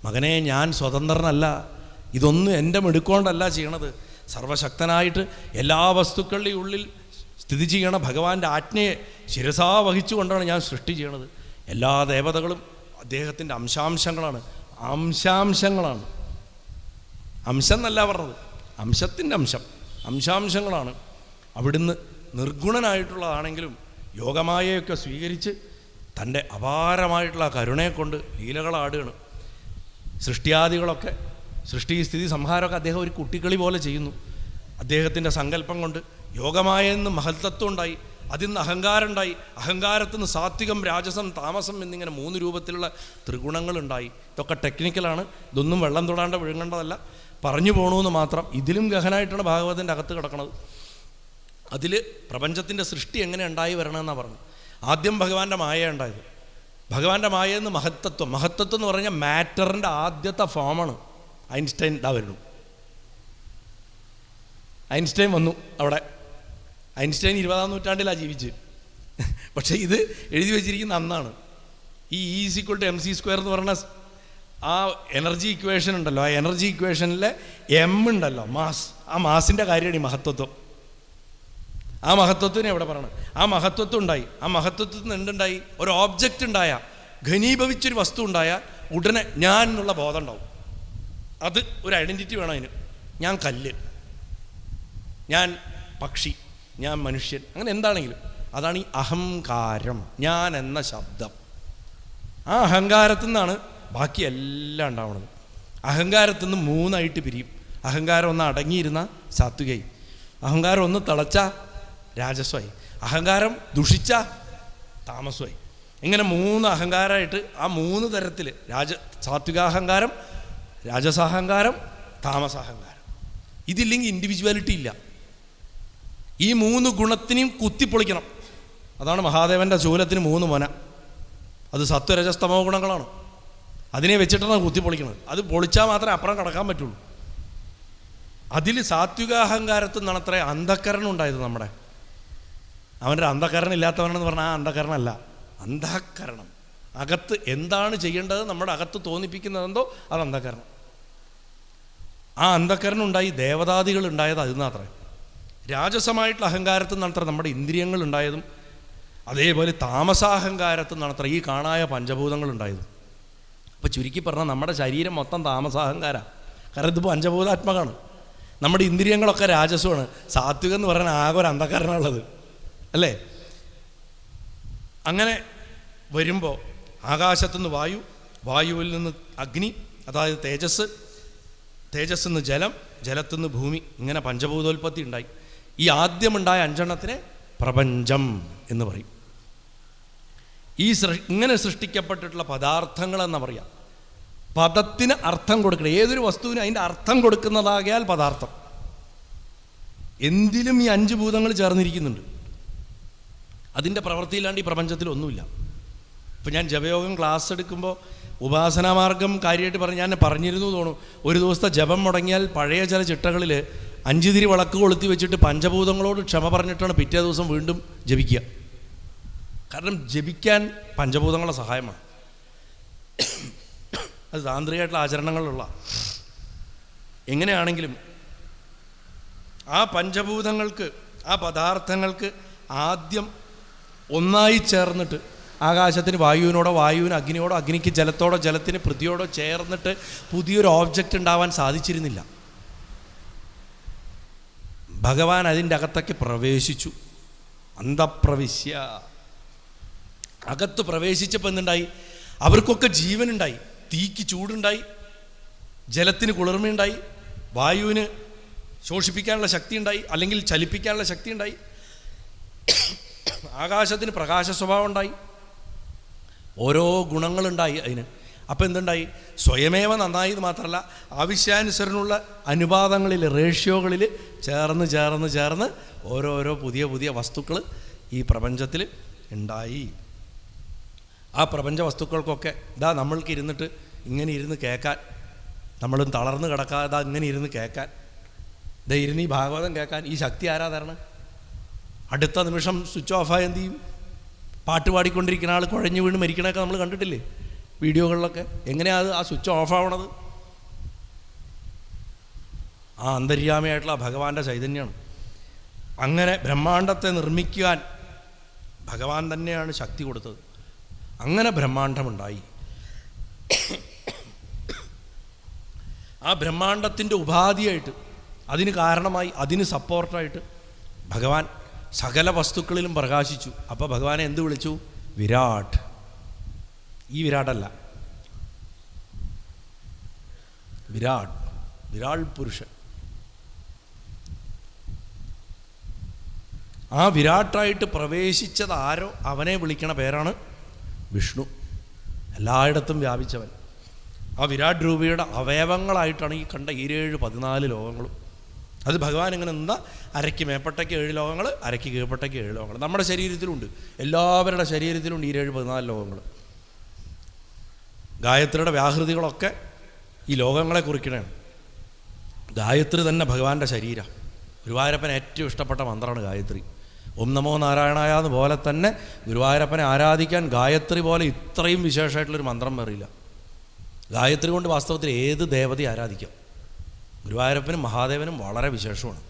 മകനെ, ഞാൻ സ്വതന്ത്രനല്ല, ഇതൊന്നും എൻ്റെ മിടുക്കൊണ്ടല്ല ചെയ്യണത്. സർവശക്തനായിട്ട് എല്ലാ വസ്തുക്കളുടെയും ഉള്ളിൽ സ്ഥിതി ചെയ്യണ ഭഗവാന്റെ ആജ്ഞയെ ശിരസാ വഹിച്ചുകൊണ്ടാണ് ഞാൻ സൃഷ്ടി ചെയ്യണത്. എല്ലാ ദേവതകളും അദ്ദേഹത്തിൻ്റെ അംശാംശങ്ങളാണ്. അംശം എന്നല്ല പറഞ്ഞത്, അംശത്തിൻ്റെ അംശാംശങ്ങളാണ്. അവിടുന്ന് നിർഗുണനായിട്ടുള്ളതാണെങ്കിലും യോഗമായയൊക്കെ സ്വീകരിച്ച് തൻ്റെ അപാരമായിട്ടുള്ള കരുണയെ കൊണ്ട് ലീലകളാടുകയാണ്. സൃഷ്ടിയാദികളൊക്കെ, സൃഷ്ടി സ്ഥിതി സംഹാരമൊക്കെ അദ്ദേഹം ഒരു കുട്ടിക്കളി പോലെ ചെയ്യുന്നു. അദ്ദേഹത്തിൻ്റെ സങ്കല്പം കൊണ്ട് യോഗമായെന്ന് മഹത്തത്വം ഉണ്ടായി, അതിൽ നിന്ന് അഹങ്കാരം ഉണ്ടായി, അഹങ്കാരത്തിൽ നിന്ന് സാത്വികം, രാജസം, താമസം എന്നിങ്ങനെ 3 രൂപത്തിലുള്ള ത്രിഗുണങ്ങളുണ്ടായി. ഇതൊക്കെ ടെക്നിക്കലാണ്, ഇതൊന്നും വെള്ളം തൊടാണ്ട് വിഴുങ്ങേണ്ടതല്ല, പറഞ്ഞു പോകണമെന്ന് മാത്രം. ഇതിലും ഗഹനായിട്ടാണ് ഭാഗവതത്തിൻ്റെ അകത്ത് കിടക്കുന്നത്. അതിൽ പ്രപഞ്ചത്തിൻ്റെ സൃഷ്ടി എങ്ങനെ ഉണ്ടായി വരണമെന്നാണ് പറഞ്ഞത്. ആദ്യം ഭഗവാന്റെ മായ ഉണ്ടായത്. ഭഗവാന്റെ മായെന്ന് മഹത്തത്വം എന്ന് പറഞ്ഞാൽ മാറ്ററിൻ്റെ ആദ്യത്തെ ഫോമാണ്. ഐൻസ്റ്റൈൻ വരുന്നു. ഐൻസ്റ്റൈൻ വന്നു അവിടെ. ഐൻസ്റ്റൈൻ 20-ാം നൂറ്റാണ്ടിലാണ് ജീവിച്ച്. പക്ഷേ ഇത് എഴുതി വെച്ചിരിക്കുന്ന അന്നാണ്. ഈ E=mc² എന്ന് പറഞ്ഞ ആ എനർജി ഇക്വേഷൻ ഉണ്ടല്ലോ, ആ എനർജി ഇക്വേഷനിലെ എം ഉണ്ടല്ലോ, മാസ്, ആ മാസിൻ്റെ കാര്യമാണ് ഈ മഹത്വത്വം. ആ മഹത്വത്തിനെ എവിടെ പറയണം? ആ മഹത്വത്വം ഉണ്ടായി. ആ മഹത്വത്തിൽ നിന്ന് എന്തുണ്ടായി? ഒരു ഓബ്ജക്റ്റ് ഉണ്ടായ, ഘനീഭവിച്ചൊരു വസ്തു ഉണ്ടായ ഉടനെ ഞാൻ എന്നുള്ള ബോധം ഉണ്ടാവും. അത് ഒരു ഐഡൻറ്റിറ്റി വേണം അതിന്. ഞാൻ കല്ല്, ഞാൻ പക്ഷി, ഞാൻ മനുഷ്യൻ, അങ്ങനെ എന്താണെങ്കിലും അതാണ് ഈ അഹങ്കാരം, ഞാൻ എന്ന ശബ്ദം. ആ അഹങ്കാരത്തിൽ നിന്നാണ് ബാക്കി എല്ലാം ഉണ്ടാവുന്നത്. അഹങ്കാരത്തിൽ നിന്ന് 3ആയിട്ട് പിരിയും. അഹങ്കാരം ഒന്ന് അടങ്ങിയിരുന്ന സാത്വികයි, അഹങ്കാരം ഒന്ന് തിളച്ച രാജസ്വമായി, അഹങ്കാരം ദുഷിച്ച താമസമായി. ഇങ്ങനെ 3 അഹങ്കാരമായിട്ട് ആ 3 തരത്തിൽ സാത്വികാഹങ്കാരം, രാജസാഹങ്കാരം, താമസാഹങ്കാരം. ഇതില്ലെങ്കിൽ ഇൻഡിവിജ്വാലിറ്റി ഇല്ല. ഈ 3 ഗുണത്തിനെയും കുത്തിപ്പൊളിക്കണം. അതാണ് മഹാദേവൻ്റെ ശൂലത്തിന് 3 മൊന. അത് സത്വരജസ്തമോ ഗുണങ്ങളാണ്. അതിനെ വെച്ചിട്ടാണ് കുത്തിപ്പൊളിക്കുന്നത്. അത് പൊളിച്ചാൽ മാത്രമേ അപ്പുറം കടക്കാൻ പറ്റുള്ളൂ. അതിൽ സാത്വികാഹങ്കാരത്തിൽ നിന്നാണ് അത്ര അന്ധക്കരണം ഉണ്ടായത്. നമ്മുടെ അവൻ്റെ അന്ധക്കരണം ഇല്ലാത്തവനെന്ന് പറഞ്ഞാൽ ആ അന്ധക്കരണമല്ല, അന്ധക്കരണം. അകത്ത് എന്താണ് ചെയ്യേണ്ടത് നമ്മുടെ അകത്ത് തോന്നിപ്പിക്കുന്നതെന്തോ അത് അന്ധക്കരണം. ആ അന്ധക്കരണം ഉണ്ടായി ദേവതാദികൾ ഉണ്ടായത് അതിൽ നിന്നത്രേ. രാജസമായിട്ടുള്ള അഹങ്കാരത്തിൽ നിന്നത്ര നമ്മുടെ ഇന്ദ്രിയങ്ങൾ ഉണ്ടായതും, അതേപോലെ താമസാഹങ്കാരത്തിൽ നിന്നത്ര ഈ കാണായ പഞ്ചഭൂതങ്ങൾ ഉണ്ടായതും. അപ്പോൾ ചുരുക്കി പറഞ്ഞാൽ നമ്മുടെ ശരീരം മൊത്തം താമസാഹങ്കാരമാണ്. കാരണം ഇതിപ്പോൾ പഞ്ചഭൂതാത്മകമാണ്. നമ്മുടെ ഇന്ദ്രിയങ്ങളൊക്കെ രാജസമാണ്. സാത്വികം എന്ന് പറഞ്ഞാൽ ആകെ ഒരു അന്ധകരണമുള്ളത് അല്ലേ? അങ്ങനെ വരുമ്പോൾ ആകാശത്തുനിന്ന് വായു, വായുവിൽ നിന്ന് അഗ്നി, അതായത് തേജസ്, തേജസ്സിൽ നിന്ന് ജലം, ജലത്തിൽ നിന്ന് ഭൂമി, ഇങ്ങനെ പഞ്ചഭൂതോൽപത്തി ഉണ്ടായി. ഈ ആദ്യമുണ്ടായ 5 പ്രപഞ്ചം എന്ന് പറയും. ഇങ്ങനെ സൃഷ്ടിക്കപ്പെട്ടിട്ടുള്ള പദാർത്ഥങ്ങളെന്ന് പറയാം. പദത്തിന് അർത്ഥം കൊടുക്കണം. ഏതൊരു വസ്തുവിനും അതിൻ്റെ അർത്ഥം കൊടുക്കുന്നതാകിയാൽ പദാർത്ഥം. എന്തിലും ഈ 5 ഭൂതങ്ങൾ ചേർന്നിരിക്കുന്നുണ്ട്. അതിൻ്റെ പ്രവൃത്തിയില്ലാണ്ട് ഈ പ്രപഞ്ചത്തിൽ ഒന്നുമില്ല. ഇപ്പം ഞാൻ ജപയോഗം ക്ലാസ് എടുക്കുമ്പോൾ ഉപാസനാമാർഗം കാര്യമായിട്ട് ഞാൻ പറഞ്ഞിരുന്നു തോന്നുന്നു. ഒരു ദിവസത്തെ ജപം മുടങ്ങിയാൽ പഴയ ചില ചിട്ടകളിൽ 5 തിരി വിളക്ക് കൊളുത്തി വെച്ചിട്ട് പഞ്ചഭൂതങ്ങളോട് ക്ഷമ പറഞ്ഞിട്ടാണ് പിറ്റേ ദിവസം വീണ്ടും ജപിക്കുക. കാരണം ജപിക്കാൻ പഞ്ചഭൂതങ്ങളുടെ സഹായമാണ്. അത് താന്ത്രികമായിട്ടുള്ള ആചരണങ്ങളിലുള്ള. എങ്ങനെയാണെങ്കിലും ആ പഞ്ചഭൂതങ്ങൾക്ക്, ആ പദാർത്ഥങ്ങൾക്ക് ആദ്യം ഒന്നായി ചേർന്നിട്ട്, ആകാശത്തിന് വായുവിനോടോ, വായുവിന് അഗ്നിയോടോ, അഗ്നിക്ക് ജലത്തോടോ, ജലത്തിന് പൃഥ്വിയോടോ ചേർന്നിട്ട് പുതിയൊരു ഓബ്ജക്റ്റ് ഉണ്ടാവാൻ സാധിച്ചിരുന്നില്ല. ഭഗവാൻ അതിൻ്റെ അകത്തേക്ക് പ്രവേശിച്ചു. അന്തഃപ്രവിശ്യ, അകത്ത് പ്രവേശിച്ചപ്പോൾ എന്തുണ്ടായി? അവർക്കൊക്കെ ജീവനുണ്ടായി. തീക്ക് ചൂടുണ്ടായി, ജലത്തിന് കുളിർമയുണ്ടായി, വായുവിന് ശോഷിപ്പിക്കാനുള്ള ശക്തി ഉണ്ടായി, അല്ലെങ്കിൽ ചലിപ്പിക്കാനുള്ള ശക്തി ഉണ്ടായി. ആകാശത്തിന് പ്രകാശ സ്വഭാവം ഉണ്ടായി, ഓരോ ഗുണങ്ങളുണ്ടായി അതിന്. അപ്പം എന്തുണ്ടായി? സ്വയമേവ നന്നായത് മാത്രമല്ല, ആവശ്യാനുസരണമുള്ള അനുപാതങ്ങളിൽ, റേഷ്യോകളിൽ ചേർന്ന് ചേർന്ന് ചേർന്ന് ഓരോരോ പുതിയ പുതിയ വസ്തുക്കൾ ഈ പ്രപഞ്ചത്തിൽ ഉണ്ടായി. ആ പ്രപഞ്ച വസ്തുക്കൾക്കൊക്കെ ഇതാ നമ്മൾക്ക് ഇരുന്നിട്ട് ഇങ്ങനെ ഇരുന്ന് കേൾക്കാൻ, നമ്മളും തളർന്ന് കിടക്കാതെ ഇങ്ങനെ ഇരുന്ന് കേൾക്കാൻ, ഇതാ ഇരുന്ന് ഈ ഭാഗവതം കേൾക്കാൻ ഈ ശക്തി ആരാ തരണം? അടുത്ത നിമിഷം സ്വിച്ച് ഓഫായി എന്ത് ചെയ്യും? പാട്ട് പാടിക്കൊണ്ടിരിക്കുന്ന ആൾ കുഴഞ്ഞു വീണ് മരിക്കണമൊക്കെ നമ്മൾ കണ്ടിട്ടില്ലേ വീഡിയോകളിലൊക്കെ? എങ്ങനെയാണ് ആ സ്വിച്ച് ഓഫ് ആവണത്? ആ അന്തര്യാമിയായിട്ടുള്ള ഭഗവാന്റെ ചൈതന്യമാണ്. അങ്ങനെ ബ്രഹ്മാണ്ടത്തെ നിർമ്മിക്കാൻ ഭഗവാൻ തന്നെയാണ് ശക്തി കൊടുത്തത്. അങ്ങനെ ബ്രഹ്മാണ്ടമുണ്ടായി. ആ ബ്രഹ്മാണ്ടത്തിൻ്റെ ഉപാധിയായിട്ട്, അതിന് കാരണമായി, അതിന് സപ്പോർട്ടായിട്ട് ഭഗവാൻ സകല വസ്തുക്കളിലും പ്രകാശിച്ചു. അപ്പോൾ ഭഗവാനെ എന്ത് വിളിച്ചു? വിരാട്. ഈ വിരാടല്ല, വിരാട്, വിരാട് പുരുഷൻ. ആ വിരാട്ടായിട്ട് പ്രവേശിച്ചത് ആരോ അവനെ വിളിക്കണ പേരാണ് വിഷ്ണു. എല്ലായിടത്തും വ്യാപിച്ചവൻ. ആ വിരാട് രൂപയുടെ അവയവങ്ങളായിട്ടാണ് ഈ കണ്ട 14 ലോകങ്ങളും. അത് ഭഗവാൻ ഇങ്ങനെ നിന്ന അരയ്ക്ക് മേപ്പട്ടയ്ക്ക് 7 ലോകങ്ങൾ, അരയ്ക്ക് കീഴ്പ്പട്ടയ്ക്ക് 7 ലോകങ്ങൾ. നമ്മുടെ ശരീരത്തിലുണ്ട്, എല്ലാവരുടെ ശരീരത്തിലുണ്ട് 14 ലോകങ്ങൾ. ഗായത്രിയുടെ വ്യാഹൃതികളൊക്കെ ഈ ലോകങ്ങളെ കുറിക്കണതാണ്. ഗായത്രി തന്നെ ഭഗവാന്റെ ശരീരം. ഗുരുവായൂരപ്പന് ഏറ്റവും ഇഷ്ടപ്പെട്ട മന്ത്രമാണ് ഗായത്രി. ഓം നമോ നാരായണായ പോലെ തന്നെ ഗുരുവായൂരപ്പനെ ആരാധിക്കാൻ ഗായത്രി പോലെ ഇത്രയും വിശേഷമായിട്ടുള്ളൊരു മന്ത്രം വേറില്ല. ഗായത്രി കൊണ്ട് വാസ്തവത്തിൽ ഏത് ദേവതയെ ആരാധിക്കാം. ഗുരുവായൂരപ്പനും മഹാദേവനും വളരെ വിശേഷമാണ്.